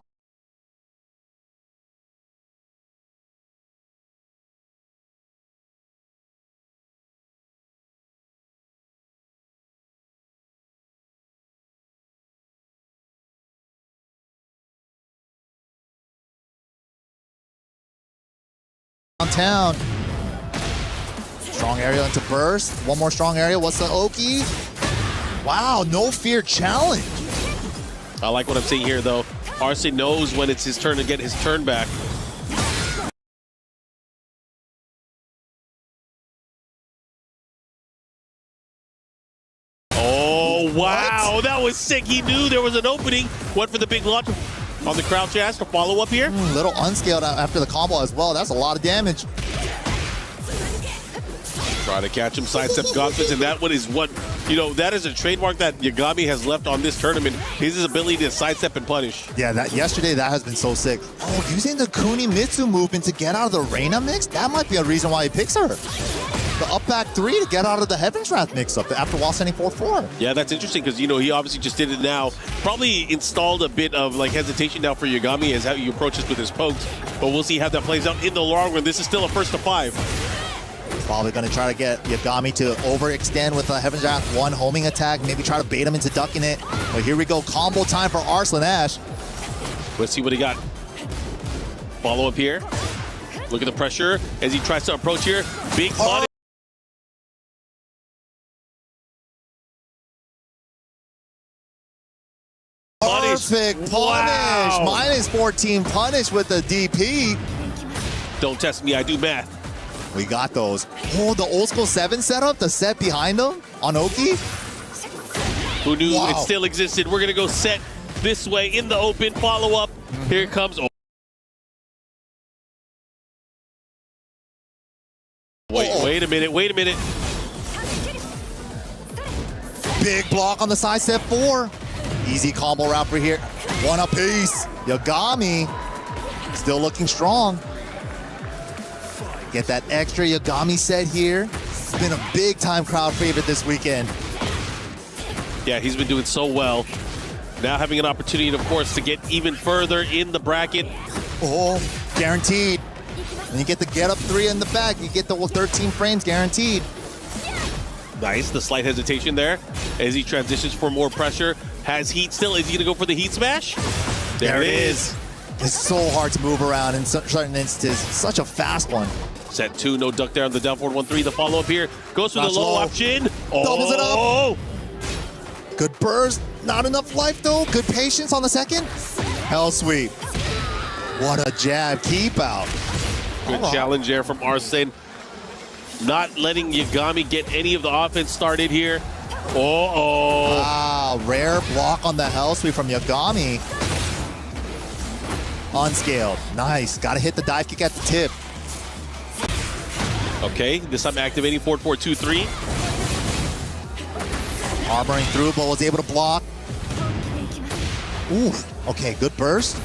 Speaker 20: Downtown. Strong area into burst. One more strong area. What's the Oki? Wow, no fear challenge.
Speaker 2: I like what I'm seeing here, though. Arslan knows when it's his turn to get his turn back. Oh, wow. That was sick. He knew there was an opening. Went for the big launch on the crouch dash to follow up here.
Speaker 20: Little unscaled after the combo as well. That's a lot of damage.
Speaker 8: Trying to catch him, sidestep gauntlets, and that one is what, that is a trademark that Yagami has left on this tournament. His ability to sidestep and punish.
Speaker 20: Yeah, yesterday that has been so sick. Oh, using the Kunimitsu movement to get out of the Reina mix? That might be a reason why he picks her. The up back 3 to get out of the Heaven's Wrath mix-up after while sending 4-4.
Speaker 8: Yeah, that's interesting because, he obviously just did it now. Probably installed a bit of hesitation now for Yagami as how he approaches with his pokes. But we'll see how that plays out in the long run. This is still a first to 5.
Speaker 20: Probably going to try to get Yagami to overextend with a Heaven's Wrath 1 homing attack. Maybe try to bait him into ducking it. But here we go. Combo time for Arslan Ash.
Speaker 8: Let's see what he got. Follow up here. Look at the pressure as he tries to approach here. Big punish.
Speaker 20: Perfect punish.
Speaker 8: Wow.
Speaker 20: Minus 14 punish with the DP.
Speaker 8: Don't test me, I do math.
Speaker 20: We got those. Oh, the old school 7 setup, the set behind them on Oki.
Speaker 8: Who knew it still existed? We're going to go set this way in the open. Follow up. Here it comes. Oh. Wait a minute.
Speaker 20: Big block on the side step 4. Easy combo route for here. 1 apiece. Yagami still looking strong. Get that extra Yagami set here. It's been a big time crowd favorite this weekend.
Speaker 8: Yeah, he's been doing so well. Now having an opportunity, of course, to get even further in the bracket.
Speaker 20: Oh, guaranteed. When you get the get up 3 in the back, you get the 13 frames guaranteed.
Speaker 8: Nice, the slight hesitation there as he transitions for more pressure. Has heat still. Is he going to go for the heat smash? There it is.
Speaker 20: It's so hard to move around in certain instances. Such a fast one.
Speaker 8: Set 2, no duck there on the down forward 1-3. The follow up here goes for the low option.
Speaker 20: Doubles it up. Good burst. Not enough life though. Good patience on the second. Hell sweep. What a jab. Keep out.
Speaker 8: Good challenge there from Arslan. Not letting Yagami get any of the offense started here.
Speaker 20: Wow, rare block on the hell sweep from Yagami. Unscaled. Nice. Got to hit the dive kick at the tip.
Speaker 8: Okay, this time activating 4-4-2-3.
Speaker 20: Armoring through, but was able to block. Ooh, okay, good burst.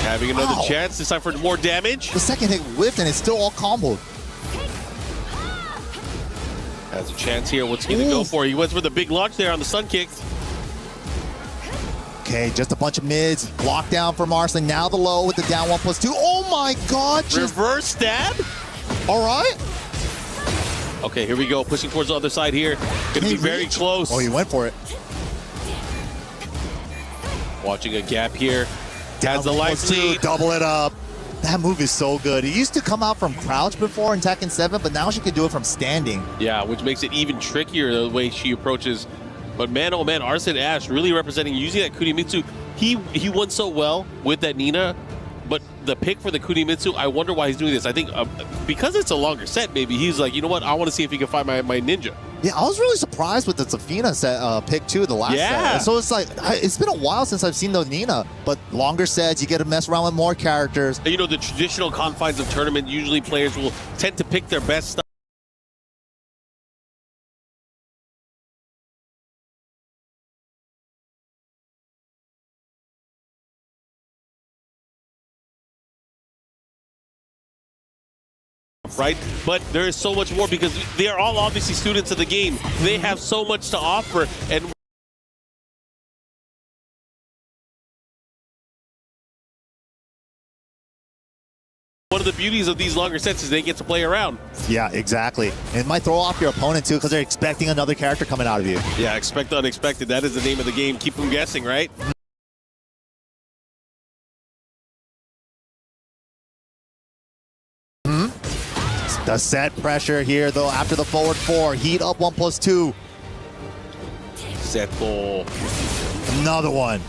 Speaker 8: Having another chance, this time for more damage.
Speaker 20: The second hit whiffed and it's still all comboed.
Speaker 8: Has a chance here. What's he going to go for? He went for the big launch there on the sun kick.
Speaker 20: Okay, just a bunch of mids. Block down from Arslan. Now the low with the down 1+2. Oh my God.
Speaker 8: Reverse stab.
Speaker 20: All right.
Speaker 8: Okay, here we go. Pushing towards the other side here. Going to be very close.
Speaker 20: Oh, he went for it.
Speaker 8: Watching a gap here. Has the life lead.
Speaker 20: Double it up. That move is so good. It used to come out from crouch before in Tekken 7, but now she can do it from standing.
Speaker 8: Yeah, which makes it even trickier the way she approaches. But man, oh man, Arslan Ash really representing, using that Kunimitsu. He won so well with that Nina, but the pick for the Kunimitsu, I wonder why he's doing this. I think because it's a longer set, maybe he's like, you know what, I want to see if he can find my ninja.
Speaker 20: Yeah, I was really surprised with the Zafina set pick too, the last set. So it's like, it's been a while since I've seen the Nina, but longer sets, you get to mess around with more characters.
Speaker 8: And, you know, the traditional confines of tournament, usually players will tend to pick their best stuff. Right, but there is so much more because they are all obviously students of the game. They have so much to offer, and one of the beauties of these longer sets is they get to play around.
Speaker 20: Yeah, exactly. And it might throw off your opponent too because they're expecting another character coming out of you.
Speaker 8: Yeah, expect the unexpected. That is the name of the game. Keep them guessing, right?
Speaker 20: The set pressure here, though, after the forward 4. Heat up 1+2.
Speaker 8: Set ball.
Speaker 20: Another one.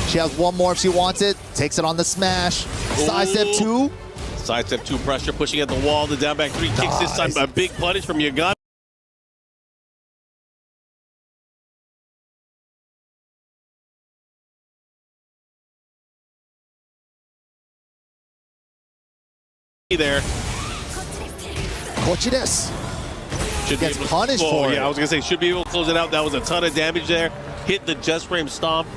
Speaker 20: She has one more if she wants it. Takes it on the smash. Side step 2.
Speaker 8: Side step 2 pressure, pushing at the wall. The down back 3 kicks this time. A big punish from Yagami. There.
Speaker 20: Gets punished for it.
Speaker 8: Yeah, I was going to say, should be able to close it out. That was a ton of damage there. Hit the Just Frame Stomp.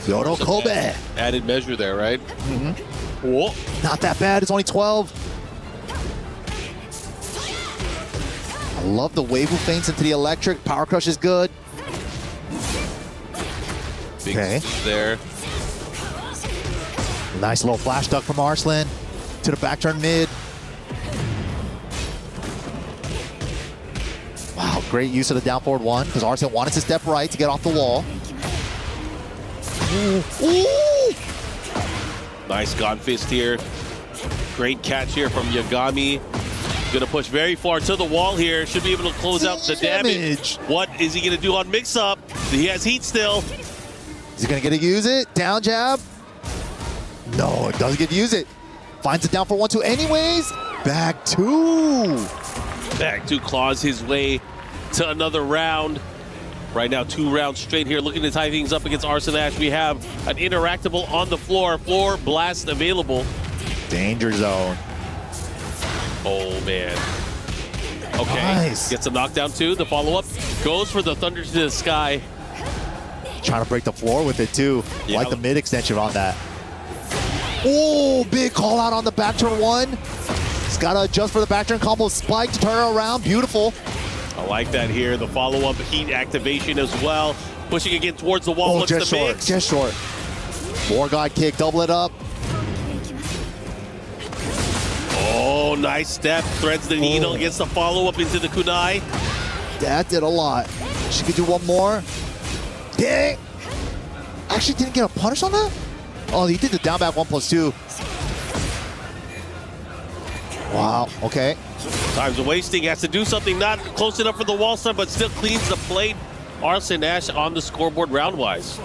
Speaker 20: Yodo Kobe.
Speaker 8: Added measure there, right?
Speaker 20: Mm-hmm.
Speaker 8: Whoa.
Speaker 20: Not that bad. It's only 12. I love the Weibo feints into the electric. Power Crush is good.
Speaker 8: Big
Speaker 20: Okay.
Speaker 8: there.
Speaker 20: Nice little flash duck from Arslan to the back turn mid. Wow, great use of the down forward one because Arslan wanted to step right to get off the wall. Ooh.
Speaker 8: Nice God Fist here. Great catch here from Yagami. Gonna push very far to the wall here. Should be able to close out the damage. What is he gonna do on mix-up? He has heat still.
Speaker 20: Is he gonna get to use it? Down jab. No, it doesn't get to use it. Finds it down for 1-2 anyways. Back two.
Speaker 8: Back to claws his way to another round. Right now, 2 rounds straight here. Looking to tie things up against Arslan Ash. We have an interactable on the floor. Floor blast available.
Speaker 20: Danger zone.
Speaker 8: Oh, man. Okay.
Speaker 20: Nice.
Speaker 8: Gets a knockdown, too. The follow-up goes for the Thunder to the Sky.
Speaker 20: Trying to break the floor with it, too.
Speaker 8: Yeah.
Speaker 20: Like the mid extension on that. Oh, big call out on the back turn one. He's got to adjust for the back turn combo. Spike to turn around. Beautiful.
Speaker 8: I like that here. The follow-up heat activation as well. Pushing again towards the wall. Looks
Speaker 20: just
Speaker 8: the
Speaker 20: short.
Speaker 8: mix.
Speaker 20: Just short. War God kick. Double it up.
Speaker 8: Oh, nice step. Threads the needle. Gets the follow-up into the kunai.
Speaker 20: That did a lot. She could do one more. Dang. Actually didn't get a punish on that? Oh, he did the down back 1+2. Wow, okay.
Speaker 8: Time's wasting. Has to do something not close enough for the wall stun, but still cleans the plate. Arslan Ash on the scoreboard round-wise.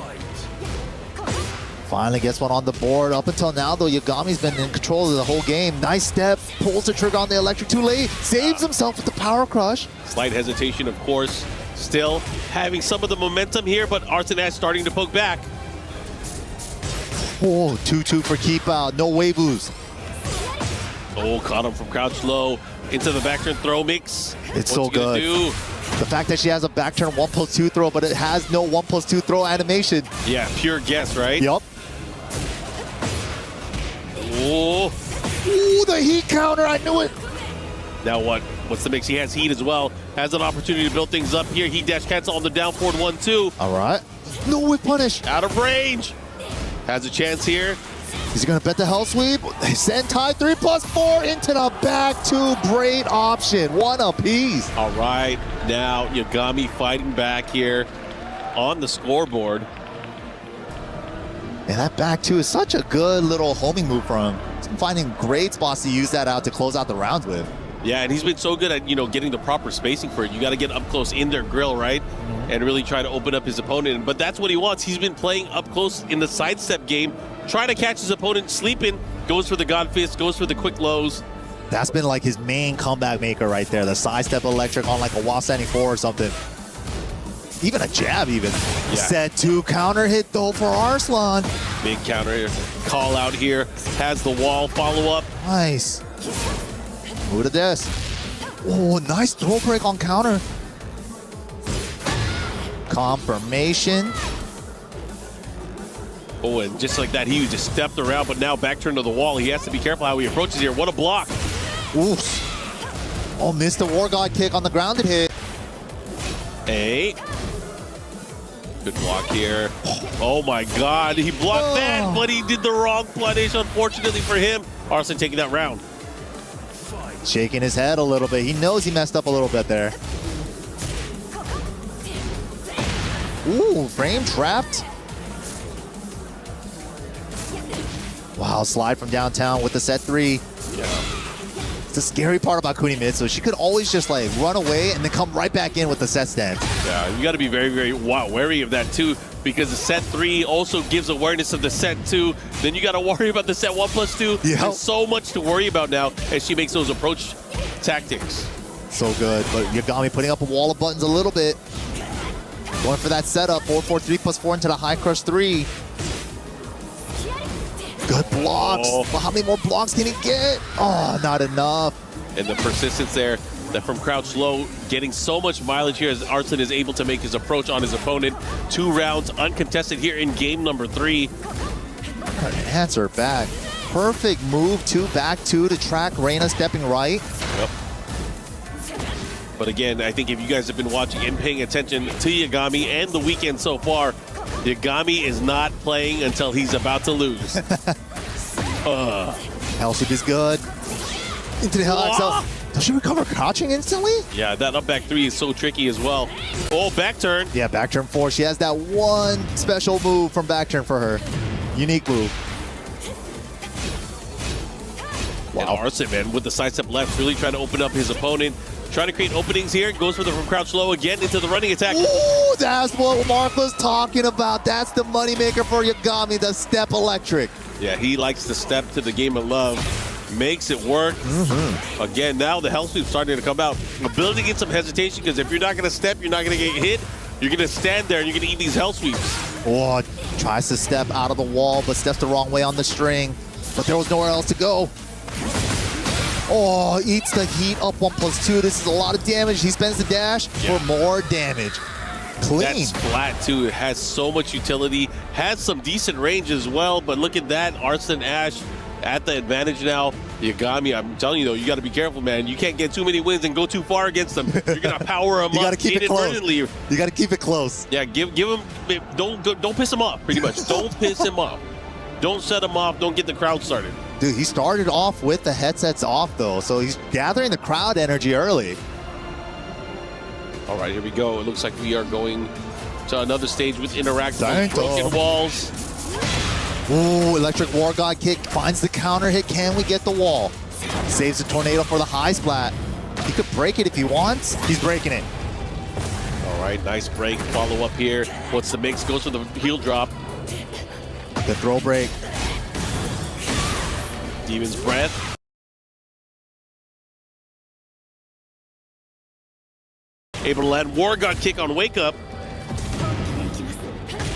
Speaker 20: Finally gets one on the board. Up until now, though, Yagami's been in control of the whole game. Nice step. Pulls the trigger on the electric too late. Saves himself with the power crush.
Speaker 8: Slight hesitation, of course. Still having some of the momentum here, but Arslan Ash starting to poke back.
Speaker 20: Oh, 2-2 for keep out. No Weibus.
Speaker 8: Oh, caught him from crouch low into the back turn throw mix.
Speaker 20: It's
Speaker 8: What's
Speaker 20: so
Speaker 8: he gonna
Speaker 20: good.
Speaker 8: do?
Speaker 20: The fact that she has a back turn 1+2 throw, but it has no 1+2 throw animation.
Speaker 8: Yeah, pure guess, right?
Speaker 20: Yup.
Speaker 8: Oh.
Speaker 20: Ooh, the heat counter. I knew it.
Speaker 8: Now what? What's the mix? He has heat as well. Has an opportunity to build things up here. Heat dash cancel on the down forward 1-2.
Speaker 20: All right. No whip punish.
Speaker 8: Out of range. Has a chance here.
Speaker 20: He's going to bet the hell sweep. Sentai 3+4 into the back two. Great option. One apiece.
Speaker 8: All right. Now Yagami fighting back here on the scoreboard.
Speaker 20: And that back two is such a good little homing move from him. He's finding great spots to use that out to close out the rounds with.
Speaker 8: Yeah, and he's been so good at, getting the proper spacing for it. You got to get up close in their grill, right? And really try to open up his opponent. But that's what he wants. He's been playing up close in the sidestep game, trying to catch his opponent sleeping. Goes for the God Fist, goes for the quick lows.
Speaker 20: That's been like his main comeback maker right there. The sidestep electric on like a while standing 4 or something. Even a jab even.
Speaker 8: Yeah.
Speaker 20: Set 2 counter hit though for Arslan.
Speaker 8: Big counter here. Call out here. Has the wall follow up.
Speaker 20: Nice. Move to this. Oh, nice throw break on counter. Confirmation.
Speaker 8: Oh, and just like that, he just stepped around, but now back turn to the wall. He has to be careful how he approaches here. What a block.
Speaker 20: Oof. Oh, missed the War God kick on the grounded hit.
Speaker 8: Hey. Good block here. Oh my God, he blocked that, but he did the wrong punish, unfortunately for him. Arslan taking that round.
Speaker 20: Shaking his head a little bit. He knows he messed up a little bit there. Ooh, frame trapped. Wow, slide from downtown with the set 3.
Speaker 8: Yeah.
Speaker 20: It's the scary part about Kunimitsu. She could always just like run away and then come right back in with the set stand.
Speaker 8: Yeah, you got to be very, very wary of that too, because the set 3 also gives awareness of the set 2. Then you got to worry about the set 1+2.
Speaker 20: Yep.
Speaker 8: There's so much to worry about now as she makes those approach tactics.
Speaker 20: So good, but Yagami putting up a wall of buttons a little bit. Going for that setup, 4-4-3+4 into the high crush 3. Good blocks, but how many more blocks can he get? Oh, not enough.
Speaker 8: And the persistence there that from crouch low, getting so much mileage here as Arslan is able to make his approach on his opponent. 2 rounds uncontested here in game number 3.
Speaker 20: Answer back. Perfect move, back two to track Reina stepping right.
Speaker 8: Yep. But again, I think if you guys have been watching and paying attention to Yagami and the weekend so far, Yagami is not playing until he's about to lose.
Speaker 20: Hell sweep is good. Into the Hell XL. Does she recover crouching instantly?
Speaker 8: Yeah, that up back 3 is so tricky as well. Oh, back turn.
Speaker 20: Yeah, back turn 4. She has that one special move from back turn for her. Unique move.
Speaker 8: Wow. And Arslan, man, with the sidestep left, really trying to open up his opponent. Trying to create openings here. Goes for the from crouch low again into the running attack.
Speaker 20: Ooh, that's what Mark was talking about. That's the moneymaker for Yagami, the step electric.
Speaker 8: Yeah, he likes to step to the game of love. Makes it work. Again, now the hell sweep's starting to come out. I'm building in some hesitation because if you're not going to step, you're not going to get hit. You're going to stand there and you're going to eat these hell sweeps.
Speaker 20: Oh, tries to step out of the wall, but steps the wrong way on the string. But there was nowhere else to go. Oh, eats the heat up 1+2. This is a lot of damage. He spends the dash for more damage. Clean.
Speaker 8: That's flat too. It has so much utility. Has some decent range as well, but look at that. Arslan Ash at the advantage now. Yagami, I'm telling you though, you got to be careful, man. You can't get too many wins and go too far against them. You're gonna power them
Speaker 20: You
Speaker 8: up.
Speaker 20: got to keep it close.
Speaker 8: You
Speaker 20: got to keep it close.
Speaker 8: Yeah, give him. Don't piss him off. Pretty much. Don't piss him off. Don't set him off. Don't get the crowd started.
Speaker 20: Dude, he started off with the headsets off though, so he's gathering the crowd energy early.
Speaker 8: All right, here we go. It looks like we are going to another stage with interactive broken walls.
Speaker 20: Ooh, electric war god kick finds the counter hit. Can we get the wall? Saves the tornado for the high splat. He could break it if he wants. He's breaking it.
Speaker 8: All right, nice break. Follow up here. What's the mix? Goes for the heel drop.
Speaker 20: The throw break.
Speaker 8: Demon's breath. Able to land war god kick on wake up.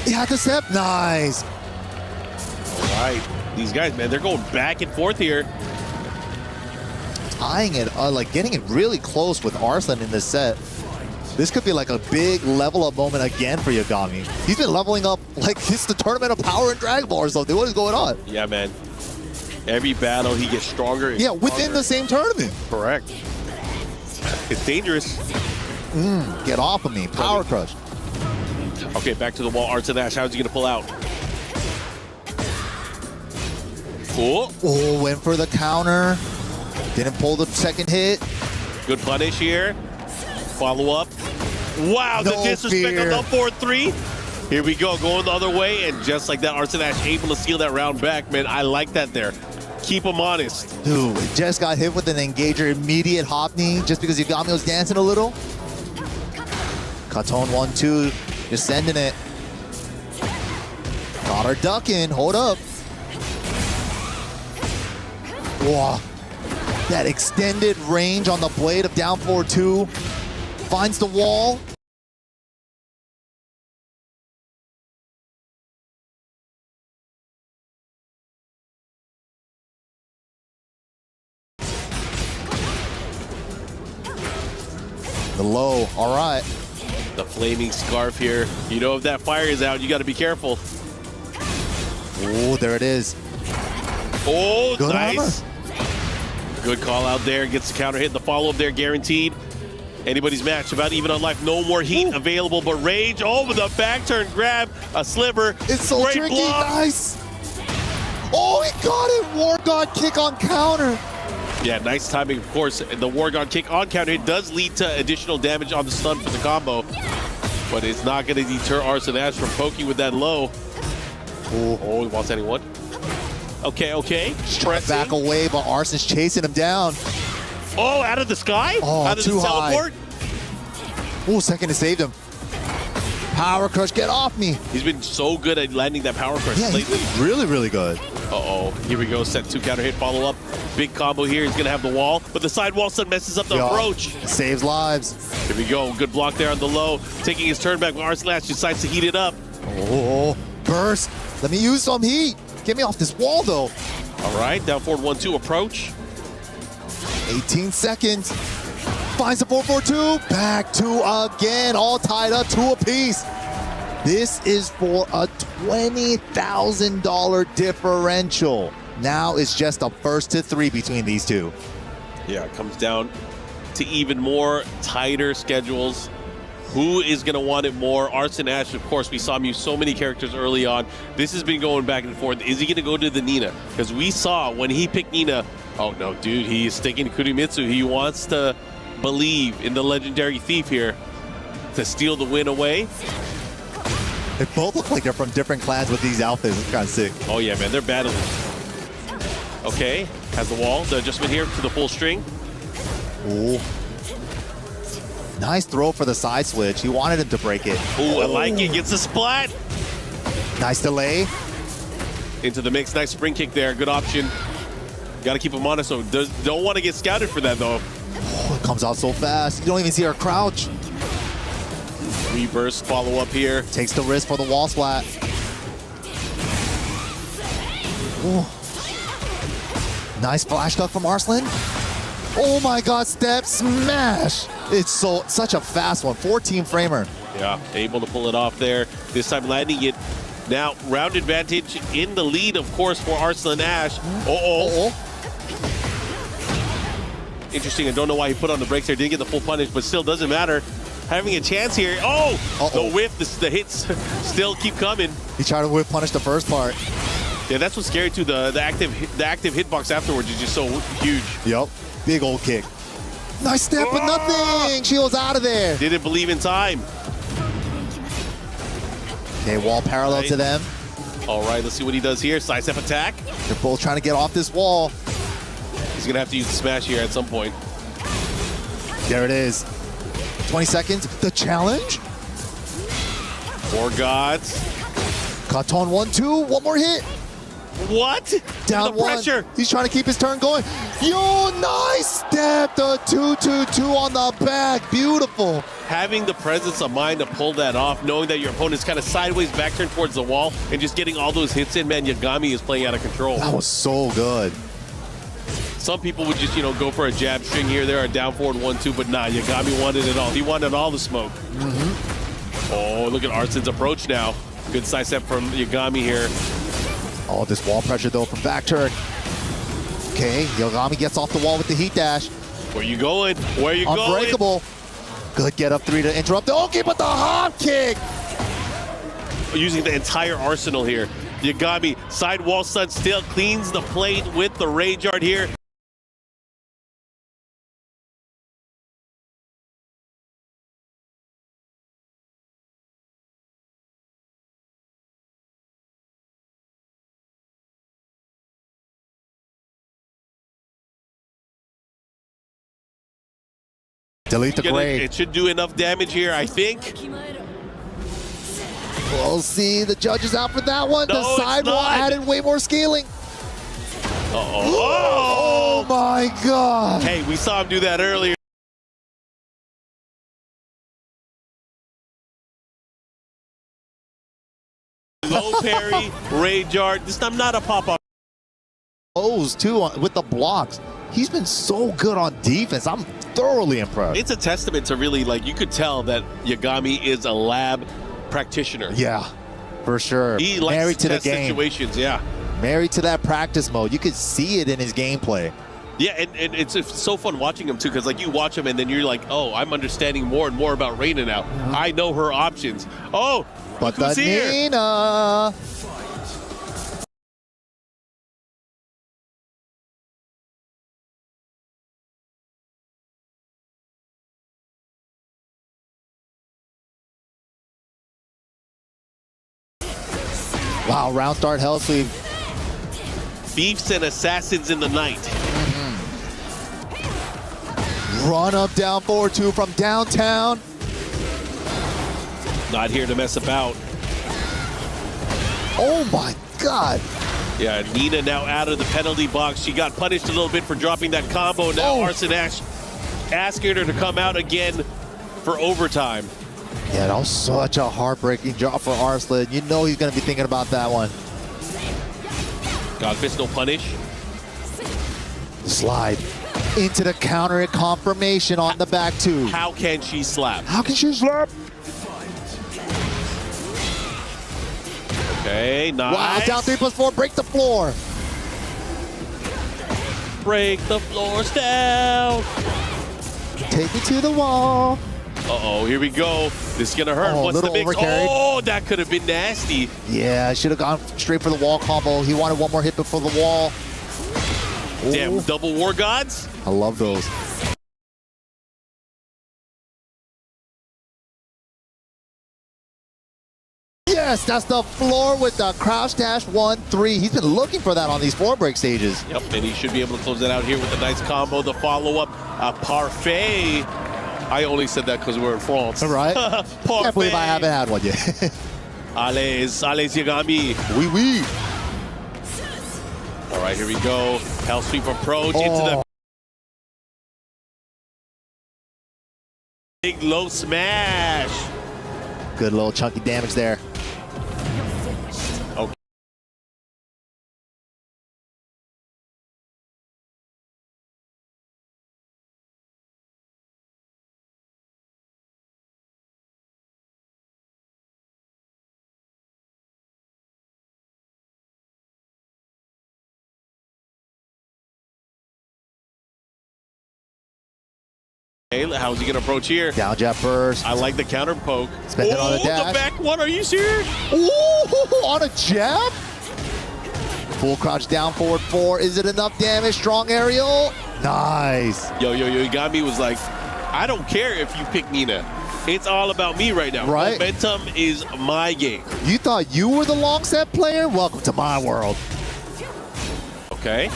Speaker 20: He had the step. Nice.
Speaker 8: All right, these guys, man, they're going back and forth here.
Speaker 20: Tying it, like getting it really close with Arslan in this set. This could be like a big level up moment again for Yagami. He's been leveling up like it's the tournament of power in Dragon Ball or something. What is going on?
Speaker 8: Yeah, man. Every battle, he gets stronger. And
Speaker 20: stronger. Within the same tournament.
Speaker 8: Correct. It's dangerous.
Speaker 20: Get off of me. Power crush.
Speaker 8: Okay, back to the wall. Arslan Ash, how's he going to pull out?
Speaker 20: Oh, went for the counter. Didn't pull the second hit.
Speaker 8: Good punish here. Follow up. Wow, the disrespect on the 4-3. Here we go, going the other way, and just like that, Arslan Ash able to steal that round back, man. I like that there. Keep him honest.
Speaker 20: Dude, just got hit with an engager, immediate hop knee, just because Yagami was dancing a little. Katon 1-2, just sending it. Got her ducking, hold up. Wow. That extended range on the blade of down 4-2. Finds the wall. The low, all right.
Speaker 8: The flaming scarf here. You know, if that fire is out, you got to be careful.
Speaker 20: Oh, there it is.
Speaker 8: Oh,
Speaker 20: good
Speaker 8: nice.
Speaker 20: Armor.
Speaker 8: Good call out there. Gets the counter hit. The follow-up there guaranteed. Anybody's match about even on life. No more heat available, but Rage over the back turn grab. A sliver.
Speaker 20: It's so
Speaker 8: great
Speaker 20: tricky.
Speaker 8: block.
Speaker 20: Nice. Oh, he got it. War God kick on counter.
Speaker 8: Yeah, nice timing, of course. The War God kick on counter hit does lead to additional damage on the stun for the combo, but it's not going to deter Arslan Ash from poking with that low. Oh, he wants anyone. Okay.
Speaker 20: Back away, but Arslan's chasing him down.
Speaker 8: Oh, out of the sky?
Speaker 20: Oh,
Speaker 8: out of
Speaker 20: too
Speaker 8: the teleport?
Speaker 20: high. Oh, second to save him. Power crush, get off me.
Speaker 8: He's been so good at landing that power crush lately.
Speaker 20: He's been really, really good.
Speaker 8: Uh-oh, here we go, set 2 counter hit, follow up. Big combo here, he's gonna have the wall, but the side wall sudden messes up the approach.
Speaker 20: Saves lives.
Speaker 8: Here we go, good block there on the low. Taking his turn back, when Arslan Ash decides to heat it up.
Speaker 20: Oh, burst. Let me use some heat. Get me off this wall, though.
Speaker 8: All right, down forward 1-2 approach.
Speaker 20: 18 seconds. Finds the 4-4-2. Back to again. All tied up 2 apiece. This is for a $20,000 differential. Now it's just a first to 3 between these two.
Speaker 8: Yeah, it comes down to even more tighter schedules. Who is going to want it more? Arslan Ash, of course, we saw him use so many characters early on. This has been going back and forth. Is he going to go to the Nina? Because we saw when he picked Nina, oh no, dude, he's sticking to Kunimitsu. He wants to believe in the legendary Thief here to steal the win away.
Speaker 20: They both look like they're from different clans with these outfits. It's kind of sick.
Speaker 8: Oh yeah, man, they're battling. Okay, has the wall, the adjustment here to the full string.
Speaker 20: Ooh. Nice throw for the side switch. He wanted him to break it.
Speaker 8: Ooh, I like it. Gets a splat.
Speaker 20: Nice delay.
Speaker 8: Into the mix. Nice spring kick there. Good option. Got to keep him honest. So don't want to get scouted for that, though.
Speaker 20: Oh, it comes out so fast. You don't even see her crouch.
Speaker 8: Reverse follow up here.
Speaker 20: Takes the risk for the wall splat. Ooh. Nice flash duck from Arslan. Oh my God, step smash. It's such a fast one. 14 framer.
Speaker 8: Yeah, able to pull it off there. This time landing it. Now, round advantage in the lead, of course, for Arslan Ash. Interesting. I don't know why he put on the brakes there. Didn't get the full punish, but still doesn't matter. Having a chance here. The whiff, the hits still keep coming.
Speaker 20: He tried to whip punish the first part.
Speaker 8: Yeah, that's what's scary too. The active hitbox afterwards is just so huge.
Speaker 20: Yep. Big old kick. Nice step, but nothing. She was out of there.
Speaker 8: Didn't believe in time.
Speaker 20: Okay, wall parallel to them.
Speaker 8: All right, let's see what he does here. Side step attack.
Speaker 20: They're both trying to get off this wall.
Speaker 8: He's going to have to use the smash here at some point.
Speaker 20: There it is. 20 seconds. The challenge.
Speaker 8: Four gods.
Speaker 20: Katon 1-2. One more hit.
Speaker 8: What?
Speaker 20: Down
Speaker 8: the pressure.
Speaker 20: One. He's trying to keep his turn going. Yo, nice step. The 2-2-2 on the back. Beautiful.
Speaker 8: Having the presence of mind to pull that off, knowing that your opponent's kind of sideways back turned towards the wall, and just getting all those hits in, man, Yagami is playing out of control.
Speaker 20: That was so good.
Speaker 8: Some people would just, go for a jab string here, there, a down forward 1-2, but nah, Yagami wanted it all. He wanted all the smoke. Oh, look at Arslan's approach now. Good side step from Yagami here.
Speaker 20: Oh, this wall pressure, though, from back turn. Okay, Yagami gets off the wall with the heat dash.
Speaker 8: Where you going? Where you going?
Speaker 20: Unbreakable. Good get up 3 to interrupt. Okay, but the hop kick.
Speaker 8: Using the entire arsenal here. Yagami, side wall stun still cleans the plate with the rage art here.
Speaker 20: Delete the grade.
Speaker 8: It should do enough damage here, I think.
Speaker 20: We'll see. The judge is out for that one.
Speaker 8: No,
Speaker 20: the sidewall added way more scaling.
Speaker 8: Oh
Speaker 20: my God.
Speaker 8: Hey, we saw him do that earlier. Low parry, rage art. This time not a pop-up.
Speaker 20: O's too with the blocks. He's been so good on defense. I'm thoroughly impressed.
Speaker 8: It's a testament to really, you could tell that Yagami is a lab practitioner.
Speaker 20: Yeah, for sure.
Speaker 8: He likes
Speaker 20: Married to the
Speaker 8: test
Speaker 20: game.
Speaker 8: situations, yeah.
Speaker 20: Married to that practice mode. You could see it in his gameplay.
Speaker 8: Yeah, and it's so fun watching him too, because you watch him and then you're like, oh, I'm understanding more and more about Reina now. I know her options. Oh,
Speaker 20: but
Speaker 8: look
Speaker 20: the
Speaker 8: who's here.
Speaker 20: Nina. Wow, round start hell sweep.
Speaker 8: Beefs and assassins in the night.
Speaker 20: Run up down 4-2 from downtown.
Speaker 8: Not here to mess about.
Speaker 20: Oh my God.
Speaker 8: Yeah, Nina now out of the penalty box. She got punished a little bit for dropping that combo. Now Arslan Ash asking her to come out again for overtime.
Speaker 20: Yeah, that was such a heartbreaking drop for Arslan. You know he's going to be thinking about that one.
Speaker 8: God fist, no punish.
Speaker 20: Slide. Into the counter confirmation on the back two.
Speaker 8: How can she slap?
Speaker 20: How can she slap?
Speaker 8: Okay, nice.
Speaker 20: Wow, down 3+4, break the floor.
Speaker 8: Break the floors down.
Speaker 20: Take it to the wall.
Speaker 8: Uh-oh, here we go. This is gonna hurt.
Speaker 20: Oh,
Speaker 8: What's the
Speaker 20: little
Speaker 8: mix?
Speaker 20: overcarried.
Speaker 8: Oh, that could have been nasty.
Speaker 20: Yeah, should have gone straight for the wall combo. He wanted one more hit before the wall.
Speaker 8: Damn,
Speaker 20: Ooh.
Speaker 8: double War Gods.
Speaker 20: I love those. Yes, that's the floor with the crouch dash 1-3. He's been looking for that on these floor break stages.
Speaker 8: Yep, and he should be able to close it out here with a nice combo. The follow-up, a parfait. I only said that because we're in France.
Speaker 20: All right.
Speaker 8: Parfait.
Speaker 20: Can't believe I haven't had one yet.
Speaker 8: Allez Yagami.
Speaker 20: Oui, oui.
Speaker 8: All right, here we go. Hell sweep approach into the big low smash.
Speaker 20: Good little chunky damage there.
Speaker 8: Okay. How's he gonna approach here?
Speaker 20: Down jab first.
Speaker 8: I like the counter poke.
Speaker 20: Spend it on the dash.
Speaker 8: The back one, are you serious?
Speaker 20: Ooh, on a jab? Full crouch down forward 4. Is it enough damage? Strong aerial. Nice.
Speaker 8: Yo, Yagami was like, I don't care if you pick Nina. It's all about me right now.
Speaker 20: Right.
Speaker 8: Momentum is my game.
Speaker 20: You thought you were the long set player? Welcome to my world.
Speaker 8: Okay.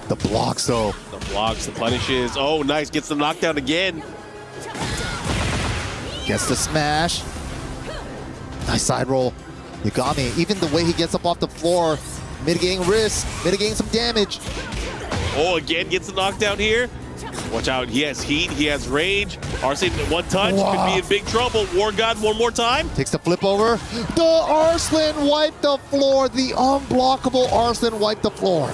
Speaker 20: The blocks though.
Speaker 8: The blocks, the punishes. Oh, nice. Gets the knockdown again.
Speaker 20: Gets the smash. Nice side roll. Yagami, even the way he gets up off the floor, mitigating risk, mitigating some damage.
Speaker 8: Oh, again gets the knockdown here. Watch out. He has heat. He has rage. Arslan, one touch.
Speaker 20: Wow.
Speaker 8: Could be in big trouble. War God one more time.
Speaker 20: Takes the flip over. The Arslan wiped the floor. The unblockable Arslan wiped the floor.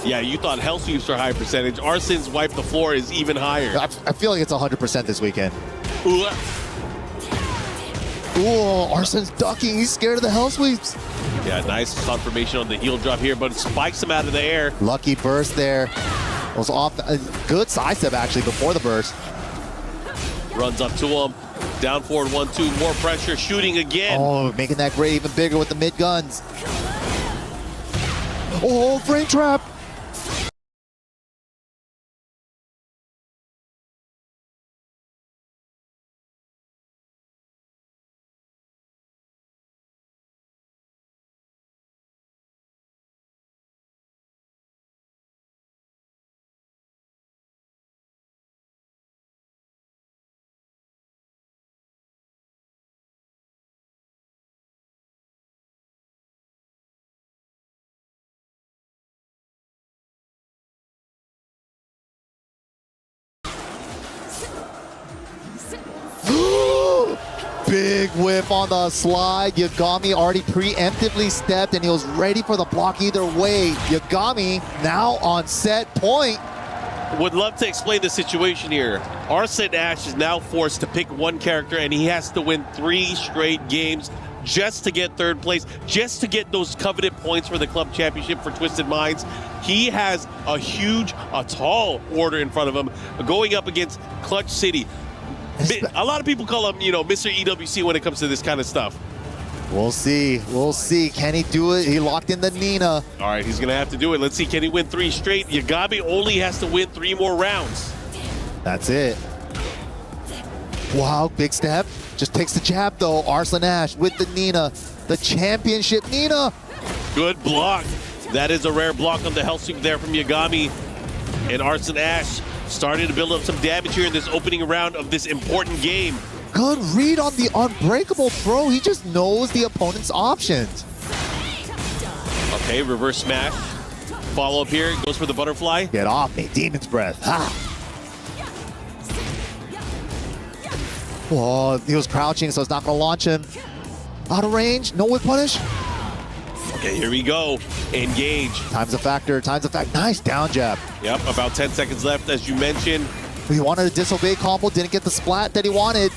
Speaker 8: Yeah, you thought hell sweeps are high percentage. Arslan's wipe the floor is even higher.
Speaker 20: I feel like it's 100% this weekend.
Speaker 8: Ooh.
Speaker 20: Ooh, Arslan's ducking. He's scared of the hell sweeps.
Speaker 8: Yeah, nice confirmation on the heel drop here, but it spikes him out of the air.
Speaker 20: Lucky burst there. Was off. Good sidestep actually before the burst.
Speaker 8: Runs up to him. Down forward 1-2. More pressure. Shooting again.
Speaker 20: Oh, making that gray even bigger with the mid guns. Oh, frame trap. Big whip on the slide. Yagami already preemptively stepped and he was ready for the block either way. Yagami now on set point.
Speaker 8: Would love to explain the situation here. Arslan Ash is now forced to pick one character and he has to win 3 straight games just to get third place, just to get those coveted points for the club championship for Twisted Minds. He has a tall order in front of him going up against Clutch City. A lot of people call him, Mr. EWC when it comes to this kind of stuff.
Speaker 20: We'll see. We'll see. Can he do it? He locked in the Nina.
Speaker 8: All right, he's going to have to do it. Let's see. Can he win 3 straight? Yagami only has to win 3 more rounds.
Speaker 20: That's it. Wow, big step. Just takes the jab, though. Arslan Ash with the Nina. The championship Nina.
Speaker 8: Good block. That is a rare block on the hell sweep there from Yagami. And Arslan Ash starting to build up some damage here in this opening round of this important game.
Speaker 20: Good read on the unbreakable throw. He just knows the opponent's options.
Speaker 8: Okay, reverse smash. Follow up here, goes for the butterfly.
Speaker 20: Get off me, Demon's Breath. Ha! Whoa, he was crouching, so it's not gonna launch him. Out of range, no whip punish.
Speaker 8: Okay, here we go. Engage.
Speaker 20: Time's a factor. Time's a fact. Nice down jab.
Speaker 8: Yep, about 10 seconds left, as you mentioned.
Speaker 20: He wanted a disobey combo, didn't get the splat that he wanted.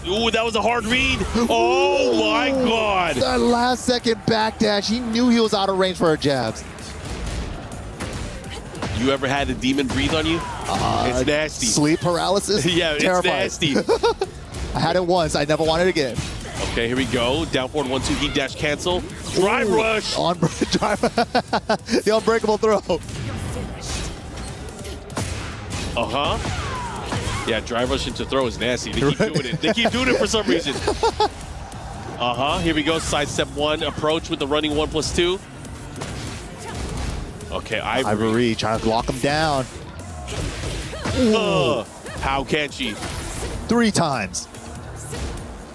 Speaker 8: Ooh, that was a hard read. Oh my God.
Speaker 20: That last second backdash, he knew he was out of range for her jabs.
Speaker 8: You ever had a demon breathe on you? It's nasty.
Speaker 20: Sleep paralysis?
Speaker 8: Yeah,
Speaker 20: Terrifying.
Speaker 8: it's nasty.
Speaker 20: I had it once, I never wanted it again.
Speaker 8: Okay, here we go. Down forward 1-2, heat dash cancel. Drive rush.
Speaker 20: The unbreakable throw.
Speaker 8: Uh-huh. Yeah, drive rush into throw is nasty. They keep doing it. They keep doing it for some reason. Uh-huh. Here we go. Side step 1 approach with the running 1+2. Okay,
Speaker 20: Ivory trying to lock him down.
Speaker 8: How can she?
Speaker 20: 3 times.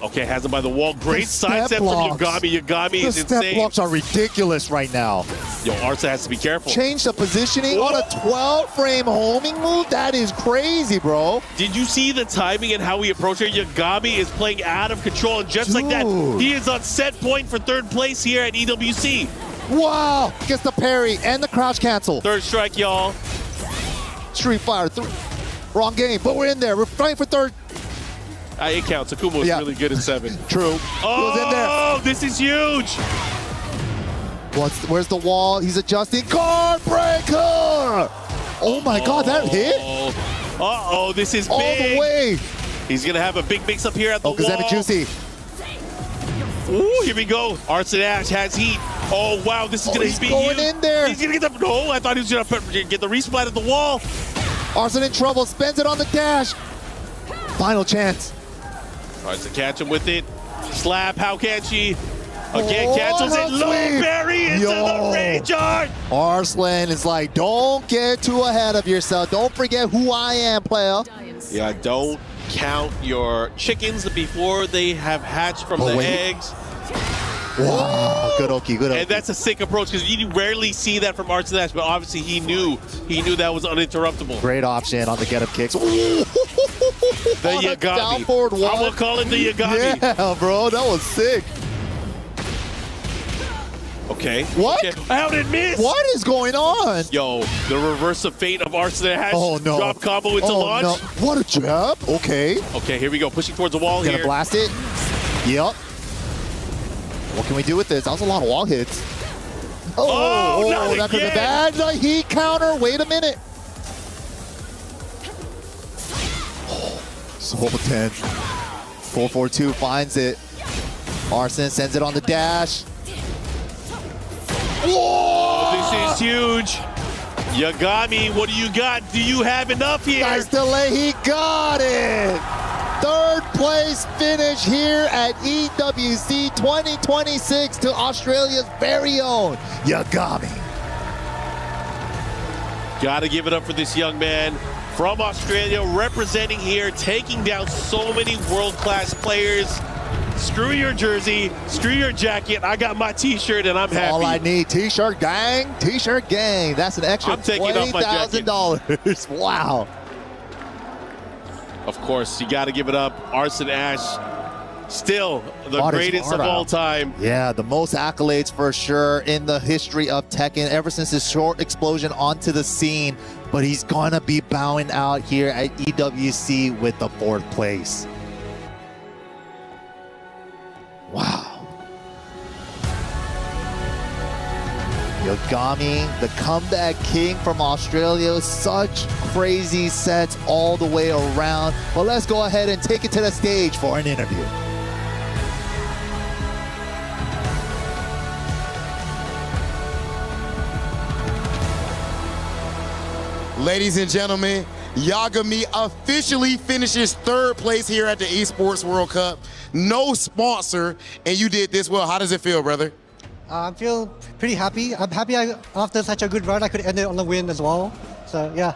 Speaker 8: Okay, has him by the wall. Great side step from Yagami. Yagami is
Speaker 20: step
Speaker 8: insane.
Speaker 20: blocks are ridiculous right now.
Speaker 8: Yo, Arslan has to be careful.
Speaker 20: Change the positioning on a 12-frame homing move? That is crazy, bro.
Speaker 8: Did you see the timing and how he approached her? Yagami is playing out of control, and just like that, he is on set point for 3rd place here at EWC.
Speaker 20: Wow! Gets the parry and the crouch cancel.
Speaker 8: 3rd strike, y'all.
Speaker 20: Street Fighter 3. Wrong game, but we're in there. We're fighting for 3rd.
Speaker 8: It counts. Akumo is really good in 7.
Speaker 20: True.
Speaker 8: Oh,
Speaker 20: he was in there.
Speaker 8: This is huge.
Speaker 20: Where's the wall? He's adjusting. Card breaker! Oh my God, that hit?
Speaker 8: Uh-oh, this is
Speaker 20: all
Speaker 8: big.
Speaker 20: The way.
Speaker 8: He's going to have a big mix-up here at the wall.
Speaker 20: Kazemi Juicy.
Speaker 8: Ooh, here we go. Arslan Ash has heat. Oh, wow, this is going to be
Speaker 20: going in there.
Speaker 8: He's going to get the... No, I thought he was going to get the resplat at the wall.
Speaker 20: Arslan in trouble. Spends it on the dash. Final chance.
Speaker 8: Tries to catch him with it. Slap, how can she? Again, cancels it. Low berry into the rage art.
Speaker 20: Arslan is like, don't get too ahead of yourself. Don't forget who I am, player.
Speaker 8: Yeah, don't count your chickens before they have hatched from the eggs.
Speaker 20: Wow, good Oki, good Oki.
Speaker 8: And that's a sick approach because you rarely see that from Arslan Ash, but obviously he knew that was uninterruptible.
Speaker 20: Great option on the get-up kicks.
Speaker 8: The Yagami.
Speaker 20: Downforward one.
Speaker 8: I'm going to call it the Yagami.
Speaker 20: Yeah, bro, that was sick.
Speaker 8: Okay.
Speaker 20: What?
Speaker 8: Okay. How did it miss?
Speaker 20: What is going on?
Speaker 8: Yo, the reverse of fate of Arslan Ash.
Speaker 20: Oh, no.
Speaker 8: Drop combo into launch.
Speaker 20: No. What a jab. Okay.
Speaker 8: Okay, here we go. Pushing towards the wall here.
Speaker 20: Gonna blast it. Yep. What can we do with this? That was a lot of wall hits.
Speaker 8: Oh,
Speaker 20: that could have been bad. The heat counter. Wait a minute. Soul 10. 442 finds it. Arslan sends it on the dash.
Speaker 8: Whoa! This is huge. Yagami, what do you got? Do you have enough here?
Speaker 20: Nice delay. He got it. 3rd place finish here at EWC 2026 to Australia's very own Yagami.
Speaker 8: Gotta give it up for this young man from Australia, representing here, taking down so many world-class players. Screw your jersey, screw your jacket. I got my t-shirt and I'm happy.
Speaker 20: All I need, t-shirt gang, t-shirt gang. That's an extra $20,000. Wow.
Speaker 8: Of course, you got to give it up. Arslan Ash, still the greatest of all time.
Speaker 20: Yeah, the most accolades for sure in the history of Tekken ever since his short explosion onto the scene. But he's gonna be bowing out here at EWC with the 4th place. Wow. Yagami, the comeback king from Australia. Such crazy sets all the way around. But let's go ahead and take it to the stage for an interview.
Speaker 13: Ladies and gentlemen, Yagami officially finishes 3rd place here at the Esports World Cup. No sponsor, and you did this well. How does it feel, brother?
Speaker 15: I feel pretty happy. I'm happy after such a good run, I could end it on the win as well. So, yeah.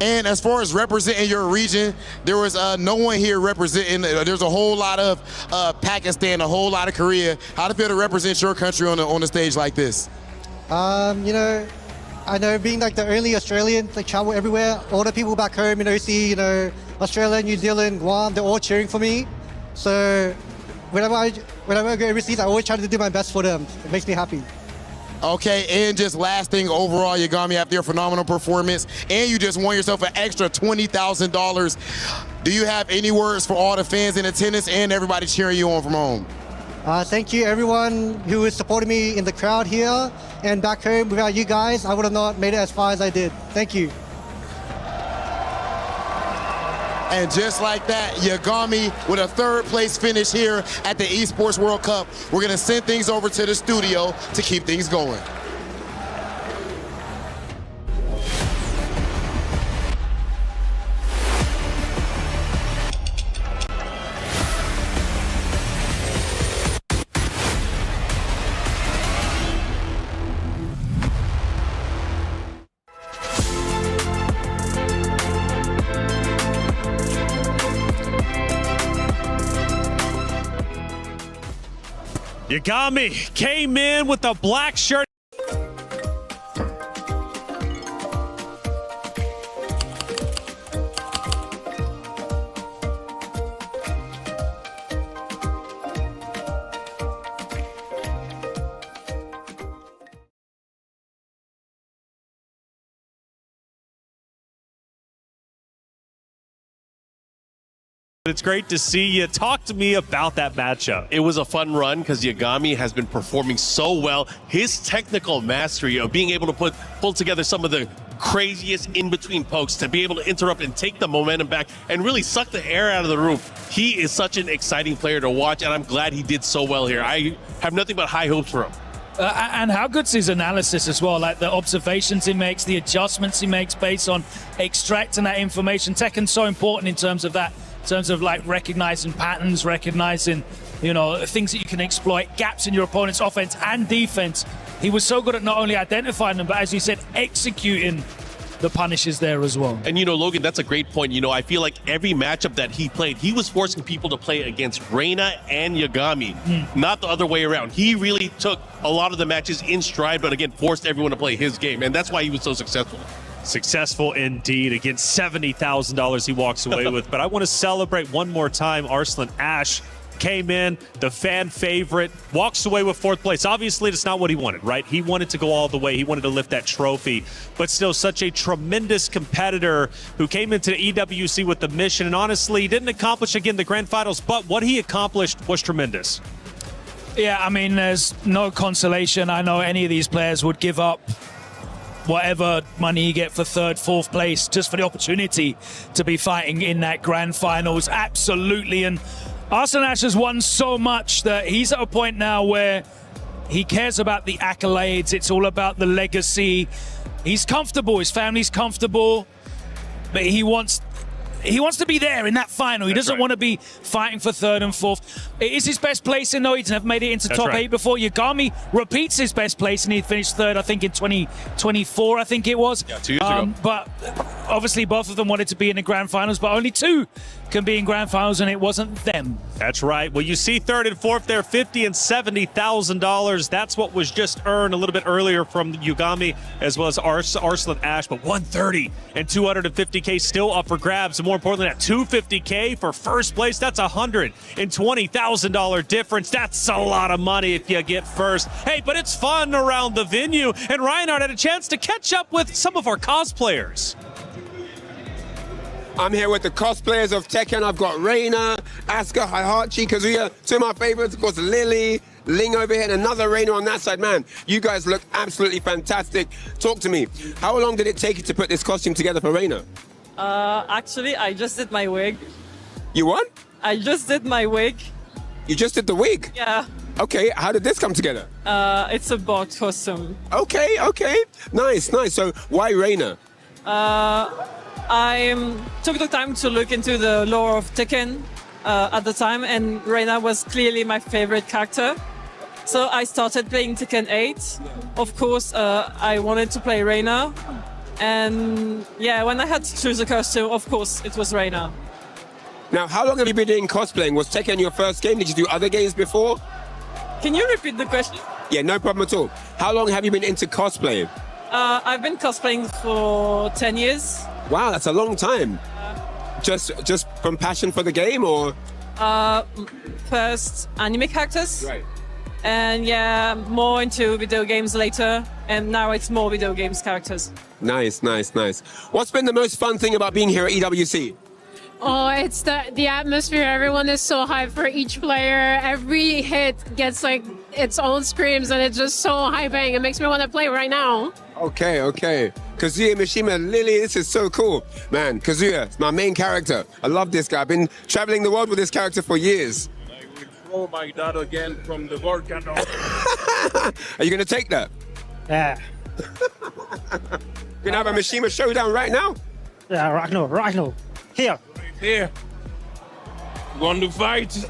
Speaker 13: And as far as representing your region, there was no one here representing. There's a whole lot of Pakistan, a whole lot of Korea. How does it feel to represent your country on the stage like this?
Speaker 15: You know, I know being like the only Australian to travel everywhere, all the people back home, see, Australia, New Zealand, Guam, they're all cheering for me. So whenever I get receipts, I always try to do my best for them. It makes me happy.
Speaker 13: Okay, and just last thing overall, Yagami, after your phenomenal performance, and you just won yourself an extra $20,000. Do you have any words for all the fans in attendance and everybody cheering you on from home?
Speaker 15: Thank you, everyone who is supporting me in the crowd here and back home. Without you guys, I would have not made it as far as I did. Thank you.
Speaker 13: And just like that, Yagami with a third place finish here at the Esports World Cup. We're gonna send things over to the studio to keep things going.
Speaker 2: Yagami came in with a black shirt. It's great to see you. Talk to me about that matchup.
Speaker 8: It was a fun run because Yagami has been performing so well. His technical mastery of being able to pull together some of the craziest in-between pokes to be able to interrupt and take the momentum back and really suck the air out of the room. He is such an exciting player to watch, and I'm glad he did so well here. I have nothing but high hopes for him.
Speaker 3: And how good's his analysis as well, like the observations he makes, the adjustments he makes based on extracting that information. Tekken's so important in terms of that. In terms of like recognizing patterns, recognizing, you know, things that you can exploit, gaps in your opponent's offense and defense. He was so good at not only identifying them, but as you said, executing the punishes there as well.
Speaker 8: And, you know, Logan, that's a great point. You know, I feel like every matchup that he played, he was forcing people to play against Reina and Yagami, not the other way around. He really took a lot of the matches in stride, but again, forced everyone to play his game. And that's why he was so successful.
Speaker 2: Successful indeed. Again, $70,000 he walks away with. But I want to celebrate one more time. Arslan Ash came in, the fan favorite, walks away with fourth place. Obviously, that's not what he wanted, right? He wanted to go all the way. He wanted to lift that trophy. But still, such a tremendous competitor who came into the EWC with the mission. And honestly, he didn't accomplish, again, the grand finals. But what he accomplished was tremendous.
Speaker 3: Yeah, I mean, there's no consolation. I know any of these players would give up whatever money you get for third, fourth place, just for the opportunity to be fighting in that grand finals. Absolutely. And Arslan Ash has won so much that he's at a point now where he cares about the accolades. It's all about the legacy. He's comfortable. His family's comfortable. But he wants to be there in that final. He doesn't want to be fighting for third and fourth. It is his best placing, though. He's never made it into top 8 before. Yagami repeats his best place, and he finished third, I think, in 2024, I think it was.
Speaker 8: Yeah, 2 years ago.
Speaker 3: But obviously, both of them wanted to be in the grand finals, but only two can be in grand finals, and it wasn't them.
Speaker 2: That's right. Well, you see third and fourth there, $50,000 and $70,000. That's what was just earned a little bit earlier from Yagami as well as Arslan Ash. But $130,000 and $250K still up for grabs. And more importantly, that $250K for first place, that's $120,000 difference. That's a lot of money if you get first. Hey, but it's fun around the venue. And Reinhard had a chance to catch up with some of our cosplayers.
Speaker 10: I'm here with the cosplayers of Tekken. I've got Reina, Asuka, Hihachi, Kazuya, two of my favorites, of course, Lily, Ling over here, and another Reina on that side. Man, you guys look absolutely fantastic. Talk to me. How long did it take you to put this costume together for Reina?
Speaker 22: Actually, I just did my wig.
Speaker 10: You what?
Speaker 22: I just did my wig.
Speaker 10: You just did the wig?
Speaker 22: Yeah.
Speaker 10: Okay, how did this come together?
Speaker 22: It's a bot costume.
Speaker 10: Okay. Nice. So why Reina?
Speaker 22: I took the time to look into the lore of Tekken at the time, and Reina was clearly my favorite character. So I started playing Tekken 8. Of course, I wanted to play Reina. And yeah, when I had to choose a costume, of course, it was Reina.
Speaker 10: Now, how long have you been doing cosplaying? Was Tekken your first game? Did you do other games before?
Speaker 22: Can you repeat the question?
Speaker 10: Yeah, no problem at all. How long have you been into cosplaying?
Speaker 22: I've been cosplaying for 10 years.
Speaker 10: Wow, that's a long time. Just from passion for the game, or?
Speaker 22: first anime characters.
Speaker 10: Right.
Speaker 22: And yeah, more into video games later. And now it's more video games characters.
Speaker 10: Nice, nice, nice. What's been the most fun thing about being here at EWC?
Speaker 7: Oh, it's the atmosphere. Everyone is so hyped for each player. Every hit gets like its own screams, and it's just so hyping. It makes me want to play right now.
Speaker 10: Okay, okay. Kazuya Mishima, Lily, this is so cool. Man, Kazuya, it's my main character. I love this guy. I've been traveling the world with this character for years.
Speaker 11: Throw my dad again from the volcano.
Speaker 10: Are you going to take that?
Speaker 11: Yeah.
Speaker 10: Gonna have a Mishima showdown right now?
Speaker 11: Yeah, right now. Here. Want to fight?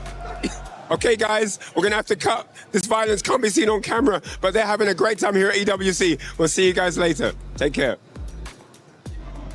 Speaker 10: Okay, guys, we're gonna have to cut. This violence can't be seen on camera, but they're having a great time here at EWC. We'll see you guys later. Take care.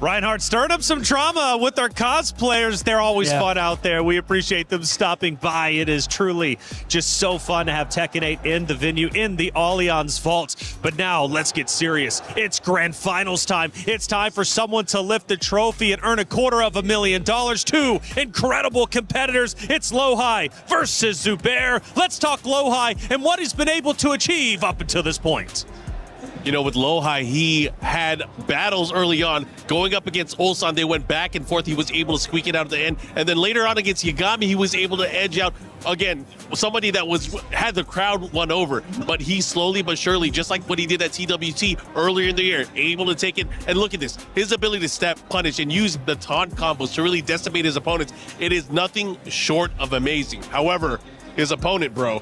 Speaker 2: Reinhardt stirred up some drama with our cosplayers. They're always fun out there. We appreciate them stopping by. It is truly just so fun to have Tekken 8 in the venue, in the Allianz Vault. But now let's get serious. It's grand finals time. It's time for someone to lift the trophy and earn $250,000. Two incredible competitors. It's LowHigh versus Zubair. Let's talk LowHigh and what he's been able to achieve up until this point.
Speaker 8: You know, with LowHigh, he had battles early on. Going up against ULSAN, they went back and forth. He was able to squeak it out at the end. And then later on against Yagami, he was able to edge out, again, somebody that had the crowd won over. But he slowly but surely, just like what he did at TWT earlier in the year, able to take it. And look at this. His ability to step, punish, and use the taunt combos to really decimate his opponents. It is nothing short of amazing. However, his opponent, bro,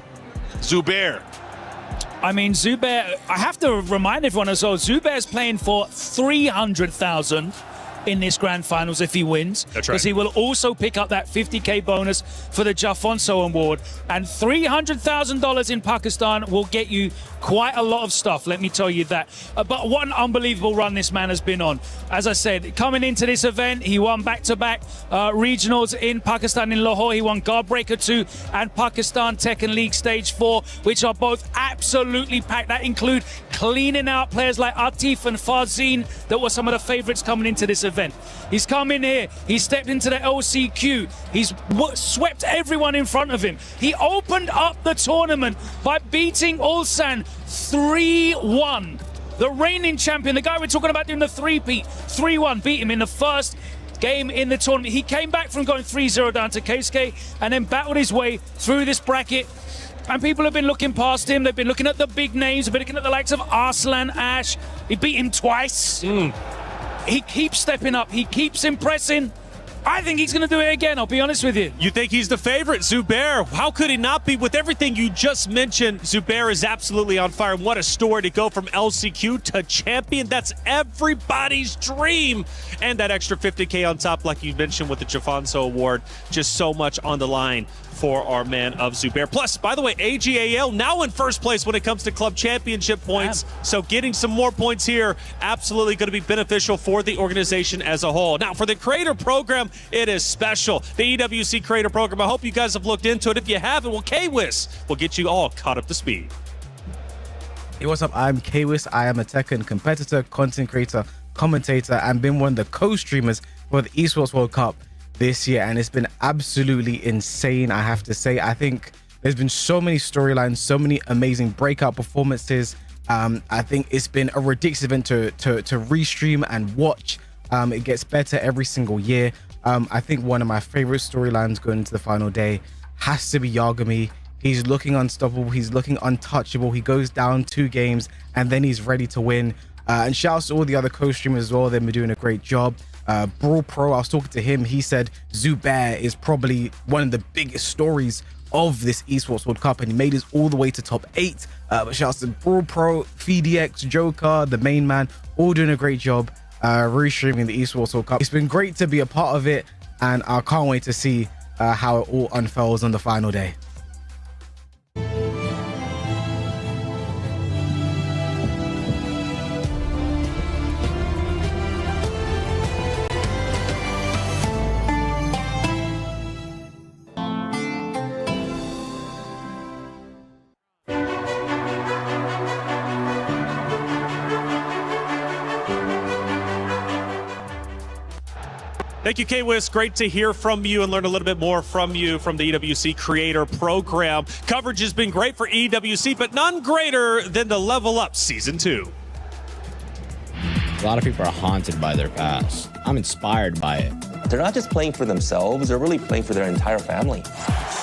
Speaker 8: Zubair.
Speaker 3: I mean, Zubair, I have to remind everyone as well, Zubair's playing for 300,000 in this grand finals if he wins.
Speaker 2: That's right.
Speaker 3: Because he will also pick up that 50K bonus for the Jafonso award. And $300,000 in Pakistan will get you quite a lot of stuff, let me tell you that. But what an unbelievable run this man has been on. As I said, coming into this event, he won back-to-back regionals in Pakistan in Lahore. He won Guardbreaker 2 and Pakistan Tekken League Stage 4, which are both absolutely packed. That include cleaning out players like Atif and Farzin that were some of the favorites coming into this event. He's come in here, he stepped into the LCQ, he's swept everyone in front of him. He opened up the tournament by beating ULSAN 3-1. The reigning champion, the guy we're talking about doing the three-peat, 3-1, beat him in the first game in the tournament. He came back from going 3-0 down to Keisuke and then battled his way through this bracket. And people have been looking past him. They've been looking at the big names. They've been looking at the likes of Arslan Ash. He beat him twice. He keeps stepping up. He keeps impressing. I think he's going to do it again, I'll be honest with you.
Speaker 2: You think he's the favorite, Zubair? How could he not be? With everything you just mentioned, Zubair is absolutely on fire. What a story to go from LCQ to champion. That's everybody's dream. And that extra 50K on top, like you mentioned with the Jafonso Award. Just so much on the line for our man of Zubair. Plus, by the way, AGAL now in first place when it comes to club championship points. So getting some more points here, absolutely going to be beneficial for the organization as a whole. Now, for the creator program, it is special. The EWC creator program, I hope you guys have looked into it. If you haven't, well, K-Wiz will get you all caught up to speed.
Speaker 23: Hey, what's up? I'm K-Wiz. I am a Tekken competitor, content creator, commentator, and been one of the co-streamers for the Esports World Cup this year, and it's been absolutely insane, I have to say. I think there's been so many storylines, so many amazing breakout performances. I think it's been a ridiculous event to restream and watch. It gets better every single year. I think one of my favorite storylines going into the final day has to be Yagami. He's looking unstoppable. He's looking untouchable. He goes down 2 games and then he's ready to win. And shouts to all the other co-streamers as well. They've been doing a great job. Brawl Pro, I was talking to him. He said Zubair is probably one of the biggest stories of this Esports World Cup, and he made us all the way to top 8. But shouts to Brawl Pro, FDX, Joker, the main man, all doing a great job restreaming the Esports World Cup. It's been great to be a part of it, and I can't wait to see how it all unfolds on the final day.
Speaker 2: Thank you, K-Wiz. Great to hear from you and learn a little bit more from you from the EWC Creator Program. Coverage has been great for EWC, but none greater than the Level Up Season 2.
Speaker 1: A lot of people are haunted by their past. I'm inspired by it.
Speaker 5: They're not just playing for themselves, they're really playing for their entire family.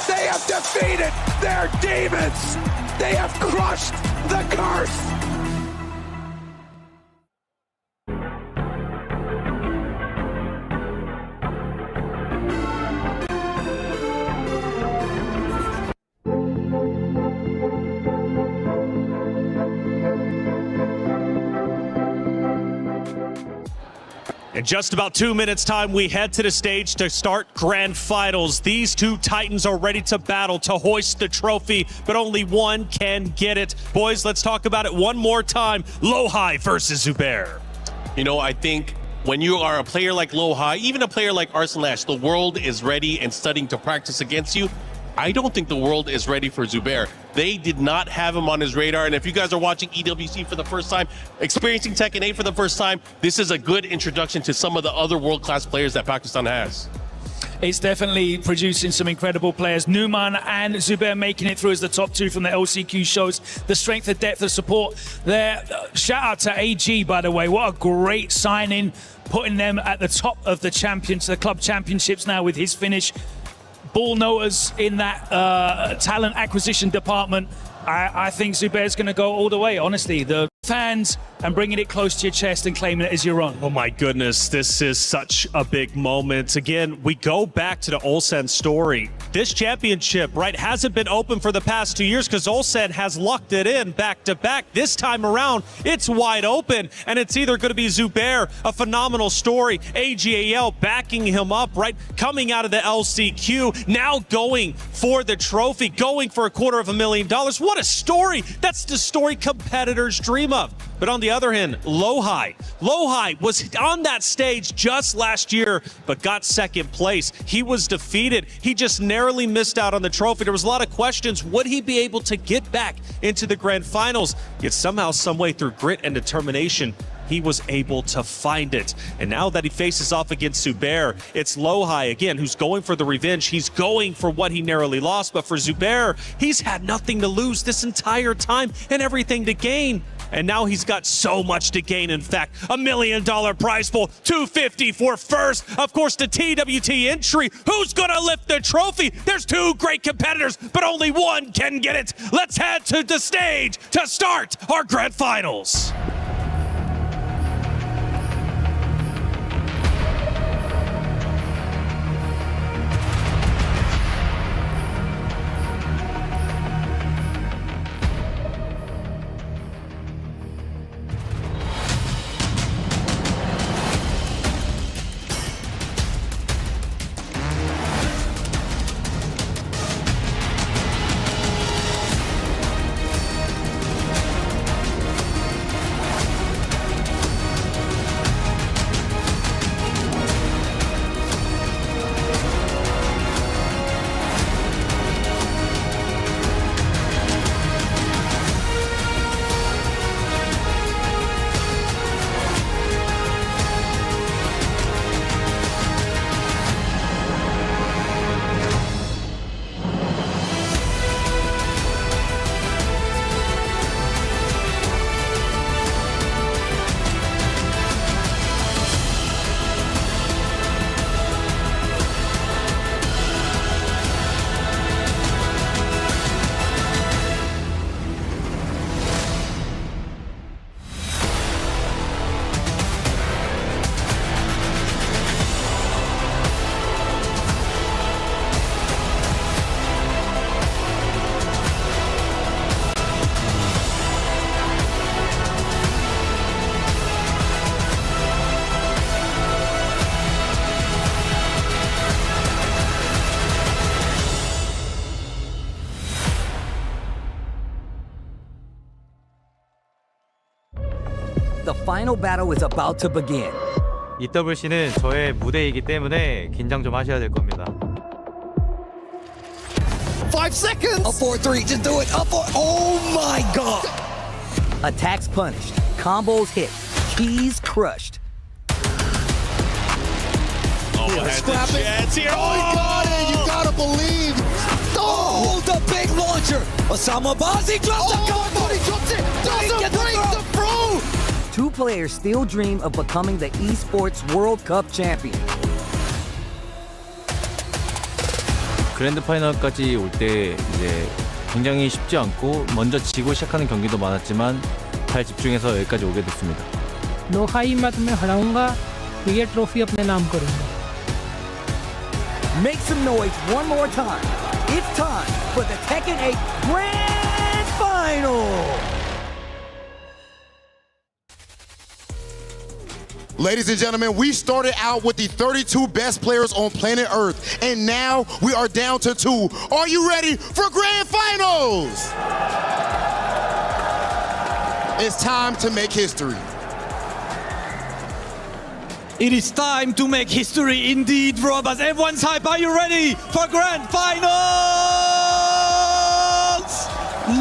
Speaker 9: They have defeated their demons! They have crushed the curse!
Speaker 2: In just about 2 minutes time, we head to the stage to start grand finals. These two titans are ready to battle to hoist the trophy, but only one can get it. Boys, let's talk about it one more time. LowHigh versus Zubair.
Speaker 8: You know, I think when you are a player like LowHigh, even a player like Arslan Ash, the world is ready and studying to practice against you. I don't think the world is ready for Zubair. They did not have him on his radar. And if you guys are watching EWC for the first time, experiencing Tekken 8 for the first time, this is a good introduction to some of the other world-class players that Pakistan has.
Speaker 3: It's definitely producing some incredible players. Numan and Zubair making it through as the top two from the LCQ shows the strength and depth of support there. Shout out to AG, by the way. What a great signing, putting them at the top of the club championships now with his finish. Ball noters in that talent acquisition department. I think Zubair's going to go all the way, honestly. The fans and bringing it close to your chest and claiming it as your own.
Speaker 2: Oh my goodness, this is such a big moment. Again, we go back to the ULSAN story. This championship, right, hasn't been open for the past 2 years because ULSAN has locked it in back to back. This time around, it's wide open, and it's either going to be Zubair, a phenomenal story, AGAL backing him up, right, coming out of the LCQ, now going for the trophy, going for $250,000. What a story! That's the story competitors dream of. But on the other hand, LowHigh was on that stage just last year, but got second place. He was defeated. He just narrowly missed out on the trophy. There was a lot of questions. Would he be able to get back into the grand finals? Yet somehow, some way, through grit and determination, he was able to find it. And now that he faces off against Zubair, it's LowHigh again, who's going for the revenge. He's going for what he narrowly lost. But for Zubair, he's had nothing to lose this entire time and everything to gain. And now he's got so much to gain. In fact, $1 million prize pool, $250 for first. Of course, the TWT entry. Who's gonna lift the trophy? There's two great competitors, but only one can get it. Let's head to the stage to start our grand finals.
Speaker 21: The final battle is about to begin.
Speaker 14: EWC는 저의 무대이기 때문에 긴장 좀 하셔야 될 겁니다.
Speaker 21: 5 seconds! A 4-3, just do it. Oh my god! Attacks punished, combos hit, keys crushed.
Speaker 9: here.
Speaker 21: Scrap it.
Speaker 8: Chance here.
Speaker 20: Oh, he got it. You gotta believe.
Speaker 21: Oh, the big launcher. Osama Bazi drops the combo.
Speaker 20: He drops it. Doesn't break the throw.
Speaker 21: Two players still dream of becoming the Esports World Cup champion.
Speaker 14: 그랜드 파이널까지 올 때 이제 굉장히 쉽지 않고 먼저 지고 시작하는 경기도 많았지만 잘 집중해서 여기까지 오게 됐습니다.
Speaker 17: LowHigh मैं तुम्हें हराऊंगा तो ये trophy अपने नाम करूंगा.
Speaker 21: Make some noise one more time. It's time for the Tekken 8 Grand Final.
Speaker 13: Ladies and gentlemen, we started out with the 32 best players on planet Earth, and now we are down to 2. Are you ready for Grand Finals? It's time to make history.
Speaker 12: It is time to make history indeed, Rob, as everyone's hype. Are you ready for Grand Finals?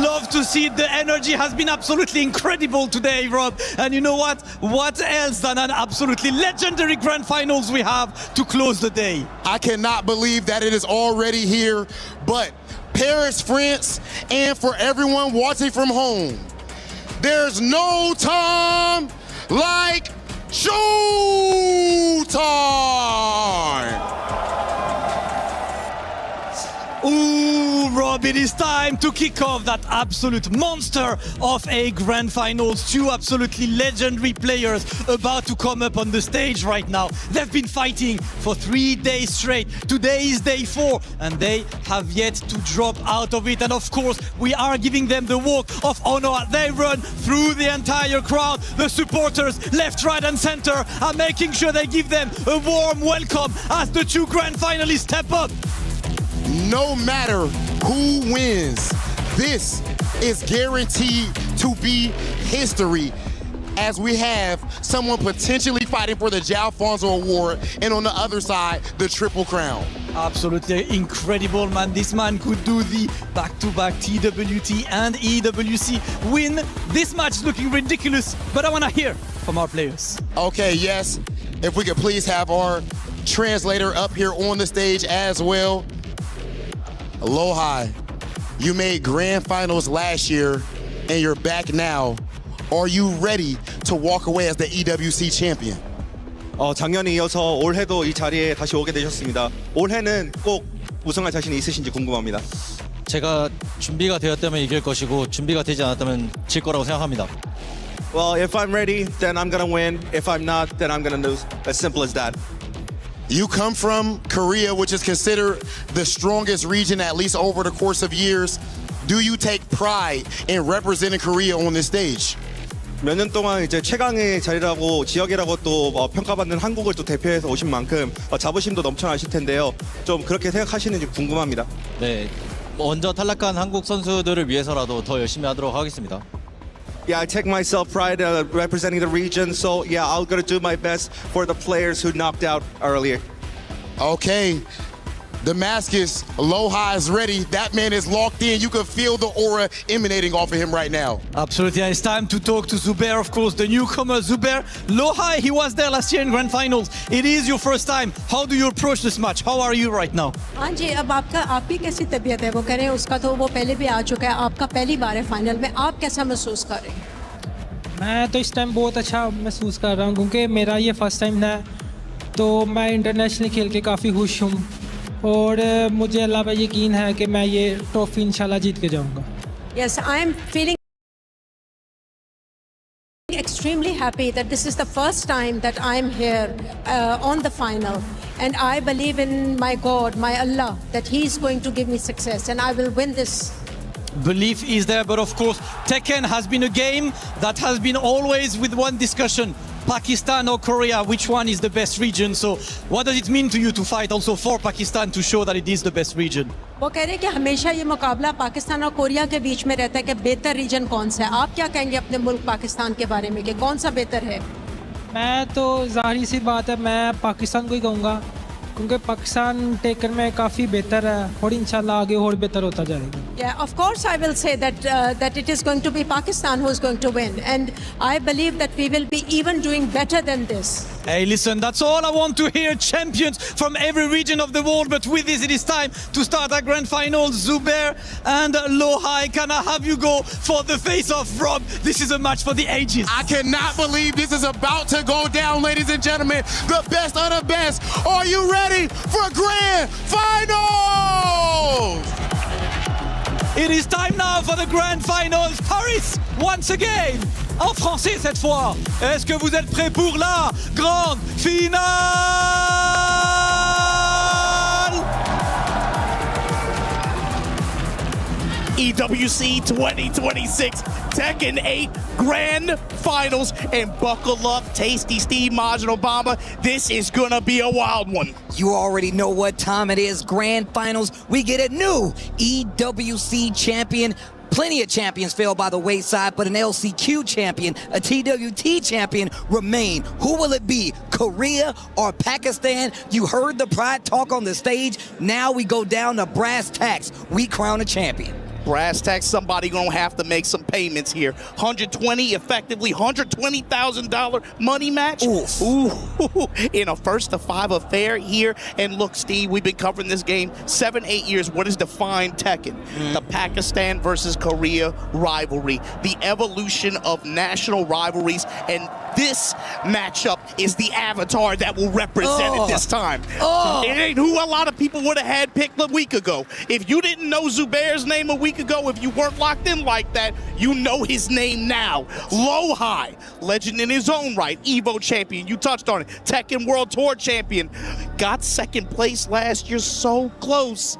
Speaker 12: Love to see it. The energy has been absolutely incredible today, Rob. And you know what? What else than an absolutely legendary Grand Finals we have to close the day?
Speaker 13: I cannot believe that it is already here, but Paris, France, and for everyone watching from home, there's no time like showtime!
Speaker 12: Ooh, Rob, it is time to kick off that absolute monster of a Grand Finals. Two absolutely legendary players about to come up on the stage right now. They've been fighting for 3 days straight. Today is day 4, and they have yet to drop out of it. And of course, we are giving them the walk of honor. They run through the entire crowd. The supporters, left, right, and center, are making sure they give them a warm welcome as the two Grand Finalists step up.
Speaker 13: No matter who wins, this is guaranteed to be history, as we have someone potentially fighting for the Jalfonso Award, and on the other side, the Triple Crown.
Speaker 12: Absolutely incredible, man. This man could do the back-to-back TWT and EWC win. This match is looking ridiculous, but I want to hear from our players.
Speaker 13: Okay, yes. If we could please have our translator up here on the stage as well. LowHigh, you made Grand Finals last year, and you're back now. Are you ready to walk away as the EWC champion?
Speaker 18: 작년에 이어서 올해도 이 자리에 다시 오게 되셨습니다. 올해는 꼭 우승할 자신이 있으신지 궁금합니다.
Speaker 19: 제가 준비가 되었다면 이길 것이고 준비가 되지 않았다면 질 거라고 생각합니다.
Speaker 18: Well, if I'm ready, then I'm gonna win. If I'm not, then I'm gonna lose. As simple as that.
Speaker 13: You come from Korea, which is considered the strongest region, at least over the course of years. Do you take pride in representing Korea on this stage?
Speaker 18: 몇 년 동안 이제 최강의 자리라고 지역이라고 또 평가받는 한국을 또 대표해서 오신 만큼 자부심도 넘쳐나실 텐데요. 좀 그렇게 생각하시는지 궁금합니다.
Speaker 19: 네, 먼저 탈락한 한국 선수들을 위해서라도 더 열심히 하도록 하겠습니다.
Speaker 18: Yeah, I take myself pride representing the region, so yeah, I'm gonna do my best for the players who knocked out earlier.
Speaker 13: Okay, Damascus, LowHigh is ready. That man is locked in. You can feel the aura emanating off of him right now.
Speaker 12: Absolutely, and it's time to talk to Zubair, of course, the newcomer. Zubair, LowHigh, he was there last year in Grand Finals. It is your first time. How do you approach this match? How are you right now?
Speaker 24: हाँ जी, अब आपकी कैसी तबीयत है? वो कह रहे हैं उसका तो वो पहले भी आ चुका है. आपका पहली बार है फाइनल में. आप कैसा महसूस कर रहे हैं?
Speaker 17: मैं तो इस टाइम बहुत अच्छा महसूस कर रहा हूँ क्योंकि मेरा ये फर्स्ट टाइम है, तो मैं इंटरनेशनल खेल के काफ़ी खुश हूँ और मुझे अल्लाह पे यकीन है कि मैं ये ट्रॉफी इंशाल्लाह जीत के जाऊँगा.
Speaker 24: Yes, I am feeling extremely happy that this is the first time that I am here on the final, and I believe in my God, my Allah, that He is going to give me success and I will win this.
Speaker 12: Belief is there, but of course, Tekken has been a game that has been always with one discussion. Pakistan or Korea, which one is the best region? So what does it mean to you to fight also for Pakistan to show that it is the best region?
Speaker 24: वो कह रहे हैं कि हमेशा ये मुकाबला पाकिस्तान और Korea के बीच में रहता है कि बेहतर रीजन कौन सा है. आप क्या कहेंगे अपने मुल्क पाकिस्तान के बारे में कि कौन सा बेहतर है?
Speaker 17: मैं तो जाहिर सी बात है मैं पाकिस्तान को ही कहूँगा क्योंकि पाकिस्तान टेकन में काफ़ी बेहतर है और इंशाल्लाह आगे और बेहतर होता जाएगा.
Speaker 24: Yeah, of course I will say that that it is going to be Pakistan who is going to win. And I believe that we will be even doing better than this.
Speaker 12: Hey, listen, that's all I want to hear. Champions from every region of the world. But with this, it is time to start our grand final. Zubair and LowHigh, can I have you go for the face-off, Rob? This is a match for the ages.
Speaker 13: I cannot believe this is about to go down, ladies and gentlemen. The best of the best. Are you ready for grand finals?
Speaker 12: It is time now for the grand finals. Paris, once again. En français cette fois. Est-ce que vous êtes prêts pour la grande finale?
Speaker 4: EWC 2026 Tekken 8 Grand Finals, and buckle up, Tasty Steve, Majin Obama. This is gonna be a wild one.
Speaker 21: You already know what time it is. Grand Finals. We get a new EWC champion. Plenty of champions fell by the wayside, but an LCQ champion, a TWT champion remain. Who will it be? Korea or Pakistan? You heard the pride talk on the stage. Now we go down to brass tacks. We crown a champion.
Speaker 4: Brass tacks, somebody gonna have to make some payments here. 120, effectively $120,000 money match. Ooh, in a first to 5 affair here. And look, Steve, we've been covering this game 7-8 years. What has defined Tekken? The Pakistan versus Korea rivalry, the evolution of national rivalries, and this matchup is the avatar that will represent it this time. It ain't who a lot of people would have had picked a week ago. If you didn't know Zubair's name a week ago, if you weren't locked in like that, you know his name now. LowHigh, legend in his own right, Evo champion, you touched on it, Tekken World Tour champion, got second place last year, so close.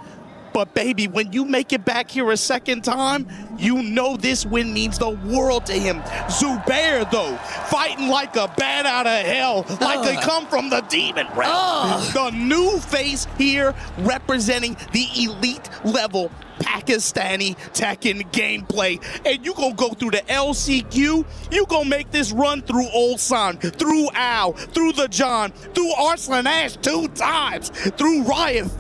Speaker 4: But baby, when you make it back here a second time, you know this win means the world to him. Zubair, though, fighting like a bat out of hell, like they come from the demon realm. The new face here representing the elite level Pakistani Tekken gameplay. And you gonna go through the LCQ, you gonna make this run through ULSAN, through Al, through the John, through Arslan Ash 2 times, through Riot.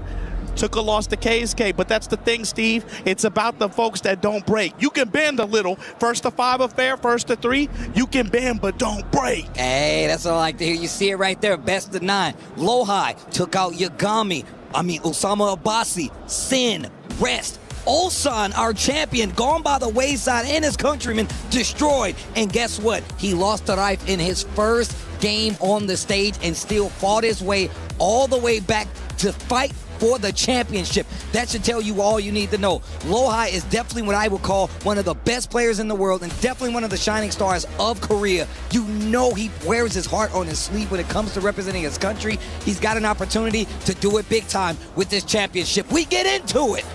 Speaker 4: Took a loss to KSK, but that's the thing, Steve. It's about the folks that don't break. You can bend a little. First to 5 affair, first to 3. You can bend, but don't break.
Speaker 21: Hey, that's what I like to hear. You see it right there. Best of 9. LowHigh took out Osama Abbasi, Sin, Rest. ULSAN, our champion, gone by the wayside, and his countrymen destroyed. And guess what? He lost to Rife in his first game on the stage and still fought his way all the way back to fight for the championship. That should tell you all you need to know. LowHigh is definitely what I would call one of the best players in the world and definitely one of the shining stars of Korea. You know he wears his heart on his sleeve when it comes to representing his country. He's got an opportunity to do it big time with this championship. We get into it.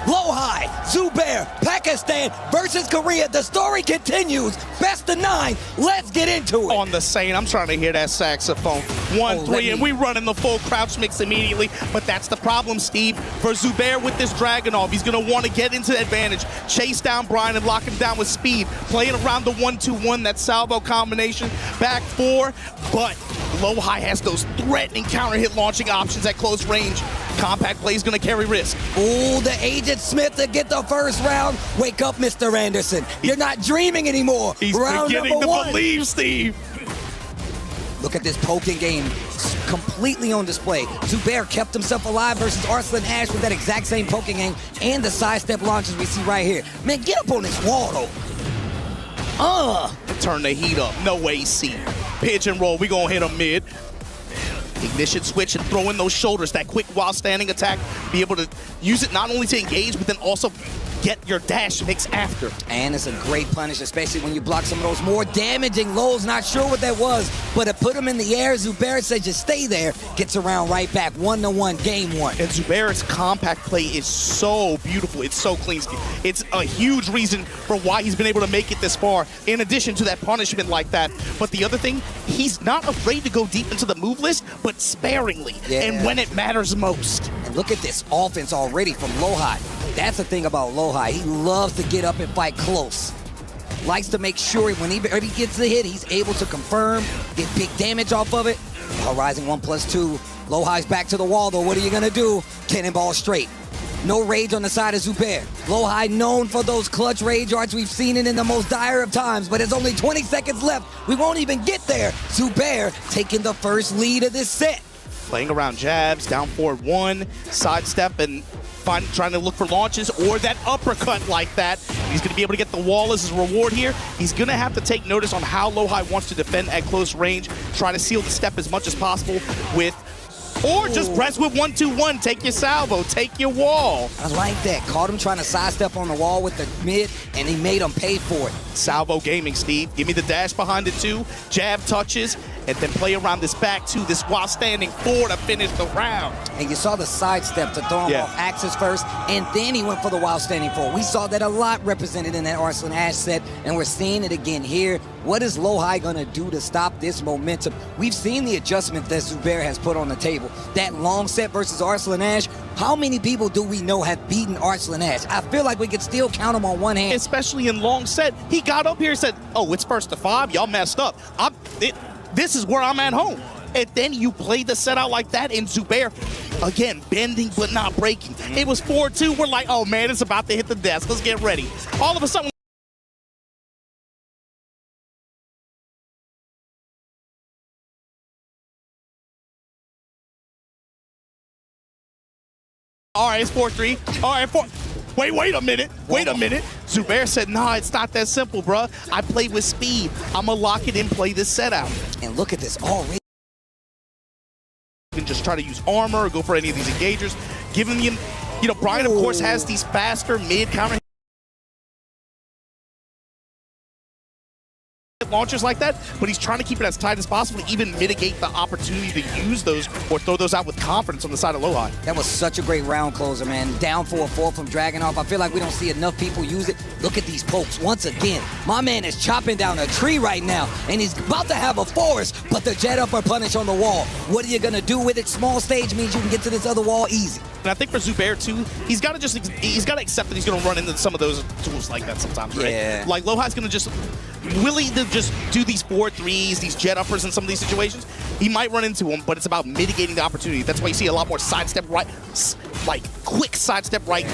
Speaker 21: LowHigh, Zubair, Pakistan versus Korea. The story continues. Best of 9. Let's get into it.
Speaker 4: On the same, I'm trying to hear that saxophone. 1-3, and we running the full crouch mix immediately. But that's the problem, Steve. For Zubair with this Dragon off, he's going to want to get into the advantage, chase down Brian and lock him down with speed, playing around the 1-2-1, that salvo combination, back 4. But LowHigh has those threatening counter hit launching options at close range. Compact play is going to carry risk.
Speaker 21: Oh, the Agent Smith to get the first round. Wake up, Mr. Anderson. You're not dreaming anymore.
Speaker 4: He's
Speaker 21: round
Speaker 4: beginning to
Speaker 21: #1.
Speaker 4: believe, Steve.
Speaker 21: Look at this poking game. Completely on display. Zubair kept himself alive versus Arslan Ash with that exact same poking game and the sidestep launches we see right here. Man, get up on this wall, though.
Speaker 4: Turn the heat up. No AC. Pigeon roll. We gonna hit him mid. Ignition switch and throw in those shoulders. That quick while standing attack. Be able to use it not only to engage, but then also get your dash mix after.
Speaker 21: And it's a great punish, especially when you block some of those more damaging lows. Not sure what that was, but it put him in the air. Zubair said just stay there. Gets around right back. 1-1, game 1.
Speaker 4: And Zubair's compact play is so beautiful. It's so clean. It's a huge reason for why he's been able to make it this far, in addition to that punishment like that. But the other thing, he's not afraid to go deep into the move list, but sparingly, and when it matters most.
Speaker 21: And look at this offense already from LowHigh. That's the thing about LowHigh. He loves to get up and fight close. Likes to make sure when he gets the hit, he's able to confirm, get big damage off of it. Rising 1+2. LowHigh's back to the wall, though. What are you going to do? Cannonball straight. No rage on the side of Zubair. LowHigh known for those clutch rage arts. We've seen it in the most dire of times, but there's only 20 seconds left. We won't even get there. Zubair taking the first lead of this set.
Speaker 4: Playing around jabs, down forward one, sidestep, and trying to look for launches or that uppercut like that. He's going to be able to get the wall as his reward here. He's going to have to take notice on how LowHigh wants to defend at close range, try to seal the step as much as possible with, or just press with 1-2-1, take your salvo, take your wall.
Speaker 21: I like that. Caught him trying to sidestep on the wall with the mid, and he made him pay for it.
Speaker 4: Salvo gaming, Steve. Give me the dash behind it too, jab touches, and then play around this back too, this while standing 4 to finish the round.
Speaker 21: And you saw the sidestep to throw him off axis first, and then he went for the while standing 4. We saw that a lot represented in that Arslan Ash set, and we're seeing it again here. What is LowHigh gonna do to stop this momentum? We've seen the adjustment that Zubair has put on the table. That long set versus Arslan Ash, how many people do we know have beaten Arslan Ash? I feel like we could still count them on one hand.
Speaker 4: Especially in long set, he got up here and said, oh, it's 1st to 5, y'all messed up. This is where I'm at home. And then you play the set out like that, and Zubair, again, bending but not breaking. It was 4-2. We're like, oh man, it's about to hit the desk. Let's get ready. All of a sudden, all right, it's 4-3. All right, 4. Wait a minute. Wait a minute. Zubair said, nah, it's not that simple, bruh. I play with speed. I'm going to lock it in, play this set out.
Speaker 21: And look at this already.
Speaker 4: You can just try to use armor or go for any of these engagers. Giving him, you know, Brian, of course, has these faster mid counter launchers like that, but he's trying to keep it as tight as possible to even mitigate the opportunity to use those or throw those out with confidence on the side of LowHigh.
Speaker 21: That was such a great round closer, man. Down 4-4 from Dragunov. I feel like we don't see enough people use it. Look at these pokes. Once again, my man is chopping down a tree right now, and he's about to have a forest, but the jet upper punish on the wall. What are you going to do with it? Small stage means you can get to this other wall easy.
Speaker 4: And I think for Zubair too, he's got to accept that he's going to run into some of those tools like that sometimes, right?
Speaker 21: Yeah.
Speaker 4: Like LowHigh's going to just willing to just do these 4-3s, these jet uppers in some of these situations. He might run into them, but it's about mitigating the opportunity. That's why you see a lot more sidestep right, like quick sidestep right,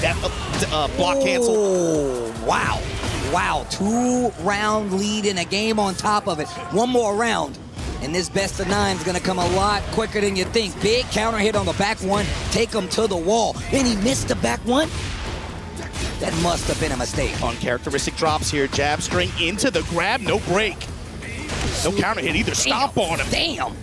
Speaker 4: block cancel.
Speaker 21: Oh, wow. Wow, 2-round lead in a game on top of it. One more round. And this best of 9 is going to come a lot quicker than you think. Big counter hit on the back one, take him to the wall. And he missed the back one. That must have been a mistake.
Speaker 4: Uncharacteristic drops here. Jab string into the grab, no break. No counter hit either. Stomp on him.
Speaker 21: Damn.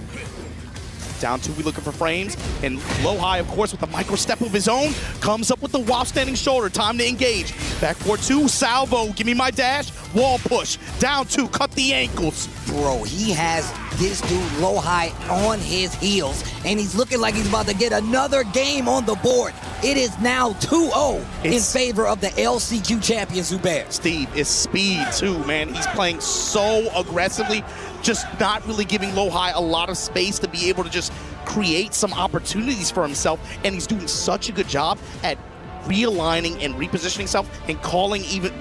Speaker 4: Down 2, we looking for frames. And LowHigh, of course, with a micro step of his own, comes up with the while standing shoulder. Time to engage. Back 4-2, salvo. Give me my dash. Wall push. Down 2, cut the ankles.
Speaker 21: Bro, he has this dude LowHigh on his heels, and he's looking like he's about to get another game on the board. It is now 2-0 in favor of the LCQ champion, Zubair.
Speaker 4: Steve, it's speed too, man. He's playing so aggressively, just not really giving LowHigh a lot of space to be able to just create some opportunities for himself, and he's doing such a good job at realigning and repositioning himself and calling even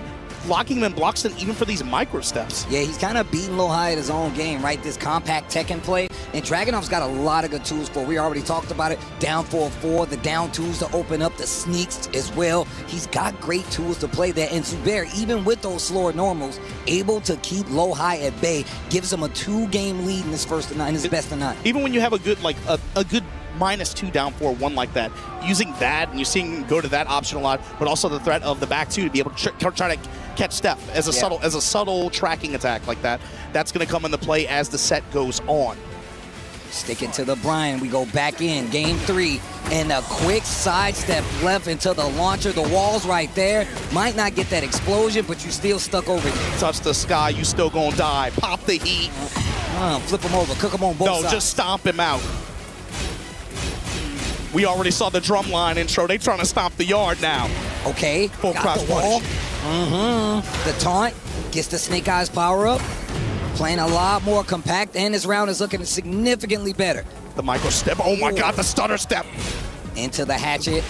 Speaker 4: locking him in blocks and even for these micro steps.
Speaker 21: Yeah, he's kind of beating LowHigh at his own game, right? This compact Tekken play. And Dragunov's got a lot of good tools for it. We already talked about it. Down 4-4, the down twos to open up the sneaks as well. He's got great tools to play there. And Zubair, even with those slower normals, able to keep LowHigh at bay, gives him a 2-game lead in his first of 9, his best of 9.
Speaker 4: Even when you have a good, like a good -2 down 4-1 like that, using that, and you're seeing him go to that option a lot, but also the threat of the back 2 to be able to try to catch step as a subtle tracking attack like that. That's going to come into play as the set goes on.
Speaker 21: Sticking to the Brian, we go back in game 3, and a quick sidestep left into the launcher. The wall's right there. Might not get that explosion, but you still stuck over here.
Speaker 4: Touch the sky, you still gonna die. Pop the heat.
Speaker 21: Flip him over, cook him on both sides.
Speaker 4: No, just stomp him out. We already saw the drumline intro. They trying to stomp the yard now.
Speaker 21: Okay,
Speaker 4: full
Speaker 21: got
Speaker 4: cross
Speaker 21: the wall.
Speaker 4: punch.
Speaker 21: The taunt gets the Snake Eyes power up. Playing a lot more compact, and this round is looking significantly better.
Speaker 4: The micro step. Oh my God, the stutter step.
Speaker 21: Into the hatchet.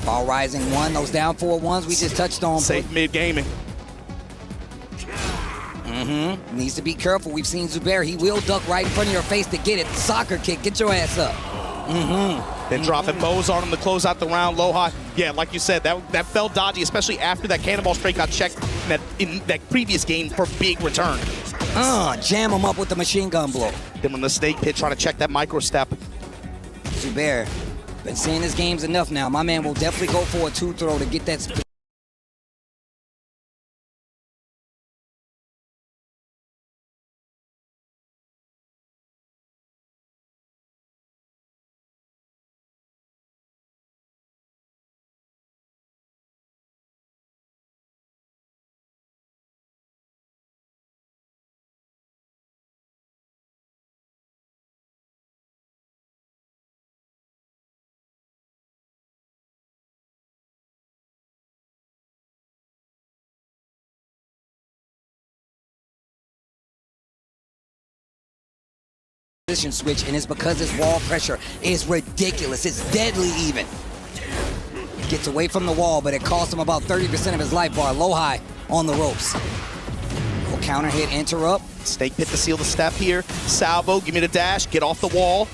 Speaker 21: Ball rising 1. Those down 4-1s we just touched on.
Speaker 4: Safe mid gaming.
Speaker 21: Needs to be careful. We've seen Zubair. He will duck right in front of your face to get it. Soccer kick. Get your ass up.
Speaker 4: Then dropping bows on him to close out the round. LowHigh, yeah, like you said, that felt dodgy, especially after that cannonball straight got checked in that previous game for big return.
Speaker 21: Jam him up with the machine gun blow.
Speaker 4: Then on the snake pit, trying to check that micro step.
Speaker 21: Zubair, been seeing his games enough now. My man will definitely go for a 2-throw to get that. Position switch, and it's because his wall pressure is ridiculous. It's deadly even. Gets away from the wall, but it costs him about 30% of his life bar. LowHigh on the ropes. Little counter hit, interrupt.
Speaker 4: Snake pit to seal the step here. Salvo, give me the dash, get off the wall.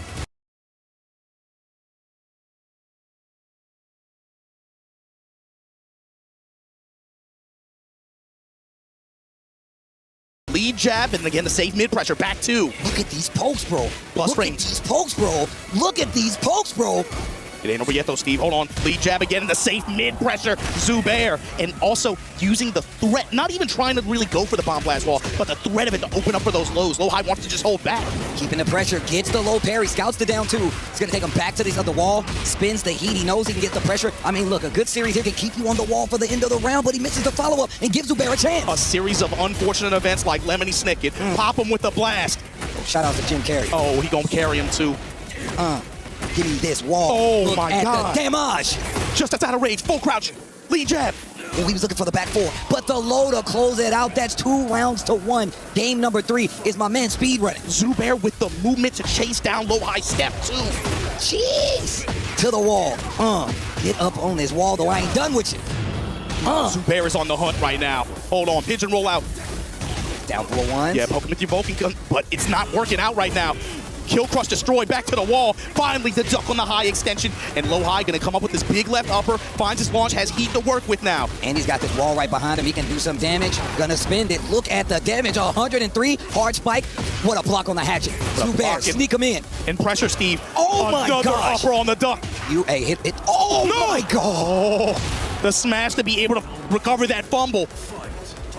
Speaker 4: Lead jab, and again the safe mid pressure, back two.
Speaker 21: Look at these pokes, bro.
Speaker 4: Plus range.
Speaker 21: These pokes, bro. Look at these pokes, bro.
Speaker 4: It ain't over yet though, Steve. Hold on. Lead jab again in the safe mid pressure. Zubair. And also using the threat, not even trying to really go for the bomb blast wall, but the threat of it to open up for those lows. LowHigh wants to just hold back.
Speaker 21: Keeping the pressure, gets the low parry, scouts the down two. It's gonna take him back to this other wall, spins the heat, he knows he can get the pressure. I mean, look, a good series here can keep you on the wall for the end of the round, but he misses the follow-up and gives Zubair a chance.
Speaker 4: A series of unfortunate events like Lemony Snicket. Pop him with a blast.
Speaker 21: Shout out to Jim Carrey.
Speaker 4: Oh, he gonna carry him too.
Speaker 21: Give me this wall.
Speaker 4: Oh
Speaker 21: Look
Speaker 4: my
Speaker 21: at
Speaker 4: God.
Speaker 21: the damage.
Speaker 4: Just that's out of range. Full crouch. Lead jab.
Speaker 21: Oh, he was looking for the back four, but the low to close it out. That's 2 rounds to 1. Game number 3 is my man speed running.
Speaker 4: Zubair with the movement to chase down LowHigh step 2.
Speaker 21: Jeez. To the wall. Get up on this wall, though. I ain't done with you.
Speaker 4: Zubair is on the hunt right now. Hold on. Pigeon roll out.
Speaker 21: Down for one.
Speaker 4: Yeah, poke him with your Vulcan gun, but it's not working out right now. Kill Crush destroy, back to the wall. Finally, the duck on the high extension. And LowHigh gonna come up with this big left upper. Finds his launch, has heat to work with now.
Speaker 21: And he's got this wall right behind him. He can do some damage. Gonna spend it. Look at the damage. 103. Hard spike. What a block on the hatchet. Zubair, sneak him in.
Speaker 4: And pressure, Steve.
Speaker 21: Oh my
Speaker 4: Another
Speaker 21: gosh.
Speaker 4: upper on the duck.
Speaker 21: Hit it. Oh
Speaker 4: no.
Speaker 21: My God.
Speaker 4: Oh, the smash to be able to recover that fumble.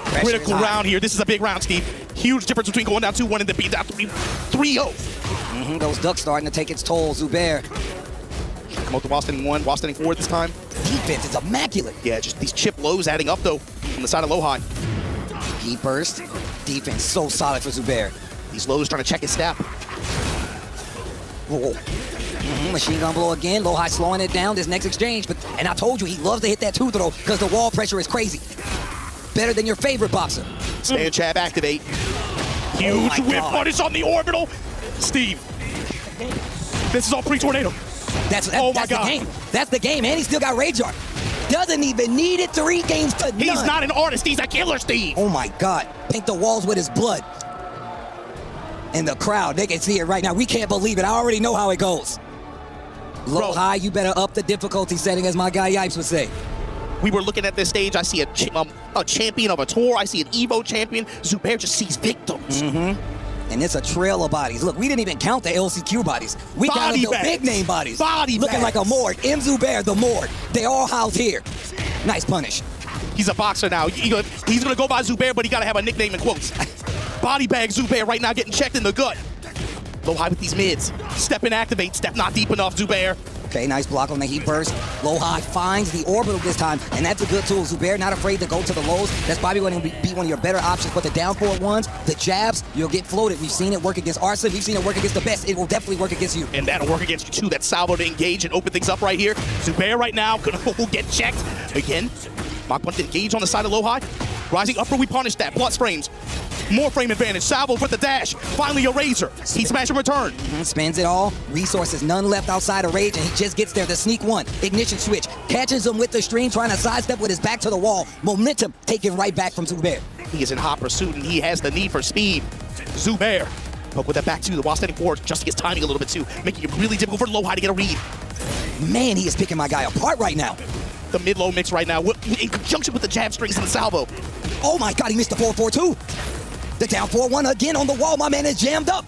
Speaker 4: Critical round here. This is a big round, Steve. Huge difference between going down 2-1 and then being down 3-0.
Speaker 21: Those ducks starting to take its toll. Zubair.
Speaker 4: Come up to Boston 1, Boston 4 this time.
Speaker 21: Defense is immaculate.
Speaker 4: Yeah, just these chip lows adding up though on the side of LowHigh.
Speaker 21: Heat burst. Defense so solid for Zubair.
Speaker 4: These lows trying to check his step.
Speaker 21: Whoa. Machine gun blow again. LowHigh slowing it down. This next exchange, and I told you he loves to hit that 2-throw because the wall pressure is crazy. Better than your favorite boxer.
Speaker 4: Stand jab, activate. Huge whip punish on the orbital. Steve, this is all pre-tornado.
Speaker 21: That's the game. That's the game, and he still got Rage Art. Doesn't even need it 3 games to none.
Speaker 4: He's not an artist, he's a killer, Steve.
Speaker 21: Oh my God, paint the walls with his blood. And the crowd, they can see it right now. We can't believe it, I already know how it goes. LowHigh, you better up the difficulty setting, as my guy Yipes would say.
Speaker 4: We were looking at this stage, I see a champion of a tour, I see an Evo champion. Zubair just sees victims.
Speaker 21: And it's a trail of bodies. Look, we didn't even count the LCQ bodies. We counted the big name bodies. Looking like a morgue. M. Zubair, the morgue. They all housed here. Nice punish.
Speaker 4: He's a boxer now. He's going to go by Zubair, but he got to have a nickname in quotes. Body bag Zubair right now getting checked in the gut. LowHigh with these mids. Step and activate. Step not deep enough, Zubair.
Speaker 21: Okay, nice block on the heat burst. LowHigh finds the orbital this time, and that's a good tool. Zubair not afraid to go to the lows. That's probably going to be one of your better options. But the down forward ones, the jabs, you'll get floated. We've seen it work against Arslan. We've seen it work against the best. It will definitely work against you.
Speaker 4: And that'll work against you too. That salvo to engage and open things up right here. Zubair right now gonna get checked again. Mock punch to engage on the side of LowHigh. Rising upper, we punish that. Plus frames. More frame advantage. Salvo for the dash. Finally a razor. He smash and return.
Speaker 21: Spends it all. Resources, none left outside of Rage, and he just gets there. The sneak one. Ignition switch. Catches him with the stream, trying to sidestep with his back to the wall. Momentum taken right back from Zubair.
Speaker 4: He is in hot pursuit, and he has the need for speed. Zubair. Poke with that back to the while standing forward, just to get timing a little bit too, making it really difficult for LowHigh to get a read.
Speaker 21: Man, he is picking my guy apart right now.
Speaker 4: The mid-low mix right now, in conjunction with the jab strings and the salvo.
Speaker 21: Oh my God, he missed the 4-4-2. The down 4-1 again on the wall. My man is jammed up.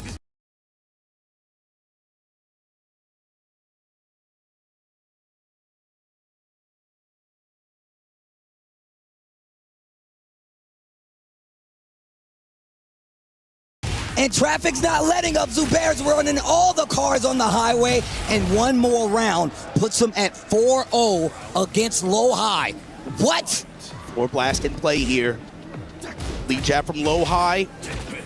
Speaker 21: And traffic's not letting up. Zubair's running all the cars on the highway, and one more round puts him at 4-0 against LowHigh. What?
Speaker 4: Or blast in play here. Lead jab from LowHigh,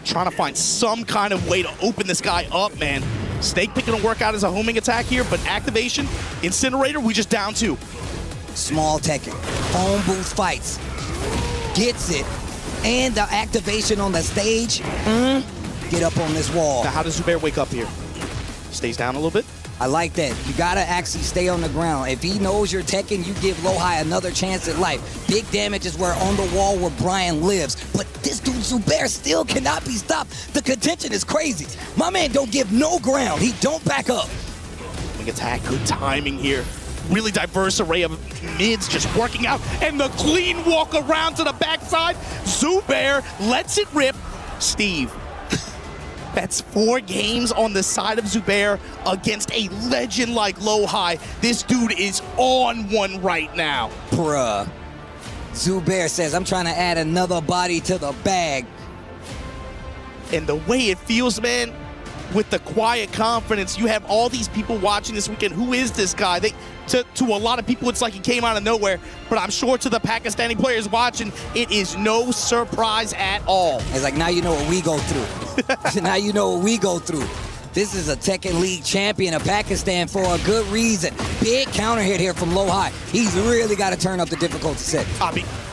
Speaker 4: trying to find some kind of way to open this guy up, man. Snake pick gonna work out as a homing attack here, but activation, Incinerator, we just down 2.
Speaker 21: Small Tekken, phone booth fights, gets it, and the activation on the stage. Get up on this wall.
Speaker 4: Now how does Zubair wake up here? Stays down a little bit?
Speaker 21: I like that. You gotta actually stay on the ground. If he knows you're Tekken, you give LowHigh another chance at life. Big damage is where on the wall where Brian lives. But this dude Zubair still cannot be stopped. The contention is crazy. My man don't give no ground. He don't back up.
Speaker 4: Big attack, good timing here. Really diverse array of mids just working out. And the clean walk around to the backside. Zubair lets it rip. Steve. That's 4 games on the side of Zubair against a legend like LowHigh. This dude is on one right now.
Speaker 21: Bruh. Zubair says, I'm trying to add another body to the bag.
Speaker 4: And the way it feels, man, with the quiet confidence, you have all these people watching this weekend. Who is this guy? To a lot of people, it's like he came out of nowhere. But I'm sure to the Pakistani players watching, it is no surprise at all.
Speaker 21: It's like, now you know what we go through. Now you know what we go through. This is a Tekken League champion of Pakistan for a good reason. Big counter hit here from LowHigh. He's really got to turn up the difficulty set.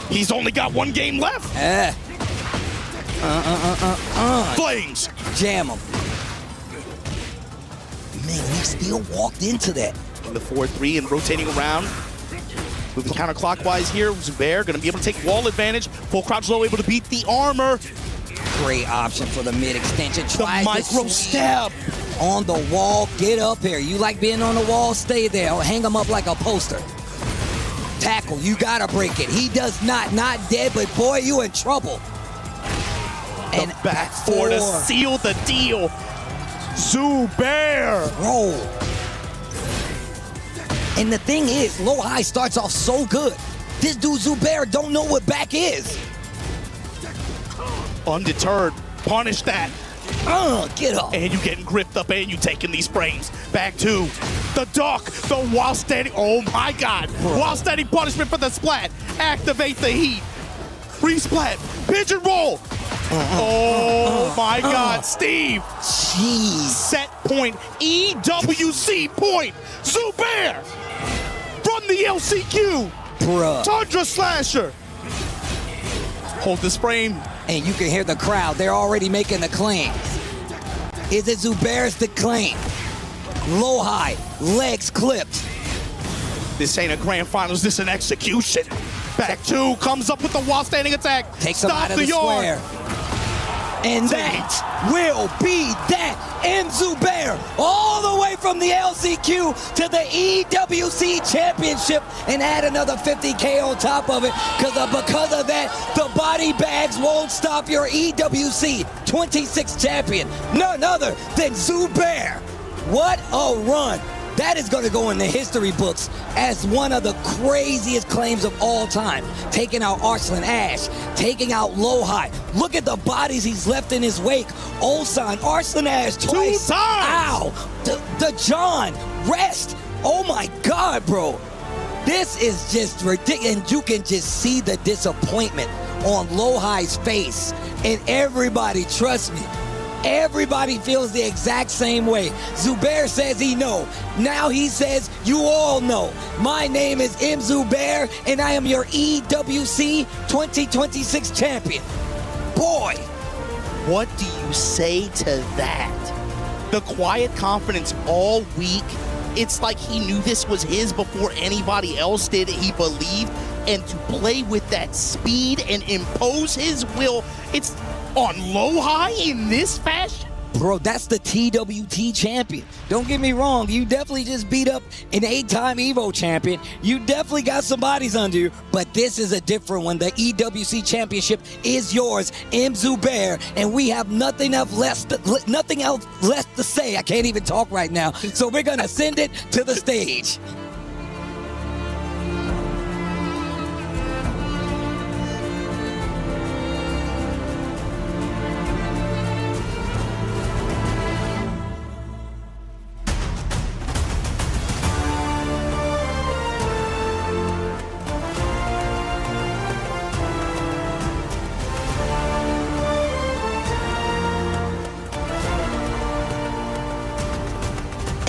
Speaker 4: He's only got 1 game left. Flames.
Speaker 21: Jam him. Man, he still walked into that.
Speaker 4: In the 4-3 and rotating around. Moving counterclockwise here. Zubair going to be able to take wall advantage. Full crouch low, able to beat the armor.
Speaker 21: Great option for the mid extension.
Speaker 4: The micro step.
Speaker 21: On the wall, get up here. You like being on the wall, stay there. Or hang him up like a poster. Tackle, you gotta break it. He does not dead, but boy, you in trouble.
Speaker 4: And back 4 to seal the deal. Zubair.
Speaker 21: Roll. And the thing is, LowHigh starts off so good. This dude Zubair don't know what back is.
Speaker 4: Undeterred, punish that.
Speaker 21: Get up.
Speaker 4: And you getting gripped up and you taking these frames. Back to the duck, the while standing, oh my God. While standing punishment for the splat. Activate the heat. Resplat, pigeon roll. Oh my God, Steve.
Speaker 21: Jeez.
Speaker 4: Set point, EWC point. Zubair from the LCQ.
Speaker 21: Bruh.
Speaker 4: Tundra Slasher. Hold this frame.
Speaker 21: And you can hear the crowd. They're already making the claim. Is it Zubair's the claim? LowHigh, legs clipped.
Speaker 4: This ain't a grand finals, this an execution. Back 2, comes up with the wall standing attack.
Speaker 21: Takes him out of the square. And that will be that. And Zubair all the way from the LCQ to the EWC Championship and add another 50K on top of it because of that, the body bags won't stop your EWC 26 champion. None other than Zubair. What a run. That is going to go in the history books as one of the craziest claims of all time. Taking out Arslan Ash, taking out LowHigh. Look at the bodies he's left in his wake. ULSAN, Arslan Ash, twice.
Speaker 4: 2 times.
Speaker 21: Ow. The John, rest. Oh my God, bro. This is just ridiculous. And you can just see the disappointment on LowHigh's face. And everybody, trust me, everybody feels the exact same way. Zubair says he know. Now he says you all know. My name is M. Zubair, and I am your EWC 2026 champion. Boy.
Speaker 4: What do you say to that? The quiet confidence all week. It's like he knew this was his before anybody else did. He believed. And to play with that speed and impose his will, it's on LowHigh in this fashion?
Speaker 21: Bro, that's the TWT champion. Don't get me wrong, you definitely just beat up an 8-time EVO champion. You definitely got some bodies under you, but this is a different one. The EWC championship is yours, M. Zubair, and we have nothing else left to say. I can't even talk right now, so we're gonna send it to the stage.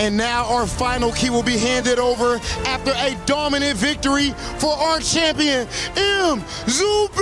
Speaker 13: And now our final key will be handed over after a dominant victory for our champion, M. Zubair!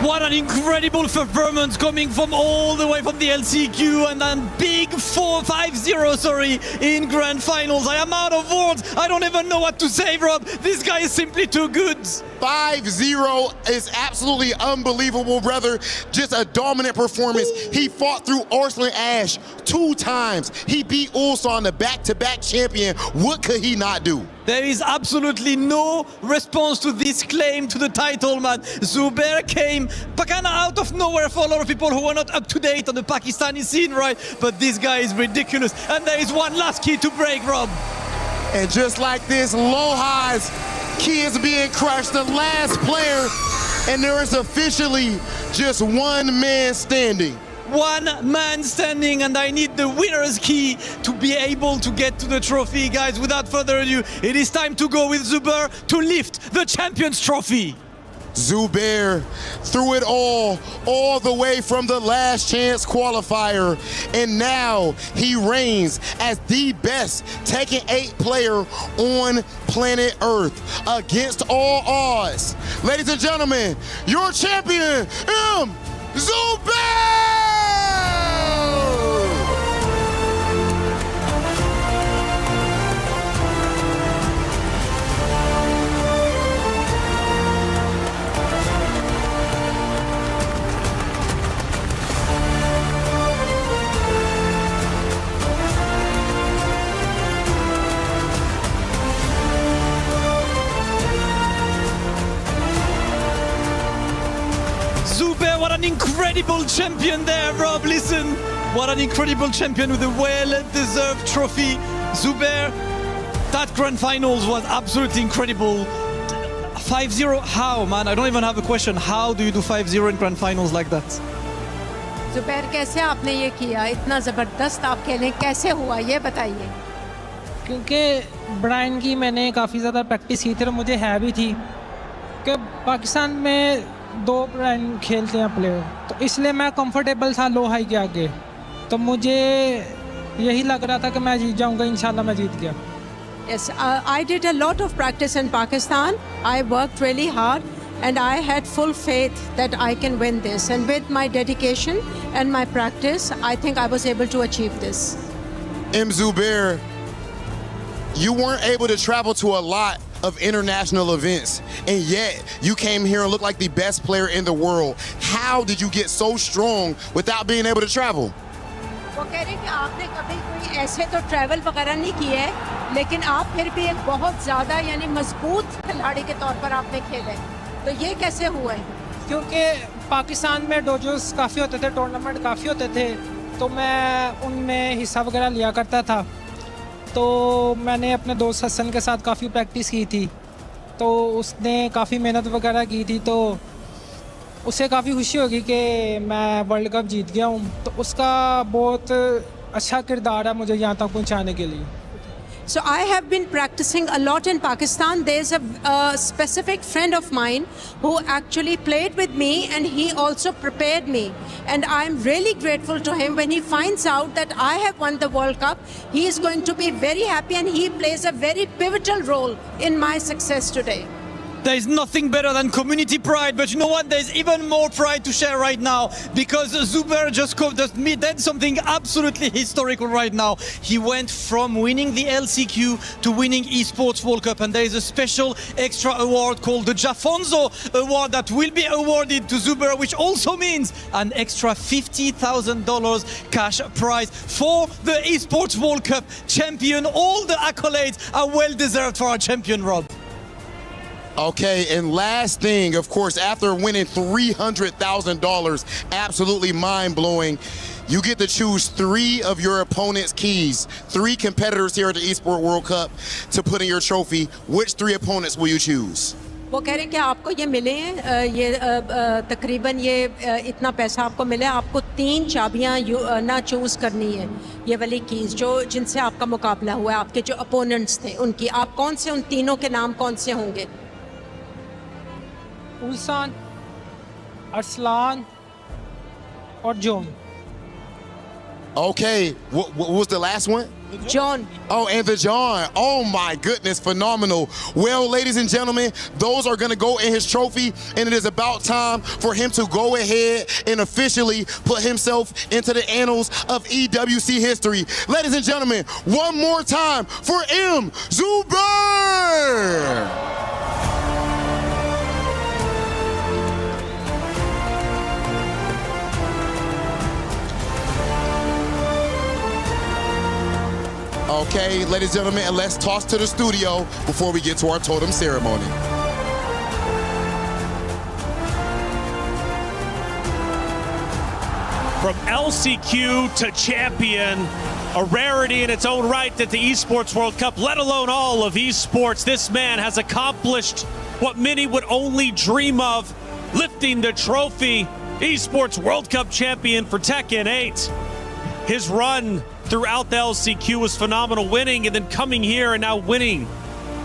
Speaker 12: What an incredible performance coming from all the way from the LCQ, and then big 4-5-0, in grand finals. I am out of words. I don't even know what to say, Rob. This guy is simply too good.
Speaker 13: 5-0 is absolutely unbelievable, brother. Just a dominant performance. He fought through Arslan Ash 2 times. He beat ULSAN, the back-to-back champion. What could he not do?
Speaker 12: There is absolutely no response to this claim to the title, man. Zubair came kind of out of nowhere for a lot of people who are not up to date on the Pakistani scene, right? But this guy is ridiculous. And there is one last key to break, Rob.
Speaker 13: And just like this, LowHigh's key is being crushed, the last player, and there is officially just one man standing.
Speaker 12: One man standing, and I need the winner's key to be able to get to the trophy, guys. Without further ado, it is time to go with Zubair to lift the Champions Trophy.
Speaker 13: Zubair threw it all the way from the last chance qualifier, and now he reigns as the best Tekken 8 player on planet Earth against all odds. Ladies and gentlemen, your champion, M. Zubair!
Speaker 12: Zubair, what an incredible champion there, Rob. Listen, what an incredible champion with a well-deserved trophy. Zubair, that grand finals was absolutely incredible. 5-0, how, man? I don't even have a question. How do you do 5-0 in grand finals like that?
Speaker 24: Zubair, कैसे आपने ये किया? इतना ज़बरदस्त आप खेलें, कैसे हुआ ये बताइए?
Speaker 17: क्योंकि ब्रायन की मैंने काफ़ी ज़्यादा प्रैक्टिस की थी और मुझे है भी थी कि पाकिस्तान में 2 ब्रांड खेलते हैं प्लेयर, तो इसलिए मैं कंफर्टेबल था LowHigh के आगे, तो मुझे यही लग रहा था कि मैं जीत जाऊंगा. इंशाल्लाह मैं जीत गया.
Speaker 24: Yes, I did a lot of practice in Pakistan. I worked really hard and I had full faith that I can win this, and with my dedication and my practice, I think I was able to achieve this.
Speaker 13: M. Zubair, you weren't able to travel to a lot of international events, and yet you came here and looked like the best player in the world. How did you get so strong without being able to travel?
Speaker 24: वो कह रहे हैं कि आपने कभी कोई ऐसे तो ट्रैवल वगैरह नहीं किए, लेकिन आप फिर भी एक बहुत ज़्यादा यानी मजबूत खिलाड़ी के तौर पर आपने खेले, तो ये कैसे हुआ है?
Speaker 17: क्योंकि पाकिस्तान में डोजोस काफ़ी होते थे, टूर्नामेंट काफ़ी होते थे, तो मैं उनमें हिस्सा वगैरह लिया करता था. तो मैंने अपने दोस्त हसन के साथ काफ़ी प्रैक्टिस की थी, तो उसने काफ़ी मेहनत वगैरह की थी, तो उसे काफ़ी खुशी होगी कि मैं वर्ल्ड कप जीत गया हूँ, तो उसका बहुत अच्छा किरदार है मुझे यहाँ तक पहुँचाने के लिए.
Speaker 24: So I have been practicing a lot in Pakistan. There's a specific friend of mine who actually played with me, and he also prepared me. And I'm really grateful to him. When he finds out that I have won the World Cup, he is going to be very happy, and he plays a very pivotal role in my success today.
Speaker 12: There's nothing better than community pride, but you know what? There's even more pride to share right now because Zuber just did something absolutely historical right now. He went from winning the LCQ to winning Esports World Cup, and there is a special extra award called the Jafonzo Award that will be awarded to Zuber, which also means an extra $50,000 cash prize for the Esports World Cup champion. All the accolades are well deserved for our champion, Rob.
Speaker 13: Okay, and last thing, of course, after winning $300,000, absolutely mind-blowing, you get to choose 3 of your opponent's keys. 3 competitors here at the Esports World Cup to put in your trophy. Which 3 opponents will you choose?
Speaker 24: वो कह रहे हैं कि आपको ये मिले ये तकरीबन ये इतना पैसा आपको मिले, आपको 3 चाबियां ना चूज करनी है, ये वाली कीज जो जिनसे आपका मुकाबला हुआ है, आपके जो अपोनेंट्स थे उनकी, आप कौन से उन तीनों के नाम कौन से होंगे?
Speaker 17: उल्सान, अरसलान और John.
Speaker 13: Okay, what was the last one?
Speaker 24: John.
Speaker 13: Oh, and the John. Oh my goodness, phenomenal. Well, ladies and gentlemen, those are gonna go in his trophy, and it is about time for him to go ahead and officially put himself into the annals of EWC history. Ladies and gentlemen, one more time for M. Zuber! Okay, ladies and gentlemen, and let's toss to the studio before we get to our totem ceremony.
Speaker 2: From LCQ to champion, a rarity in its own right at the Esports World Cup, let alone all of esports. This man has accomplished what many would only dream of, lifting the trophy, Esports World Cup champion for Tekken 8. His run throughout the LCQ was phenomenal, winning and then coming here and now winning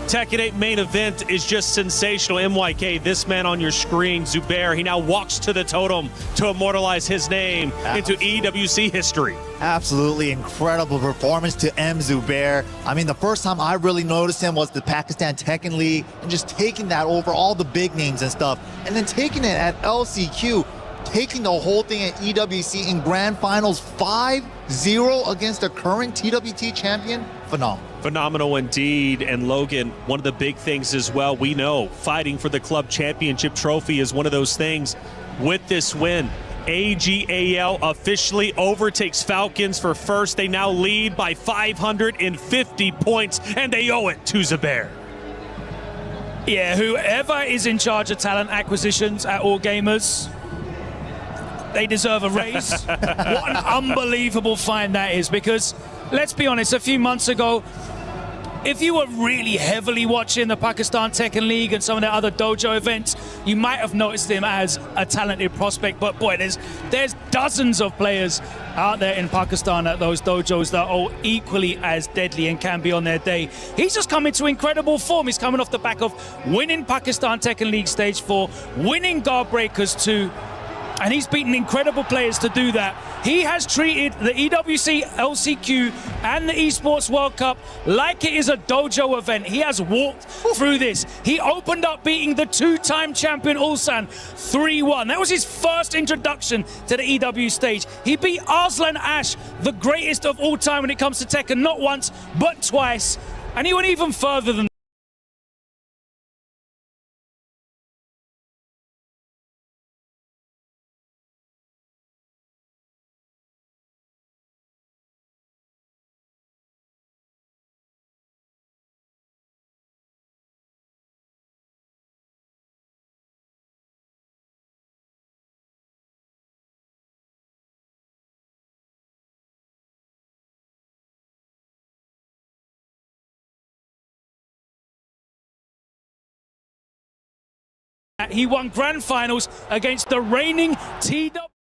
Speaker 2: Tekken 8 main event is just sensational. MYK, this man on your screen, Zuber, he now walks to the totem to immortalize his name into EWC history.
Speaker 20: Absolutely incredible performance to M. Zuber. I mean, the first time I really noticed him was the Pakistan Tekken League and just taking that over all the big names and stuff, and then taking it at LCQ, taking the whole thing at EWC in grand finals 5-0 against the current TWT champion. Phenomenal.
Speaker 2: Phenomenal indeed. And Logan, one of the big things as well, we know fighting for the club championship trophy is one of those things. With this win, AGAL officially overtakes Falcons for first. They now lead by 550 points, and they owe it to Zuber.
Speaker 3: Yeah, whoever is in charge of talent acquisitions at All Gamers, they deserve a raise. What an unbelievable find that is, because let's be honest, a few months ago, if you were really heavily watching the Pakistan Tekken League and some of the other dojo events, you might have noticed him as a talented prospect. But boy, there's dozens of players out there in Pakistan at those dojos that are equally as deadly and can be on their day. He's just come into incredible form. He's coming off the back of winning Pakistan Tekken League Stage 4, winning Guard Breakers 2, and he's beaten incredible players to do that. He has treated the EWC, LCQ, and the Esports World Cup like it is a dojo event. He has walked through this. He opened up beating the 2-time champion ULSAN 3-1. That was his first introduction to the EW stage. He beat Arslan Ash, the greatest of all time when it comes to Tekken, not once, but twice. And he went even further than he won grand finals against the reigning TW.